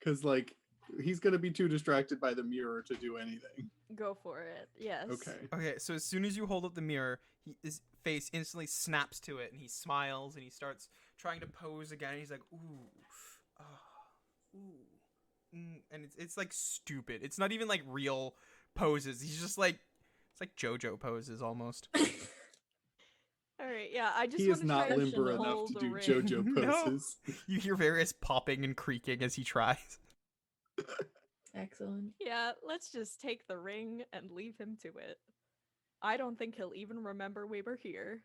Cause like he's gonna be too distracted by the mirror to do anything. Go for it. Yes. Okay. Okay, so as soon as you hold up the mirror, his face instantly snaps to it, and he smiles, and he starts trying to pose again. And he's like, ooh, and it's like stupid. It's not even like real poses. He's just like, it's like JoJo poses almost. All right. Yeah. I just He is wanna not try and limber enough hold to the do ring. JoJo No. poses. You hear various popping and creaking as he tries. Excellent. Yeah, let's just take the ring and leave him to it. I don't think he'll even remember we were here.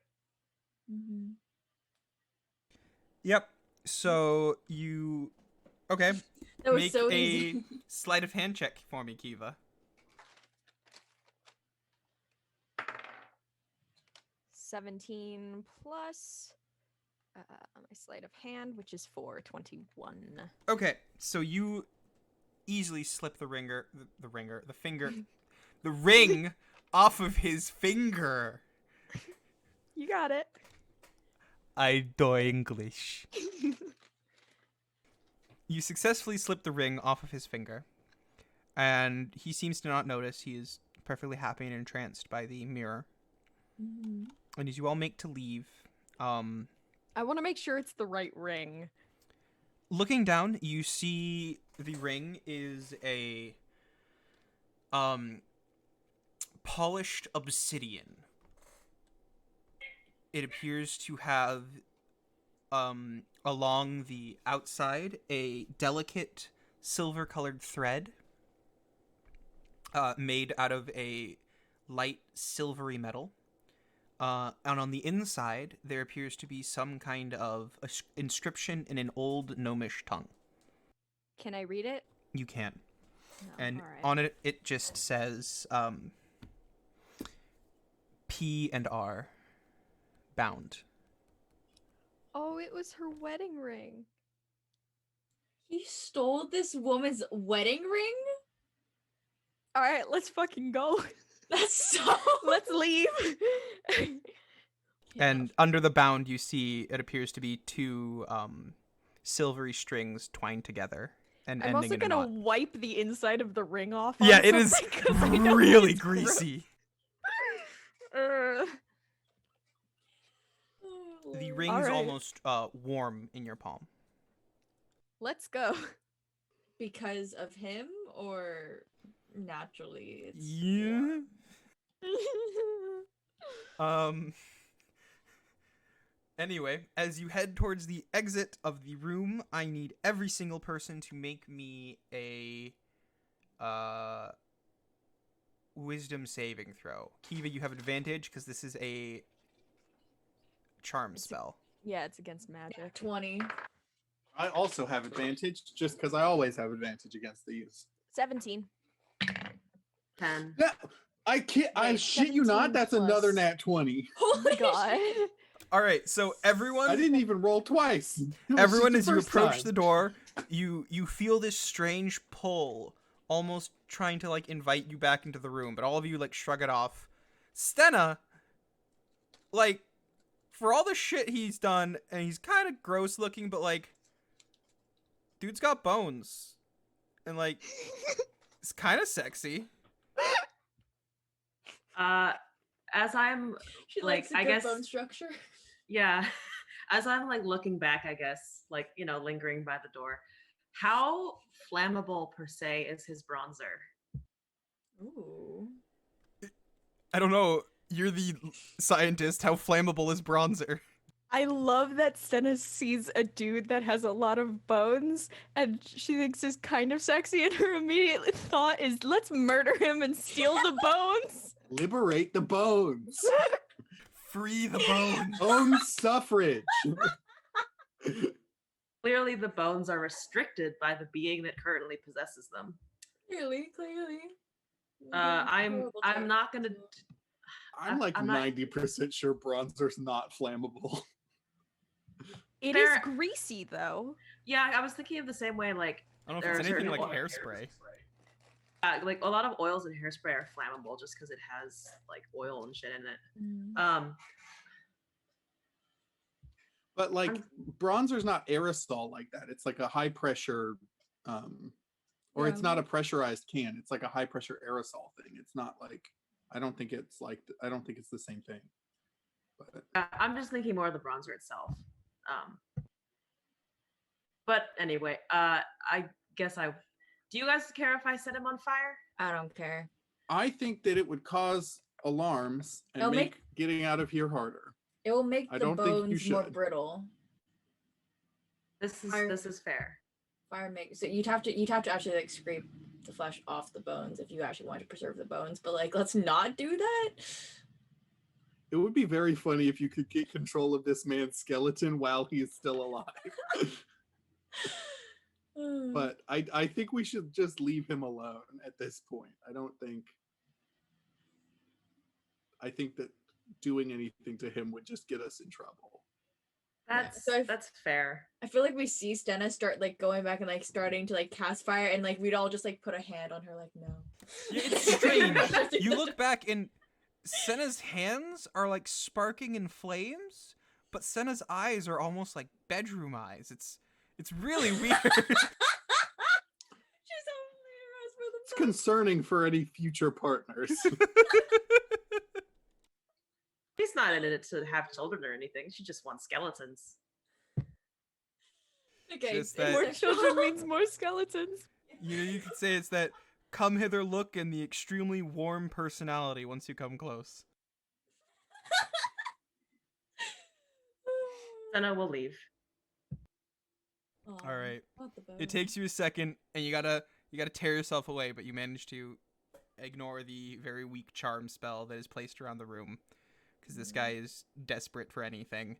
Mm-hmm. Yep. So you okay? That was Make so a easy. sleight of hand check for me, Kiva. 17 plus my sleight of hand, which is 21. Okay, so you easily slip the ring off of his finger. You got it. I do English. You successfully slip the ring off of his finger, and he seems to not notice. He is perfectly happy and entranced by the mirror. Mm-hmm. And as you all make to leave, I want to make sure it's the right ring. looking down, you see the ring is a polished obsidian. It appears to have along the outside a delicate silver-colored thread made out of a light silvery metal. And on the inside, there appears to be some kind of inscription in an old gnomish tongue. Can I read it? You can. No. And all right. on it, it just says P and R, bound. Oh, it was her wedding ring. He stole this woman's wedding ring? All right, let's fucking go. That's so. Let's leave. And under the bound, you see it appears to be two silvery strings twined together and I'm ending also in a gonna knot. wipe the inside of the ring off. Yeah, on it is something 'cause I know really it's gross. greasy. The ring All is right. almost warm in your palm. Let's go. Because of him or naturally? It's Yeah. Anyway, as you head towards the exit of the room, I need every single person to make me a wisdom saving throw. Kiva, you have advantage because this is a charm spell. Yeah, it's against magic. 20. I also have advantage, just because I always have advantage against these. 17. 10. Yeah, I can't. I Wait, shit you not. 17 That's another plus. nat 20. Holy God. shit. All right, so everyone I didn't even roll twice. It was everyone just as the you first approach time. the door, you feel this strange pull, almost trying to like invite you back into the room, but all of you like shrug it off. Stenna, like, for all the shit he's done, and he's kind of gross looking, but like, dude's got bones, and like, it's kind of sexy. As I'm She Like, likes a I good guess- bone structure. yeah, as I'm like looking back, I guess, like, you know, lingering by the door, how flammable per se is his bronzer? Ooh. I don't know. You're the scientist. How flammable is bronzer? I love that Stenna sees a dude that has a lot of bones and she thinks is kind of sexy, and her immediate thought is, let's murder him and steal the bones. Liberate the bones. Free the bones. Bone suffrage. Clearly, the bones are restricted by the being that currently possesses them. Clearly. I'm not gonna. I'm like I'm not- 90% sure bronzer's not flammable. It is Fair- greasy though. Yeah, I was thinking of the same way. Like, I don't know there if are it's anything certain like oils- hairspray. like a lot of oils and hairspray are flammable just because it has like oil and shit in it. Mm. But like I'm- bronzer's not aerosol like that. It's like a high pressure or it's Yeah. not a pressurized can. It's like a high pressure aerosol thing. It's not like I don't think it's the same thing. But I'm just thinking more of the bronzer itself. But anyway, I guess do you guys care if I set him on fire? I don't care. I think that it would cause alarms and It'll make getting out of here harder. It will make I the don't think you bones more should. brittle. This is Fire. this is fair. Fire make so you'd have to actually like scrape the flesh off the bones if you actually want to preserve the bones, but like let's not do that. It would be very funny if you could get control of this man's skeleton while he is still alive. But I think we should just leave him alone at this point. I think that doing anything to him would just get us in trouble. That's fair. I feel like we see Stenna start like going back and like starting to like cast fire, and like we'd all just like put a hand on her like no. It's strange. You look back and Senna's hands are like sparking in flames, but Senna's eyes are almost like bedroom eyes. It's really weird. It's concerning for any future partners. She's not in it to have children or anything. She just wants skeletons. Okay, Just that- More children means more skeletons. You could say it's that come hither look and the extremely warm personality once you come close. Senna will leave. All right. It takes you a second, and you gotta tear yourself away, but you manage to ignore the very weak charm spell that is placed around the room, because this guy is desperate for anything,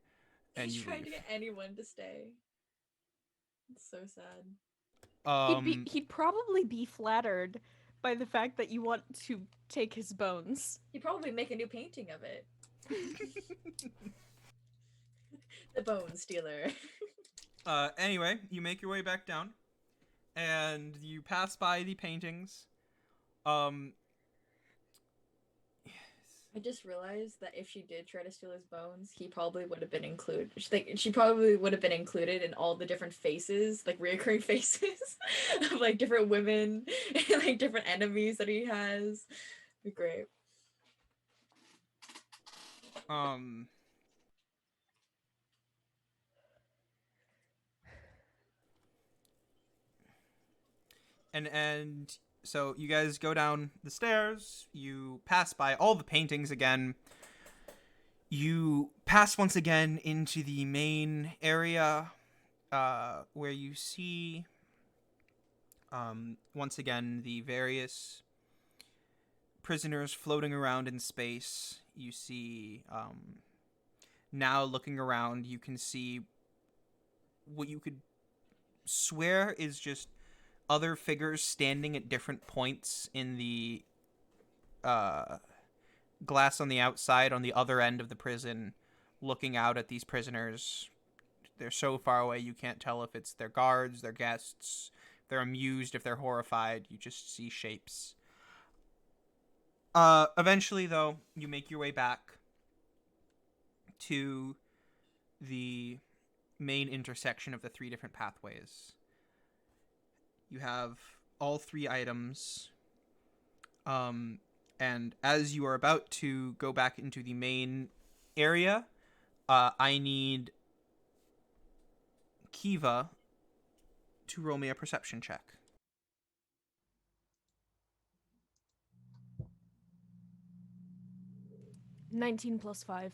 and He's you trying leave. to get anyone to stay. It's so sad. He'd probably be flattered by the fact that you want to take his bones. He'd probably make a new painting of it. The Bone Stealer. Anyway, you make your way back down, and you pass by the paintings. I just realized that if she did try to steal his bones, he probably would have been included. She probably would have been included in all the different faces, like reoccurring faces of like different women and like different enemies that he has. Be great. And so you guys go down the stairs, you pass by all the paintings again. You pass once again into the main area, where you see, once again, the various prisoners floating around in space. You see, now looking around, you can see what you could swear is just other figures standing at different points in the glass on the outside on the other end of the prison, looking out at these prisoners. They're so far away you can't tell if it's their guards, their guests, if they're amused, if they're horrified. You just see shapes. Eventually, though, you make your way back to the main intersection of the three different pathways. You have all three items, and as you are about to go back into the main area, I need Kiva to roll me a perception check. $19 + 5.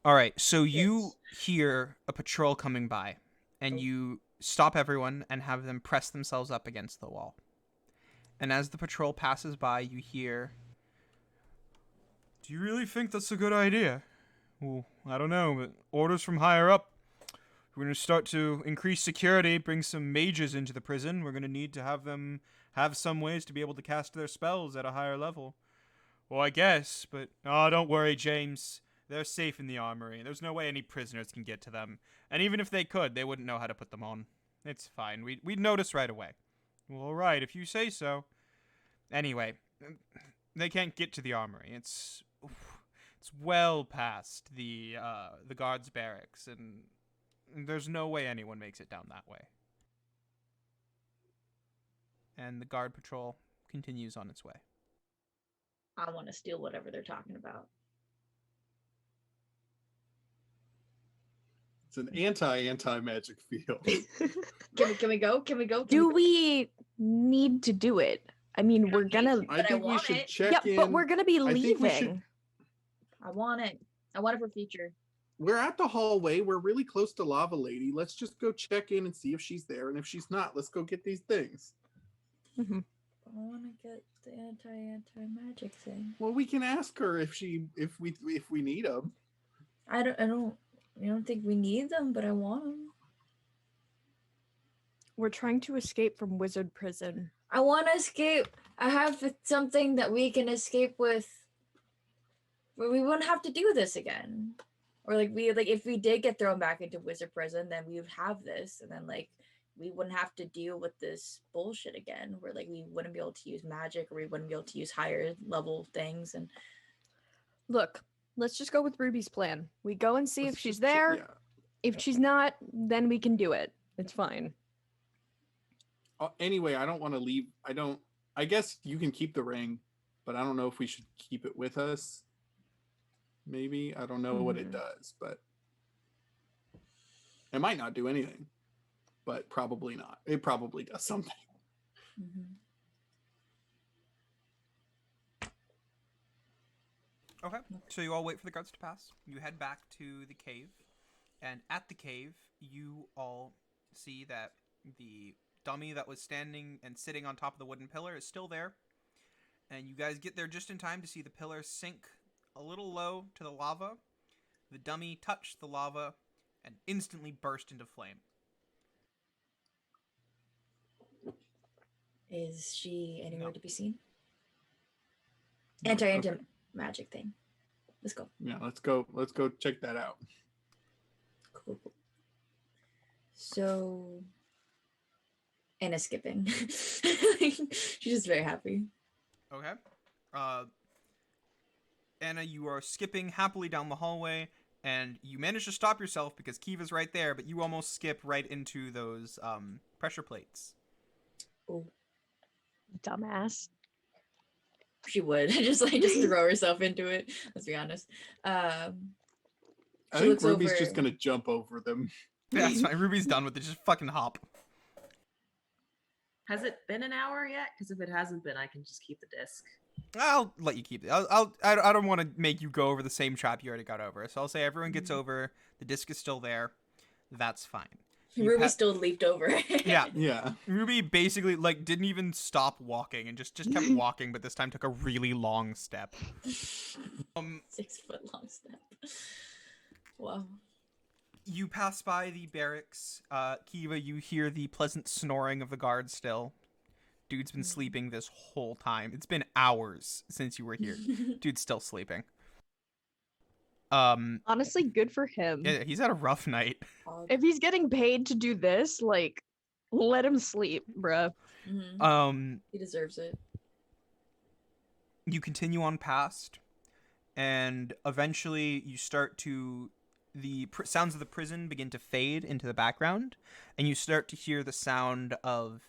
All right, so you hear a patrol coming by, and you stop everyone and have them press themselves up against the wall. And as the patrol passes by, you hear, "Do you really think that's a good idea?" "Well, I don't know, but orders from higher up. We're going to start to increase security, bring some mages into the prison. We're going to need to have them have some ways to be able to cast their spells at a higher level." "Well, I guess, but don't worry, James. They're safe in the armory. There's no way any prisoners can get to them. And even if they could, they wouldn't know how to put them on. It's fine. We'd notice right away." "Well, all right, if you say so." Anyway, they can't get to the armory. It's well past the guards' barracks, and there's no way anyone makes it down that way. And the guard patrol continues on its way. I want to steal whatever they're talking about. It's an anti-magic field. Can we go? Can we go? Do we need to do it? I mean, we're gonna. I think we want should it. check Yeah, in. but we're gonna be I think we should- leaving. I want it. I want it for future. We're at the hallway. We're really close to Lava Lady. Let's just go check in and see if she's there. And if she's not, let's go get these things. want to get the anti-magic thing. Well, we can ask her if we need them. I don't think we need them, but I want them. We're trying to escape from wizard prison. I want to escape. I have something that we can escape with. Where we wouldn't have to do this again. Or if we did get thrown back into wizard prison, then we would have this, and then we wouldn't have to deal with this bullshit again. Where we wouldn't be able to use magic, or we wouldn't be able to use higher level things. And look, let's just go with Ruby's plan. We go and see if she's just- there. yeah. If she's not, then we can do it. It's fine. Anyway, I don't want to leave. I guess you can keep the ring, but I don't know if we should keep it with us. Maybe. I don't know what it does, but it might not do anything. But probably not. It probably does something. Okay, so you all wait for the guards to pass. You head back to the cave, and at the cave, you all see that the dummy that was standing and sitting on top of the wooden pillar is still there. And you guys get there just in time to see the pillar sink a little low to the lava. The dummy touched the lava and instantly burst into flame. Is she anywhere No. to be seen? No, Anti-magic thing. Let's go. Yeah, let's go check that out. Cool. So, Anna's skipping. She's just very happy. Okay. Anna, you are skipping happily down the hallway, and you manage to stop yourself because Kiva's right there, but you almost skip right into those pressure plates. Oh, Dumbass. she would just throw herself into it. Let's be honest. I She think looks Ruby's over- just gonna jump over them. Yeah, that's fine. Ruby's done with it. Just fucking hop. Has it been an hour yet? Because if it hasn't been, I can just keep the disc. I'll let you keep it. I don't want to make you go over the same trap you already got over. So I'll say everyone gets over. The disc is still there. That's fine. You Ruby pa- still leaped over. Yeah. Yeah. Ruby basically didn't even stop walking and just kept walking, but this time took a really long step. 6 foot long step. Wow. You pass by the barracks. Kiva, you hear the pleasant snoring of the guards still. Dude's been sleeping this whole time. It's been hours since you were here. Dude's still sleeping. Honestly, good for him. Yeah, he's had a rough night. If he's getting paid to do this, let him sleep, bruh. He deserves it. You continue on past, and eventually you start to the sounds of the prison begin to fade into the background, and you start to hear the sound of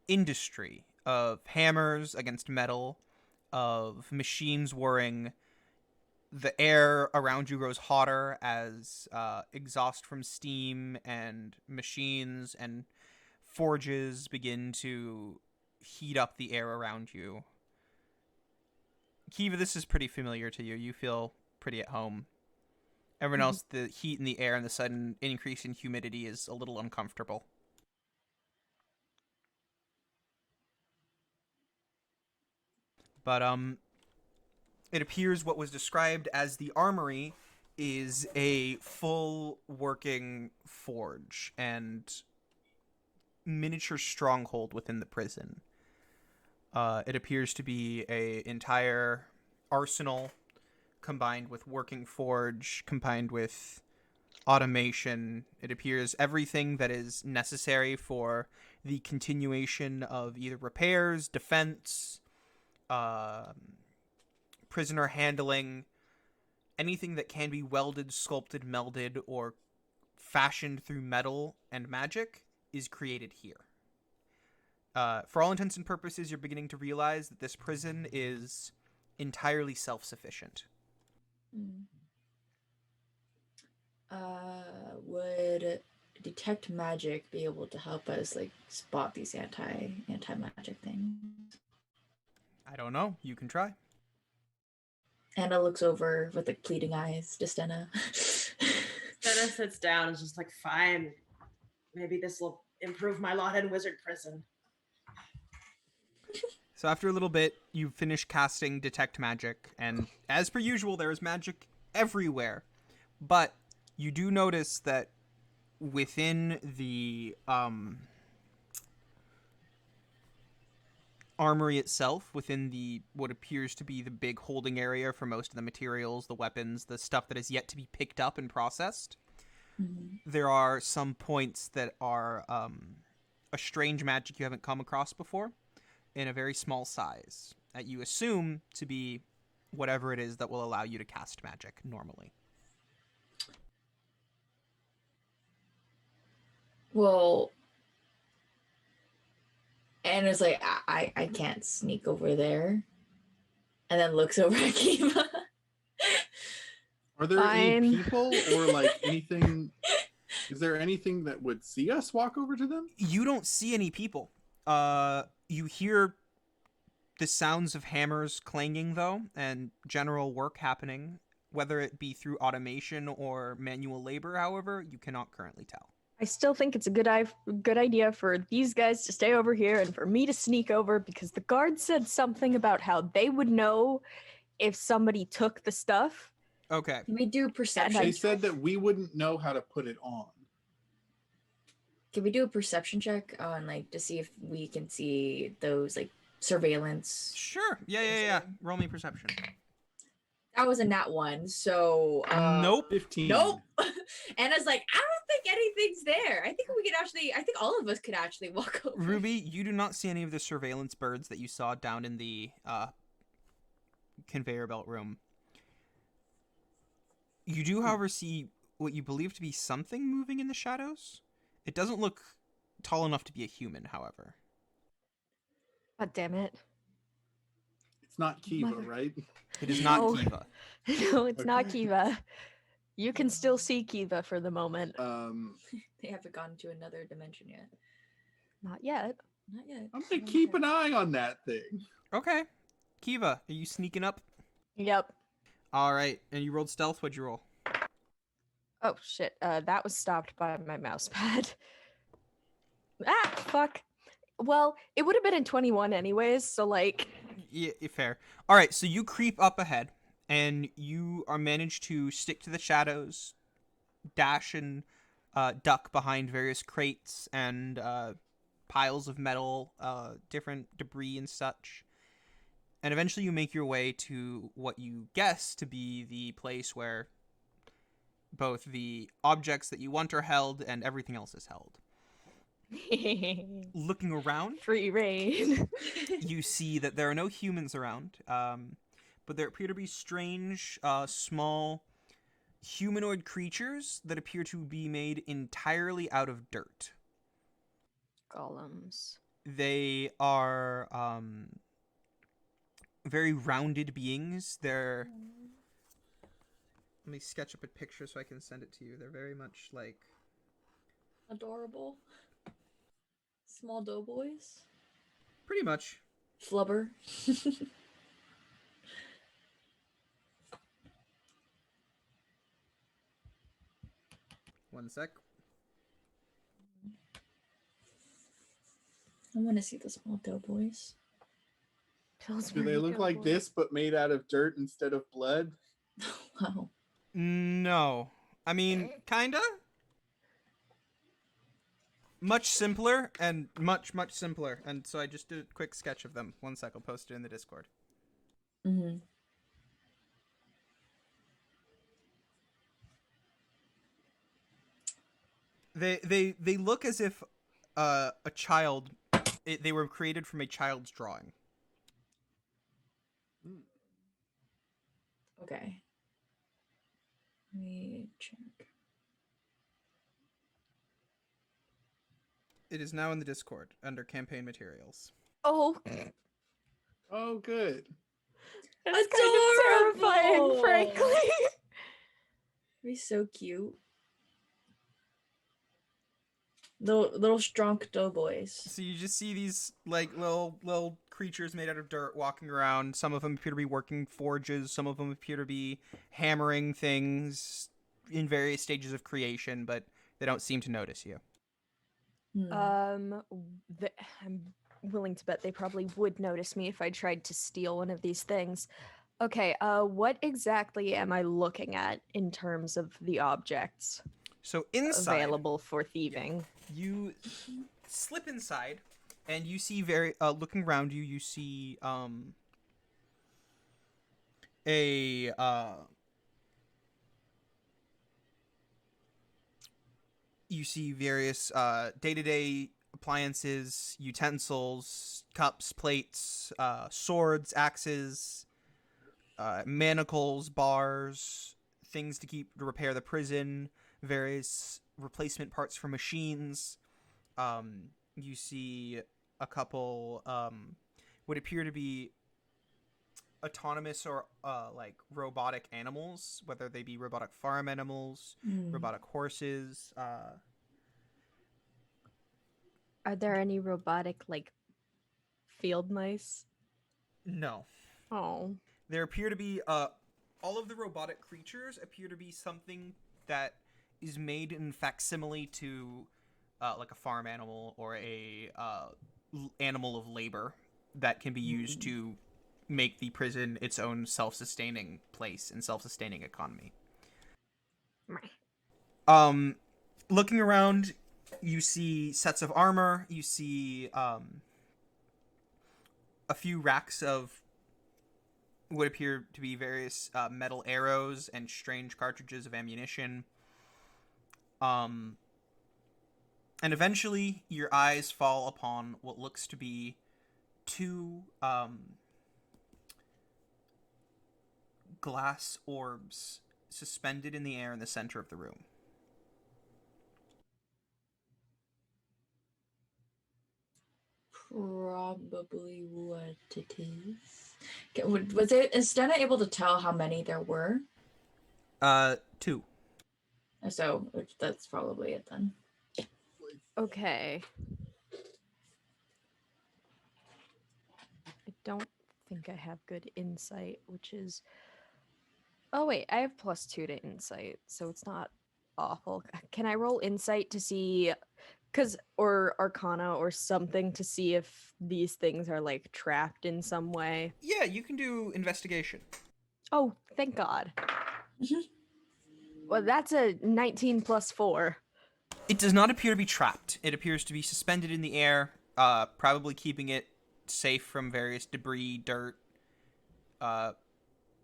industry, of hammers against metal, of machines whirring. The air around you grows hotter as exhaust from steam and machines and forges begin to heat up the air around you. Kiva, this is pretty familiar to you. You feel pretty at home. Everyone else, the heat in the air and the sudden increase in humidity is a little uncomfortable. But, it appears what was described as the armory is a full working forge and miniature stronghold within the prison. It appears to be an entire arsenal combined with working forge, combined with automation. It appears everything that is necessary for the continuation of either repairs, defense, prisoner handling, anything that can be welded, sculpted, melded, or fashioned through metal and magic is created here. For all intents and purposes, you're beginning to realize that this prison is entirely self-sufficient. Would detect magic be able to help us spot these anti-magic things? I don't know. You can try. Anna looks over with pleading eyes to Stenna. Stenna sits down and is just fine. Maybe this will improve my lot in wizard prison. So after a little bit, you finish casting Detect Magic, and as per usual, there is magic everywhere. But you do notice that within the armory itself, within the what appears to be the big holding area for most of the materials, the weapons, the stuff that is yet to be picked up and processed, there are some points that are a strange magic you haven't come across before in a very small size that you assume to be whatever it is that will allow you to cast magic normally. Well, Anna's like, I can't sneak over there. And then looks over at Kiva. Are there Fine. any people or like anything? Is there anything that would see us walk over to them? You don't see any people. You hear the sounds of hammers clanging, though, and general work happening, whether it be through automation or manual labor, however, you cannot currently tell. I still think it's a good idea for these guys to stay over here and for me to sneak over, because the guard said something about how they would know if somebody took the stuff. Okay. Can we do perception? They said that we wouldn't know how to put it on. Can we do a perception check on like to see if we can see those like surveillance? Sure. Yeah. Roll me perception. That was a nat 1, so Nope. 15. Nope. Anna's like, I don't think anything's there. I think I think all of us could actually walk over. Ruby, you do not see any of the surveillance birds that you saw down in the conveyor belt room. You do, however, see what you believe to be something moving in the shadows. It doesn't look tall enough to be a human, however. God damn it. It's not Kiva, Mother- right? It is not No. Kiva. No, it's not Okay. Kiva. You can still see Kiva for the moment. They haven't gone to another dimension yet. Not yet. Not yet. I'm gonna keep an eye on that thing. Okay. Kiva, are you sneaking up? Yep. All right. And you rolled stealth. What'd you roll? Oh shit. That was stopped by my mouse pad. Ah, fuck. Well, it would have been in 21 anyways, so like. Yeah, fair. All right. So you creep up ahead, and you are managed to stick to the shadows, dash and duck behind various crates and piles of metal, different debris and such. And eventually you make your way to what you guess to be the place where both the objects that you want are held and everything else is held. Looking around, Free reign. you see that there are no humans around, but there appear to be strange, small, humanoid creatures that appear to be made entirely out of dirt. Golems. They are very rounded beings. They're... Let me sketch up a picture so I can send it to you. They're very much like... Adorable. Small doughboys. Pretty much. Flubber. One sec. I want to see the small doughboys. Do they look like this but made out of dirt instead of blood? Wow. No. I mean, kinda? Much simpler and much simpler. And so I just did a quick sketch of them. One sec, I'll post it in the Discord. Mm-hmm. They look as if a child... they were created from a child's drawing. Okay. Let me check. It is now in the Discord under campaign materials. Oh, Oh, good. that's kind of terrifying, Adorable. frankly. Be so cute. Little strong doughboys. So you just see these like little creatures made out of dirt walking around. Some of them appear to be working forges. Some of them appear to be hammering things in various stages of creation, but they don't seem to notice you. Hmm. I'm willing to bet they probably would notice me if I tried to steal one of these things. Okay, what exactly am I looking at in terms of the objects So inside, available for thieving? you slip inside, and you see looking around you, you see a you see various day-to-day appliances, utensils, cups, plates, swords, axes, manacles, bars, things to repair the prison, various replacement parts for machines. You see a couple would appear to be autonomous or like robotic animals, whether they be robotic farm animals, robotic horses. Are there any robotic, like, field mice? No. Oh. There appear to be all of the robotic creatures appear to be something that is made in facsimile to like a farm animal or a animal of labor that can be used to make the prison its own self-sustaining place and self-sustaining economy. Looking around, you see sets of armor, you see a few racks of what appear to be various metal arrows and strange cartridges of ammunition. And eventually, your eyes fall upon what looks to be two glass orbs suspended in the air in the center of the room. Probably what it is. Is Stena able to tell how many there were? 2. So that's probably it then. Okay. I don't think I have good insight, which is... Oh, wait, I have +2 to insight, so it's not awful. Can I roll insight to see... or Arcana or something to see if these things are, like, trapped in some way? Yeah, you can do investigation. Oh, thank God. Well, that's a 19 + 4. It does not appear to be trapped. It appears to be suspended in the air, probably keeping it safe from various debris, dirt.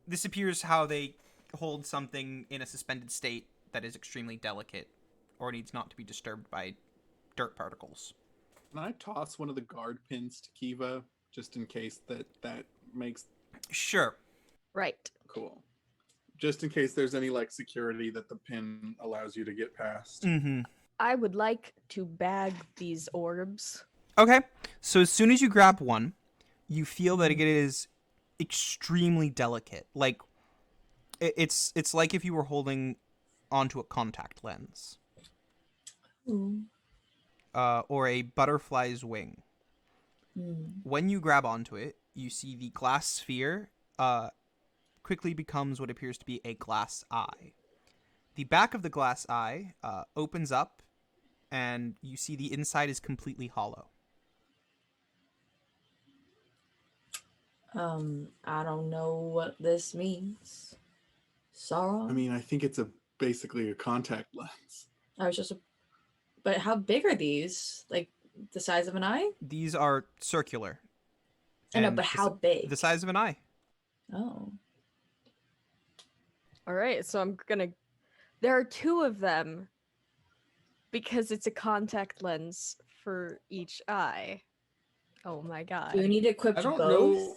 This appears how they hold something in a suspended state that is extremely delicate or needs not to be disturbed by dirt particles. Can I toss one of the guard pins to Kiva just in case that makes... Sure. Right. Cool. Just in case there's any like security that the pin allows you to get past. Mm-hmm. I would like to bag these orbs. Okay. So as soon as you grab one, you feel that it is extremely delicate. Like it's like if you were holding onto a contact lens. Or a butterfly's wing. When you grab onto it, you see the glass sphere quickly becomes what appears to be a glass eye. The back of the glass eye opens up, and you see the inside is completely hollow. I don't know what this means. Sauron? I mean, I think it's basically a contact lens. But how big are these? Like the size of an eye? These are circular. I know, but how big? The size of an eye. Oh. All right, so I'm gonna... There are 2 of them because it's a contact lens for each eye. Oh my God. Do we need to equip I don't both? know.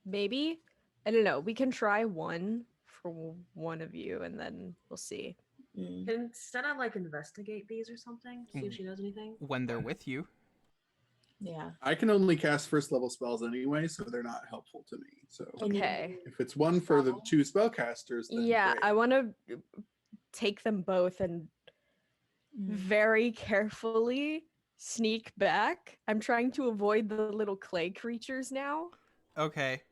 Maybe? I don't know. We can try one for one of you and then we'll see. Can Stena like investigate these or something? See if she knows anything? When they're with you. Yeah. I can only cast first level spells anyway, so they're not helpful to me. So Okay. if it's one for the 2 spellcasters, then Yeah, great. I want to take them both and very carefully sneak back. I'm trying to avoid the little clay creatures now. Okay.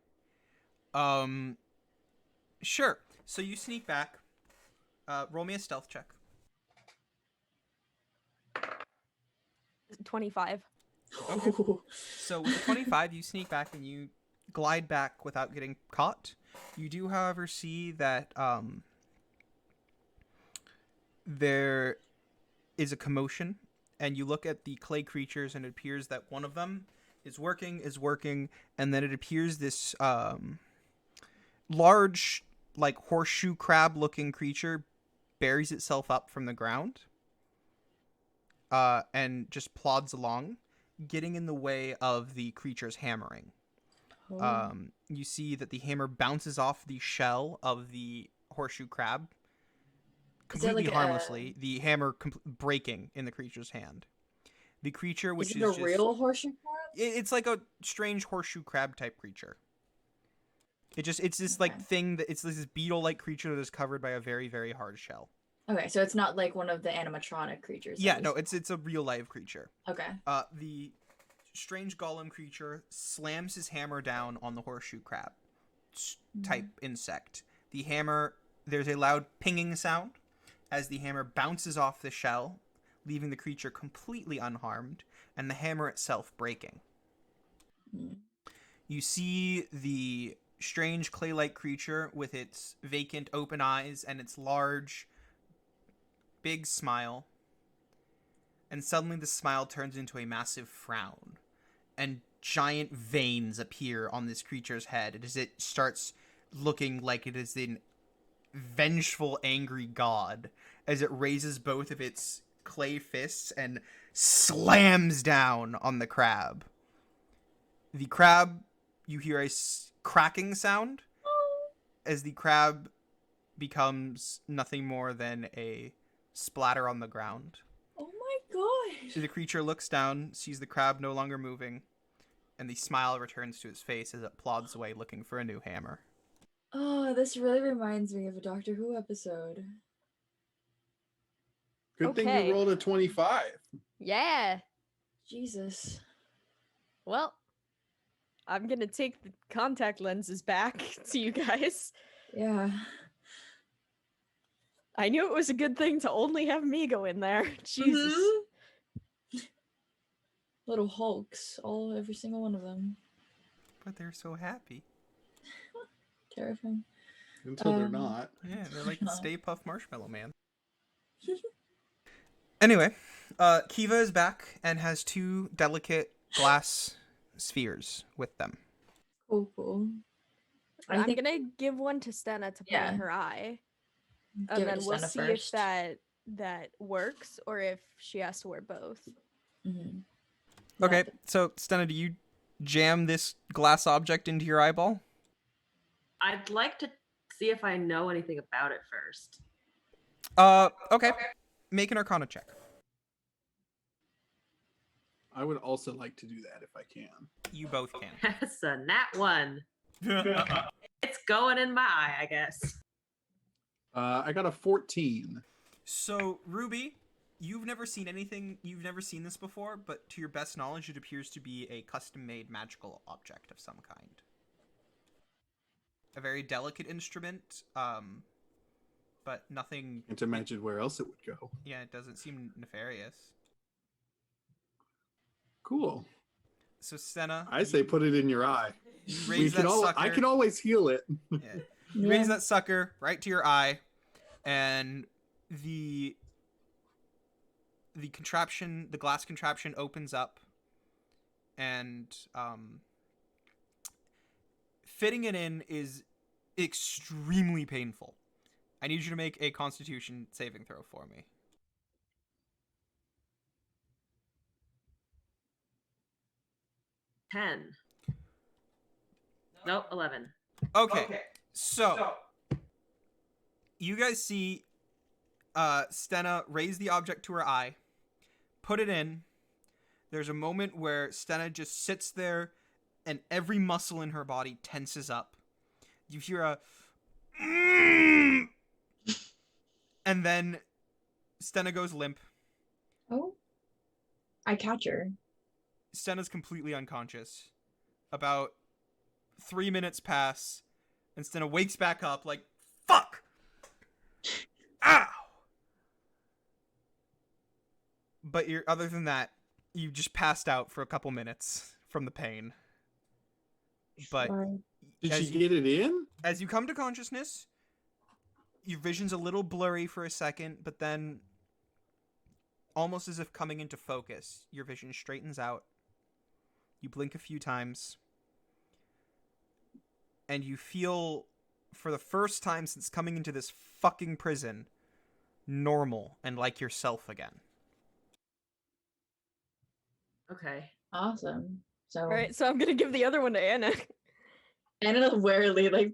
Sure. So you sneak back. Roll me a stealth check. 25. Okay. So with a 25, you sneak back and you glide back without getting caught. You do, however, see that there is a commotion, and you look at the clay creatures, and it appears that one of them is working, and then it appears this large, like, horseshoe crab-looking creature buries itself up from the ground and just plods along, getting in the way of the creature's hammering. Oh. You see that the hammer bounces off the shell of the horseshoe crab completely like harmlessly, the hammer breaking in the creature's hand. The creature, which is it a just, real horseshoe crab? it's like a strange horseshoe crab type creature. It's this like Okay. thing that it's this beetle-like creature that is covered by a very, very hard shell. Okay, so it's not like one of the animatronic creatures. Yeah, no, it's a real live creature. Okay. The strange golem creature slams his hammer down on the horseshoe crab type insect. The hammer, there's a loud pinging sound as the hammer bounces off the shell, leaving the creature completely unharmed, and the hammer itself breaking. You see the strange clay-like creature with its vacant open eyes and its large, big smile, and suddenly the smile turns into a massive frown, and giant veins appear on this creature's head as it starts looking like it is an vengeful, angry god, as it raises both of its clay fists and slams down on the crab. The crab, you hear a cracking sound as the crab becomes nothing more than a splatter on the ground. Oh my god. The creature looks down, sees the crab no longer moving, and the smile returns to its face as it plods away looking for a new hammer. Oh, this really reminds me of a Doctor Who episode. Good thing Okay. you rolled a 25. Yeah. Jesus. Well, I'm gonna take the contact lenses back to you guys. Yeah. I knew it was a good thing to only have me go in there. Jesus. Little Hulks, every single one of them. But they're so happy. Terrifying. Until they're not. Yeah, they're like the Stay Puft Marshmallow Man. Anyway, Kiva is back and has two delicate glass spheres with them. Cool. I I'm think gonna give one to Stena to put Yeah. in her eye. give And it then to we'll Senna see first. if that works or if she has to wear both. Mhm. Okay, Yeah. so Stena, do you jam this glass object into your eyeball? I'd like to see if I know anything about it first. Okay. Make an Arcana check. I would also like to do that if I can. You both can. That's a nat 1. It's going in my eye, I guess. I got a 14. So, Ruby, you've never seen this before, but to your best knowledge, it appears to be a custom-made magical object of some kind. A very delicate instrument, but nothing... Can't imagine where else it would go. Yeah, it doesn't seem nefarious. Cool. So, Stena... I say put it in your eye. You raise that sucker... I can always heal it. Yeah. You raise that sucker right to your eye, and the contraption, the glass contraption, opens up, and fitting it in is extremely painful. I need you to make a Constitution saving throw for me. 10. Nope, 11. Okay. So you guys see Stena raise the object to her eye, put it in. There's a moment where Stena just sits there and every muscle in her body tenses up. You hear a and then Stena goes limp. Oh. I catch her. Stena's completely unconscious. About 3 minutes pass, and Stena wakes back up like, fuck! Ow! But other than that, you just passed out for a couple minutes from the pain. But Did as she get it in? as you come to consciousness, your vision's a little blurry for a second, but then, almost as if coming into focus, your vision straightens out. You blink a few times, and you feel, for the first time since coming into this fucking prison, normal and like yourself again. Okay. Awesome. So All right, so I'm gonna give the other one to Anna. Anna warily like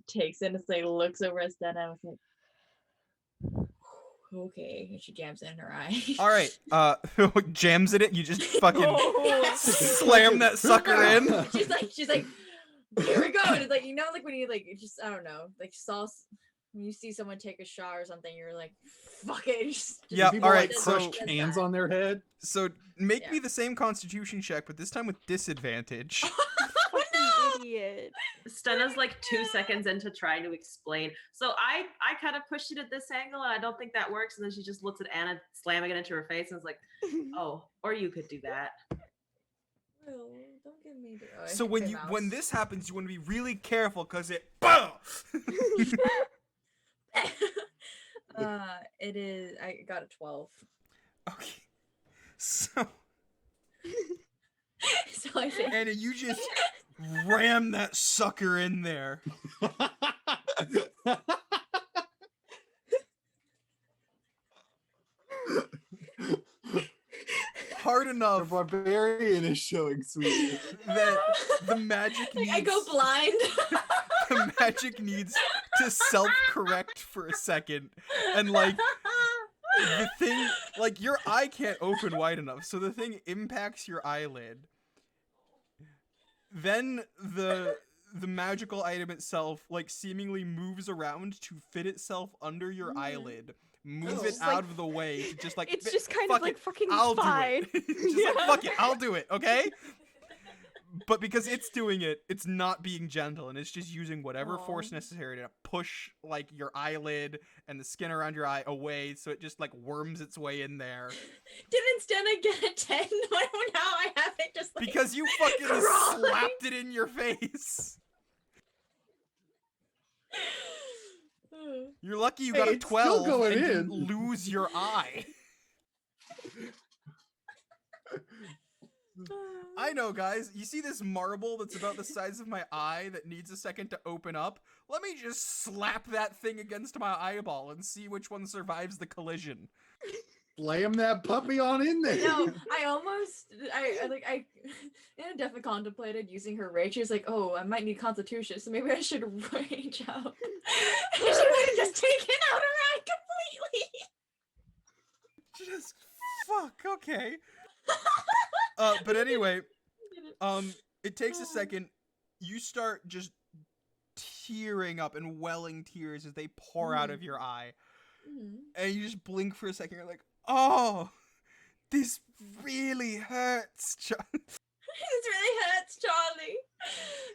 takes it and it's like looks over at Stena and was like, okay, and she jams it in her eye. All right, jams in it. You just fucking Oh. slam that sucker in. she's like, here we go. And it's like, you know, like when you like just I don't know, like when you see someone take a shot or something, you're like, fuck it. Yeah, People all right, like so- crush cans on their head. So make Yeah. me the same Constitution check, but this time with disadvantage. Fucking idiot. Stena's like 2 seconds into trying to explain. So I kind of pushed it at this angle, and I don't think that works. And then she just looks at Anna, slamming it into her face, and is like, "Oh, or you could do that." Well, don't give me the. Oh, I So hit when the when mouse. this happens, you want to be really careful because it. Boom! It is. I got a 12. Okay. So So I think. Anna, you just ram that sucker in there. Hard The enough barbarian is showing sweetness. that the magic needs I go blind. the magic needs to self-correct for a second, and like the thing, like your eye can't open wide enough, so the thing impacts your eyelid. Then the magical item itself like seemingly moves around to fit itself under your eyelid, move Oh. it It's out like- of the way to just like It's "Bi- just kind fuck of like it, fucking I'll fine. do it. Just like fuck it, I'll do it, okay? But because it's doing it, it's not being gentle, and it's just using whatever force Aw. necessary to push like your eyelid and the skin around your eye away, so it just like worms its way in there. Didn't Stena get a 10? Now I have it just like. Because you fucking crawling. slapped it in your face. You're lucky you Hey, got a it's still 12 going and didn't in. lose your eye. I know, guys. You see this marble that's about the size of my eye that needs a second to open up? Let me just slap that thing against my eyeball and see which one survives the collision. Slam that puppy on in there. No, I Anna definitely contemplated using her rage. She was like, "Oh, I might need Constitution, so maybe I should rage out." And she would have just taken out her eye completely. Just fuck, okay. But anyway, it takes a second. You start just tearing up and welling tears as they pour out of your eye. And you just blink for a second. You're like, oh, this really hurts. This really hurts, Charlie.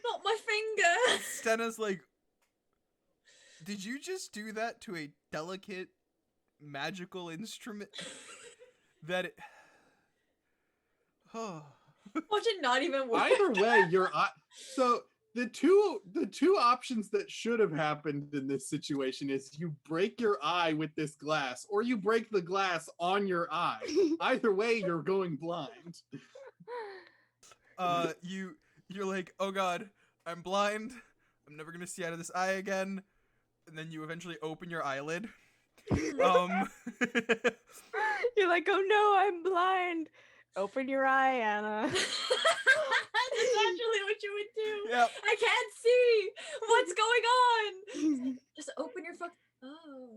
Not my finger. Stena's like, did you just do that to a delicate magical instrument? That it... Oh. Watch it not even work. Either way, your eye. So the two options that should have happened in this situation is you break your eye with this glass, or you break the glass on your eye. Either way, you're going blind. You're like, oh god, I'm blind. I'm never gonna see out of this eye again. And then you eventually open your eyelid. You're like, oh no, I'm blind. Open your eye, Anna. That's actually what you would do. Yep. I can't see what's going on. Just open your fuck. Oh.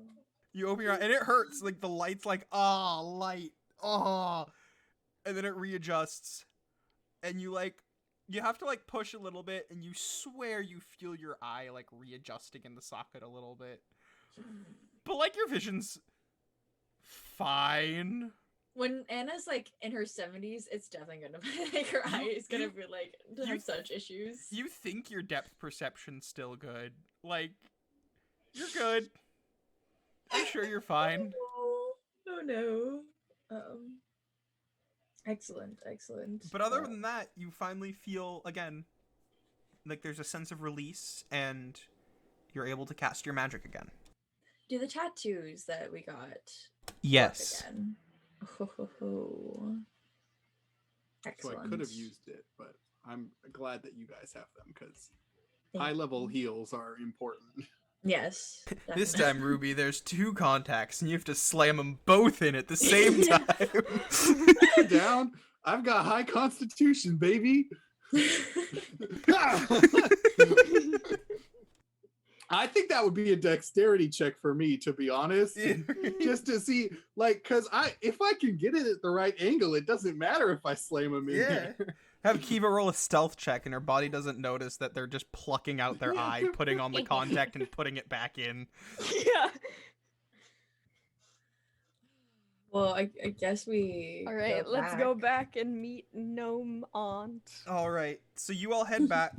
You open your eye, and it hurts. Like the light's like, light, and then it readjusts, and you have to like push a little bit, and you swear you feel your eye like readjusting in the socket a little bit, but like your vision's fine. When Anna's like in her 70s, it's definitely gonna be like her eye is gonna be like have such issues. You think your depth perception's still good. Like, you're good. I'm sure you're fine. Oh no. Excellent. But other than that, you finally feel again like there's a sense of release, and you're able to cast your magic again. Do the tattoos that we got work Yes. again? So Excellent. I could have used it, but I'm glad that you guys have them because Thank high level you. heals are important. Yes. This definitely. time, Ruby, there's 2 contacts, and you have to slam them both in at the same Yeah. time. Down. I've got high constitution, baby. I think that would be a dexterity check for me, to be honest. Just to see, like, because if I can get it at the right angle, it doesn't matter if I slam them in Yeah. there. Have Kiva roll a stealth check, and her body doesn't notice that they're just plucking out their eye, putting on the contact, and putting it back in. Yeah. Well, I guess we. All right, let's go back and meet Gnome Aunt. All right, so you all head back.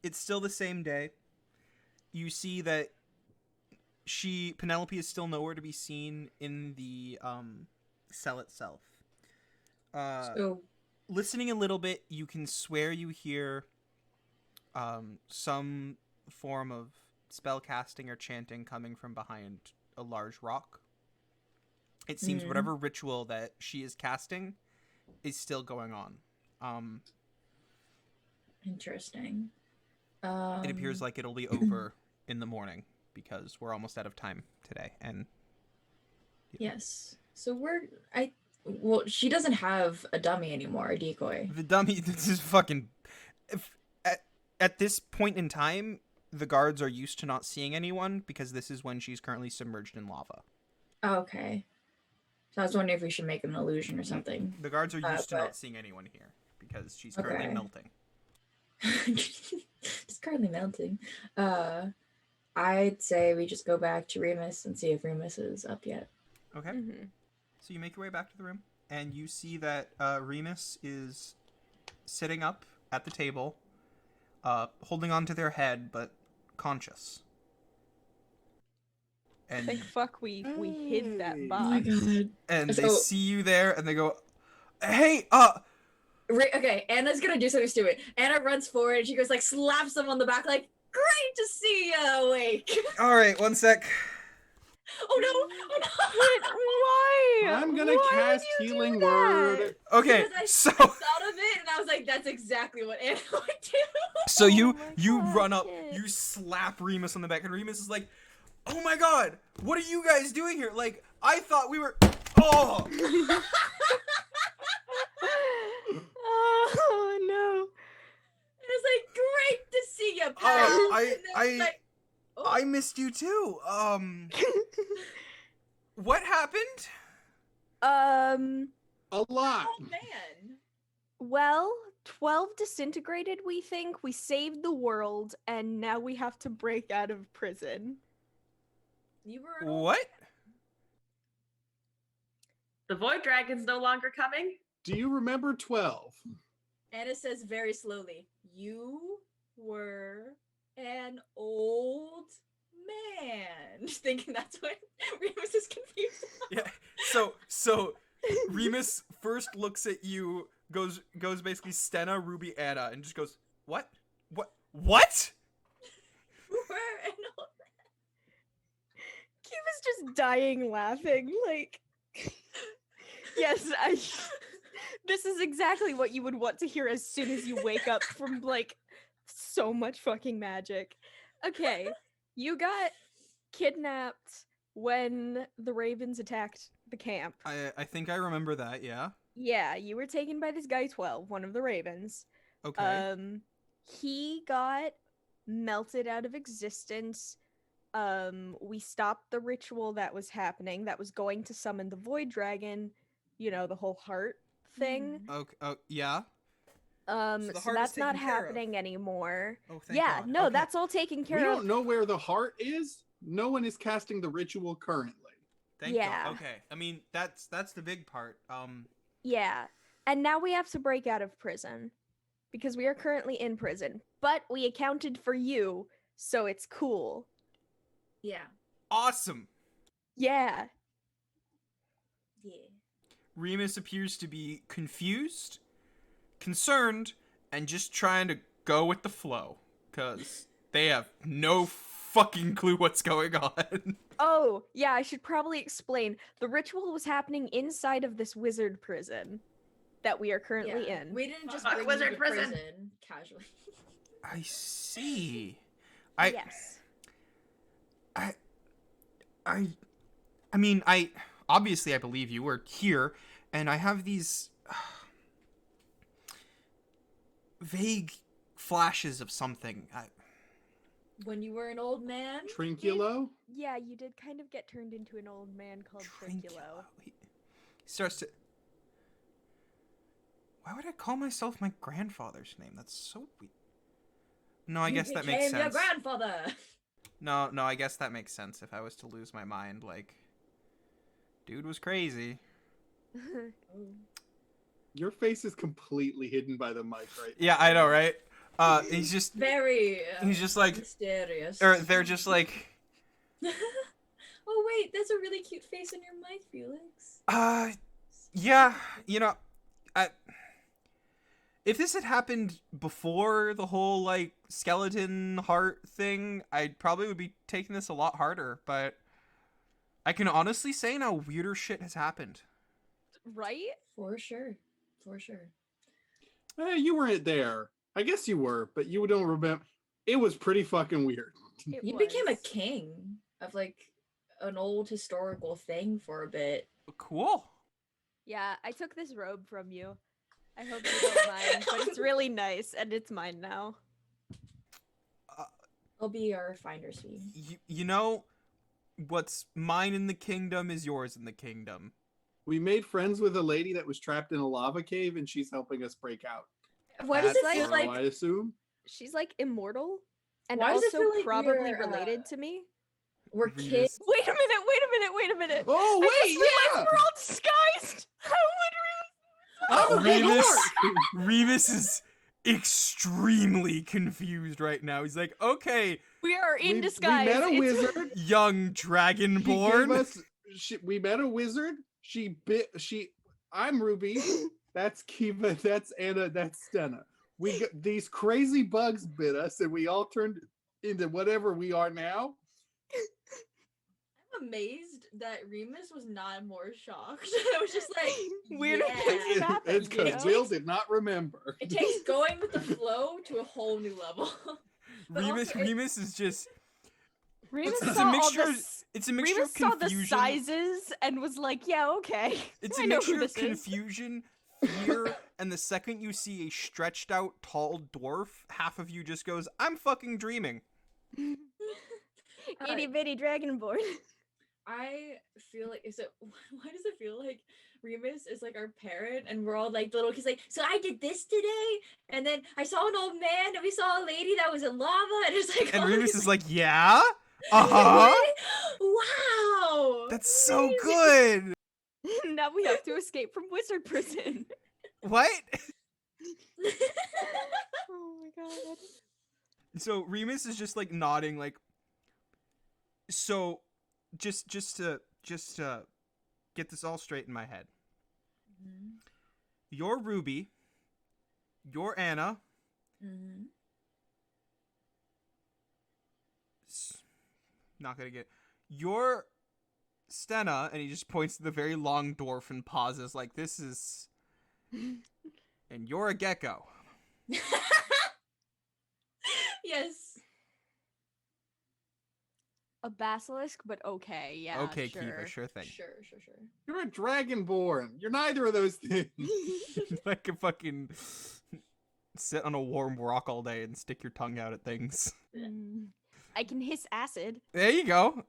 It's still the same day. You see that Penelope is still nowhere to be seen in the cell itself. So Listening a little bit, you can swear you hear some form of spell casting or chanting coming from behind a large rock. It seems whatever ritual that she is casting is still going on. interesting. It appears like it'll be over in the morning because we're almost out of time today. And Yes. So well, she doesn't have a dummy anymore, a decoy. the dummy, this is fucking. At this point in time, the guards are used to not seeing anyone because this is when she's currently submerged in lava. Oh, okay. So I was wondering if we should make an illusion or something. The guards are used to but- not seeing anyone here because she's currently Okay. melting. It's currently melting. I'd say we just go back to Remus and see if Remus is up yet. Okay. Mm-hmm. So you make your way back to the room, and you see that Remus is sitting up at the table, holding onto their head, but conscious. And Thank fuck we hid that Hey. box. god. and they So- see you there, and they go, "Hey, Okay, Anna's gonna do something stupid. Anna runs forward and she goes like slaps him on the back like, great to see you awake. all right, one sec." Oh no! Oh no! Wait, why? I'm gonna Why cast would you do healing that? word. Okay, Because I so thought of it and I was like, that's exactly what Anna would do. so Oh you my you God, run up, kid. you slap Remus on the back, and Remus is like, "Oh my god, what are you guys doing here? Like, I thought we were." Oh. Oh no. And it's like, great to see you, pal. Oh, And then it's like, oh, I missed you too. What happened? A lot. oh man. Well, 12 disintegrated, we think. We saved the world, and now we have to break out of prison. You were an old What? The Void Dragon's no longer coming. Do you remember 12? Anna says very slowly, you were an old man. Just thinking that's what Remus is confused. Yeah. So Remus first looks at you, goes basically Stena, Ruby, Anna, and just goes, "What? What?" You were an old Kiva's just dying laughing, like... Yes, this is exactly what you would want to hear as soon as you wake up from, like, so much fucking magic. Okay, you got kidnapped when the Ravens attacked the camp. I think I remember that. Yeah. Yeah, you were taken by this guy 12, one of the Ravens. Okay. He got melted out of existence. We stopped the ritual that was happening that was going to summon the Void Dragon, you know, the whole heart thing. Okay. Oh, yeah. the So heart is that's not taken care of. happening anymore. Oh, thank Yeah, God. no, Okay. that's all taken We care don't of. know where the heart is. No one is casting the ritual currently. Thank Yeah. God. Okay. I mean, that's the big part. Yeah. And now we have to break out of prison because we are currently in prison, but we accounted for you, so it's cool. Yeah. Awesome. Yeah. Yeah. Remus appears to be confused, concerned, and just trying to go with the flow. Because they have no fucking clue what's going on. Oh, yeah, I should probably explain. The ritual was happening inside of this wizard prison that we are currently in. We didn't just Fuck bring wizard you to prison. prison casually. I see. Yes. I mean, obviously I believe you. We're here, and I have these vague flashes of something. When you were an old man? Trinculo? Yeah, you did kind of get turned into an old man called Trinculo. He starts to. Why would I call myself my grandfather's name? That's so weird. No, I guess that makes became your sense. grandfather. No, I guess that makes sense if I was to lose my mind. Like, dude was crazy. Your face is completely hidden by the mic right Yeah, I know, right? He's just Very. he's just like, mysterious. or they're just like, Oh wait, that's a really cute face on your mic, Felix. yeah, if this had happened before the whole like skeleton heart thing, I probably would be taking this a lot harder, but I can honestly say now weirder shit has happened. Right? For sure. now. You weren't there. I guess you were, but you don't remember. It was pretty fucking weird. You became a king of like an old historical thing for a bit. Cool. Yeah, I took this robe from you. I hope you don't mind, but it's really nice, and it's mine now. It'll be our finder's fee. You know, what's mine in the kingdom is yours in the kingdom. We made friends with a lady that was trapped in a lava cave, and she's helping us break out. Why does it That's feel So like I assume. She's like immortal, and Why does it also feel like probably we're, related to me. we're Remus- kids? Wait a minute! Oh I wait, just realized yeah. we're all disguised. I'm a big Remus, horse. Remus is extremely confused right now. He's like, okay, We are in We disguise. met a It's- wizard. young She dragonborn. gave us. We met a wizard. I'm Ruby. That's Kiva. That's Anna. That's Stena. These crazy bugs bit us, and we all turned into whatever we are now. I'm amazed that Remus was not more shocked. I was just like, Weirder yeah. things have happened, It's you because know? Will did not remember. It takes going with the flow to a whole new level. But Remus, also it- Remus is just. Remus It's saw a mixture. all this. It's a mixture Remus of saw the confusion. sizes and was like, "Yeah, okay." It's I a know mixture who of this is. confusion, fear, and the second you see a stretched out tall dwarf, half of you just goes, "I'm fucking dreaming." Itty bitty dragonborn. I feel like why does it feel like Remus is like our parent and we're all like little kids like, so I did this today and then I saw an old man and we saw a lady that was in lava and it's like And all Remus these- is like, "Yeah, uh-huh, Wow. that's so amazing. good." Now we have to escape from wizard prison. What? Oh my god. So Remus is just like nodding, like. So, just to get this all straight in my head. Mhm, You're Ruby. You're Anna. mhm. Not gonna get. You're Stena, and he just points to the very long dwarf and pauses, like this is. And you're a gecko. Yes. A basilisk, but okay, yeah. Okay, sure. Kiva, sure thing. Sure. You're a dragonborn. You're neither of those things. Like a fucking sit on a warm rock all day and stick your tongue out at things. Mm. I can hiss acid. There you go.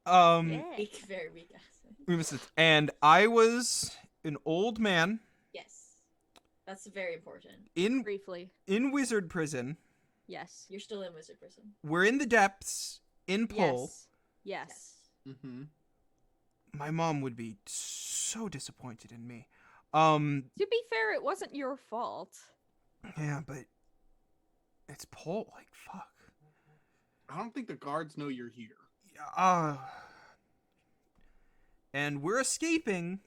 Yeah. Weak, very weak acid. Remus says, and I was an old man Yes. That's very important. in Briefly, wizard prison. yes. You're still in wizard prison. We're in the depths in Pole. Yes. Mm-hmm. My mom would be so disappointed in me. To be fair, it wasn't your fault. Yeah, but it's Pole. Like, fuck. I don't think the guards know you're here. And we're escaping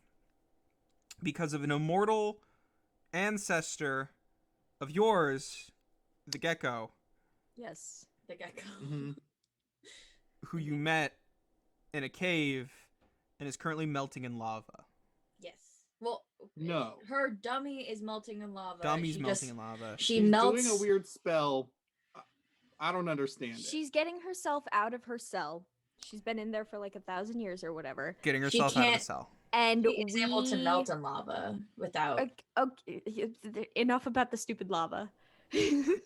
because of an immortal ancestor of yours, the gecko, Yes. The gecko. Mhm. who you met in a cave and is currently melting in lava. Yes. Well, No. her dummy is melting in lava. Dummy's She melting just- in lava. She She's melts. doing a weird spell. I don't understand it. She's getting herself out of her cell. She's been in there for like 1,000 years or whatever. Getting She herself out of the can't- cell. And She is able to melt in lava without. Okay, enough about the stupid lava.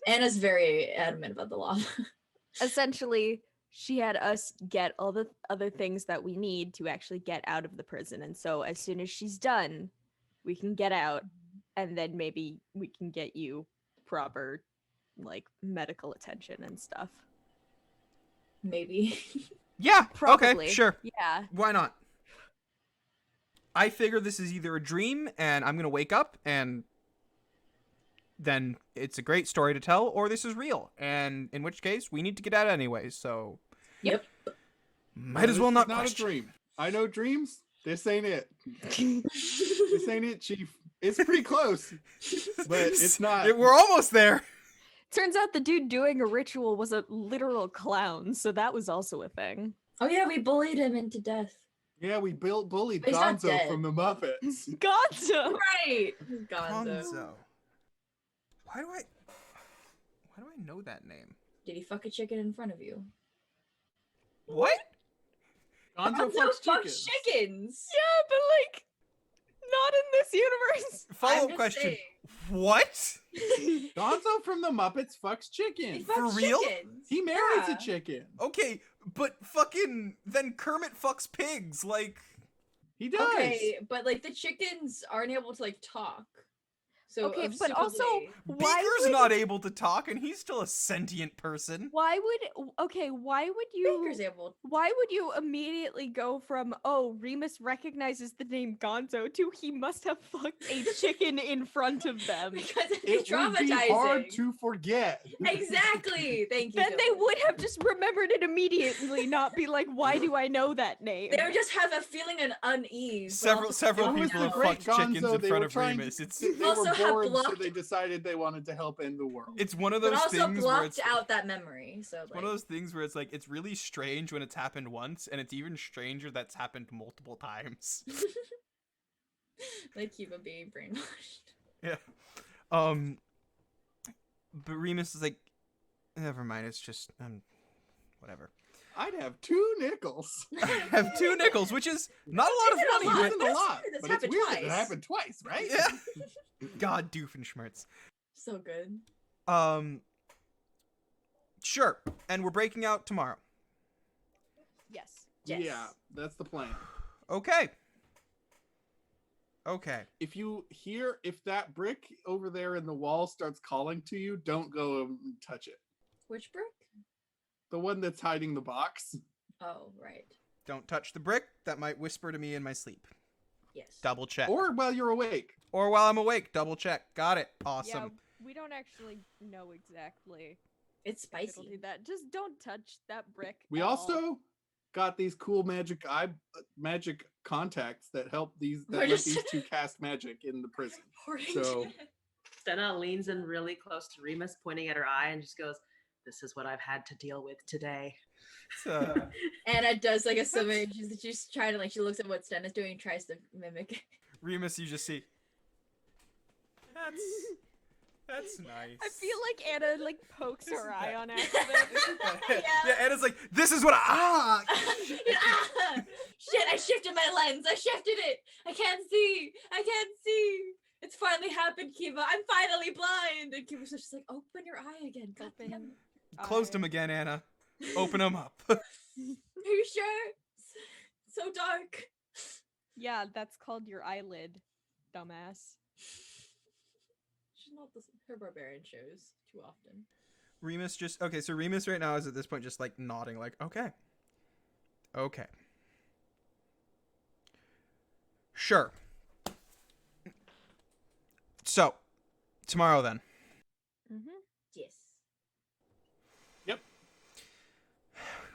Anna's very adamant about the lava. Essentially, she had us get all the other things that we need to actually get out of the prison. And so as soon as she's done, we can get out and then maybe we can get you proper like medical attention and stuff. Maybe. Yeah. Probably. Okay. Sure. Yeah. Why not? I figure this is either a dream and I'm gonna wake up and then it's a great story to tell, or this is real, and in which case we need to get out anyway. So. Yep. Might as This well is not not question. a dream. I know dreams. This ain't it. This ain't it, Chief. It's pretty close, but it's not. We're almost there. Turns out the dude doing a ritual was a literal clown, so that was also a thing. Oh yeah, we bullied him into death. Yeah, we bullied But he's not Gonzo dead. from the Muppets. Gonzo! Right. Gonzo. Gonzo. Why do I know that name? Did he fuck a chicken in front of you? What? Gonzo fucks fucks chickens. chickens. Yeah, but like, not in this universe. Follow I'm up just question. saying. What? Gonzo from the Muppets fucks He chickens. For fucks real? chickens. He marries Yeah. a chicken. Okay, but fucking then Kermit fucks pigs. Like, He does. Okay, but like the chickens aren't able to like talk. So Okay, but also, presumably- why Beaker's would, not able to talk, and he's still a sentient person. why would you Baker's able. why would you immediately go from, oh, Remus recognizes the name Gonzo to he must have fucked a chicken in front of them? Because it'd be It would be traumatizing. hard to forget. Exactly. Thank you. Then they Dylan. would have just remembered it immediately, not be like, why do I know that name? They would just have a feeling of unease. but Several also several It was people the have great fucked chickens Gonzo. in They front were of trying Remus. It's They Also were have bored, so blocked- they decided they wanted to help end the world. it's one of but those also things where blocked it's out that memory. So one of like, those things where it's like it's really strange when it's happened once, and it's even stranger that's happened multiple times. like Kiva being brainwashed. Yeah. But Remus is like, never mind. It's just whatever. I'd have 2 nickels. I have 2 nickels, which is not a lot of Isn't money. a lot. but- Isn't a That's lot, weird. That's but it's happened weird that twice. it happened twice, right? Yeah. God, Doofenshmirtz. So good. Sure. And we're breaking out tomorrow. Yes. Yes. Yeah, that's the plan. Okay. Okay. If that brick over there in the wall starts calling to you, don't go and touch it. Which brick? The one that's hiding the box. Oh, right. Don't touch the brick. That might whisper to me in my sleep. Yes. Double check. Or while you're awake. Or while I'm awake. Double check. Got it. Awesome. Yeah, we don't actually know exactly. It's if it'll spicy. do that. Just don't touch that brick. We at all. also got these cool magic contacts that help We're let just- these 2 cast magic in the prison. Hoarding So- shit. Stena leans in really close to Remus, pointing at her eye, and just goes, "This is what I've had to deal with today." It's, Anna does like a summon. She's trying to like. She looks at what Sten is doing and tries to mimic. Remus, you just see. That's nice. I feel like Anna like pokes her eye on accident. Yeah, Anna's like, this is what Ah! Shit! I shifted my lens. I shifted it. I can't see. I can't see. It's finally happened, Kiva. I'm finally blind. And Kiva's just like, open your eye again. God Open. damn it. Closed them again, Anna. Open them up. Are you sure? It's so dark. Yeah, that's called your eyelid, dumbass. She's not her barbarian shows too often. Remus just okay. So Remus right now is at this point just like nodding, like okay, okay, sure. So tomorrow then. Mm-hmm. Yes.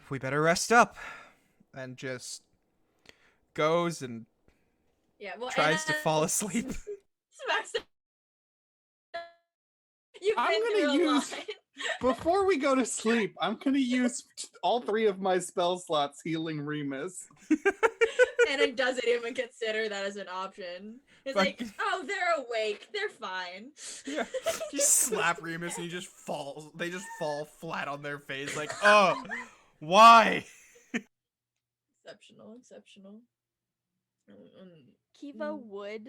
We better rest up. And just goes and Yeah, well, tries to Anna fall asleep. smacks the- You've I'm been gonna through a use- lot. Before we go to sleep, I'm gonna use all 3 of my spell slots healing Remus. Anna doesn't even consider that as an option. It's like, Fucking- oh, they're awake. They're fine. Yeah. You slap Remus and he just falls. They just fall flat on their face. Like, oh, why? Exceptional. Kiva would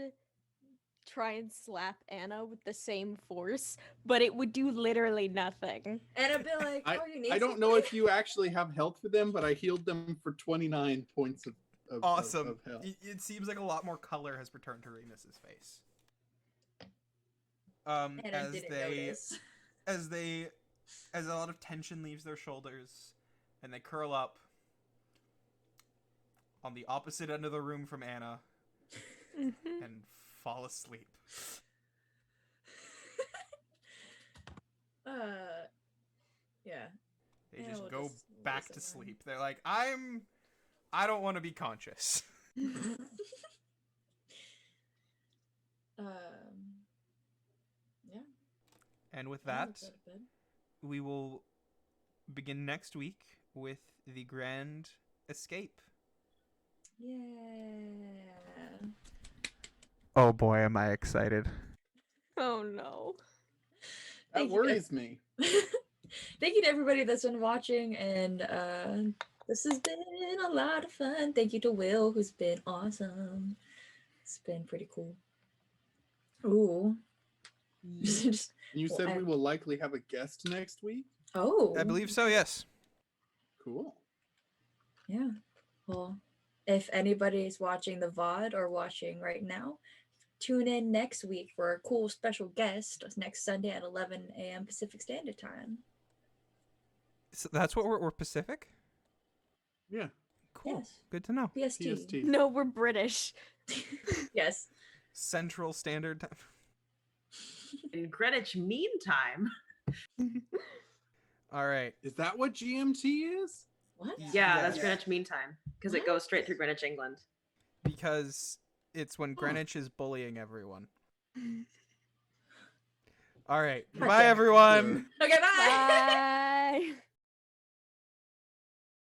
try and slap Anna with the same force, but it would do literally nothing. And I'd be like, oh, you need I don't know something? if you actually have health for them, but I healed them for 29 points of Awesome. of health. It seems like a lot more color has returned to Remus's face. Anna As didn't they, notice. as a lot of tension leaves their shoulders, and they curl up on the opposite end of the room from Anna and fall asleep. Yeah. They Anna just will go just back to listen then. sleep. They're like, I don't want to be conscious. Yeah. And with Anna will that, go to bed. we will begin next week with the grand escape. Yeah. Oh boy, am I excited. Oh no. That Thank you. worries me. Thank you to everybody that's been watching, and this has been a lot of fun. Thank you to Will, who's been awesome. It's been pretty cool. Ooh. Just- You Well, said I- we will likely have a guest next week. oh. I believe so, yes. Cool. Yeah. Well, if anybody's watching the VOD or watching right now, tune in next week for a cool special guest next Sunday at 11 a.m. Pacific Standard Time. So that's what we're Pacific? Yeah. Cool. Yes. Good to know. PST. PST. No, we're British. Yes. Central Standard Time. In Greenwich Mean Time. All right. Is that what GMT is? What? Yeah, Yes. that's Greenwich Mean Time because it goes straight through Greenwich, England. Because it's when Greenwich is bullying everyone. All right. God Bye, damn it. everyone. Sure. Okay, bye. Bye.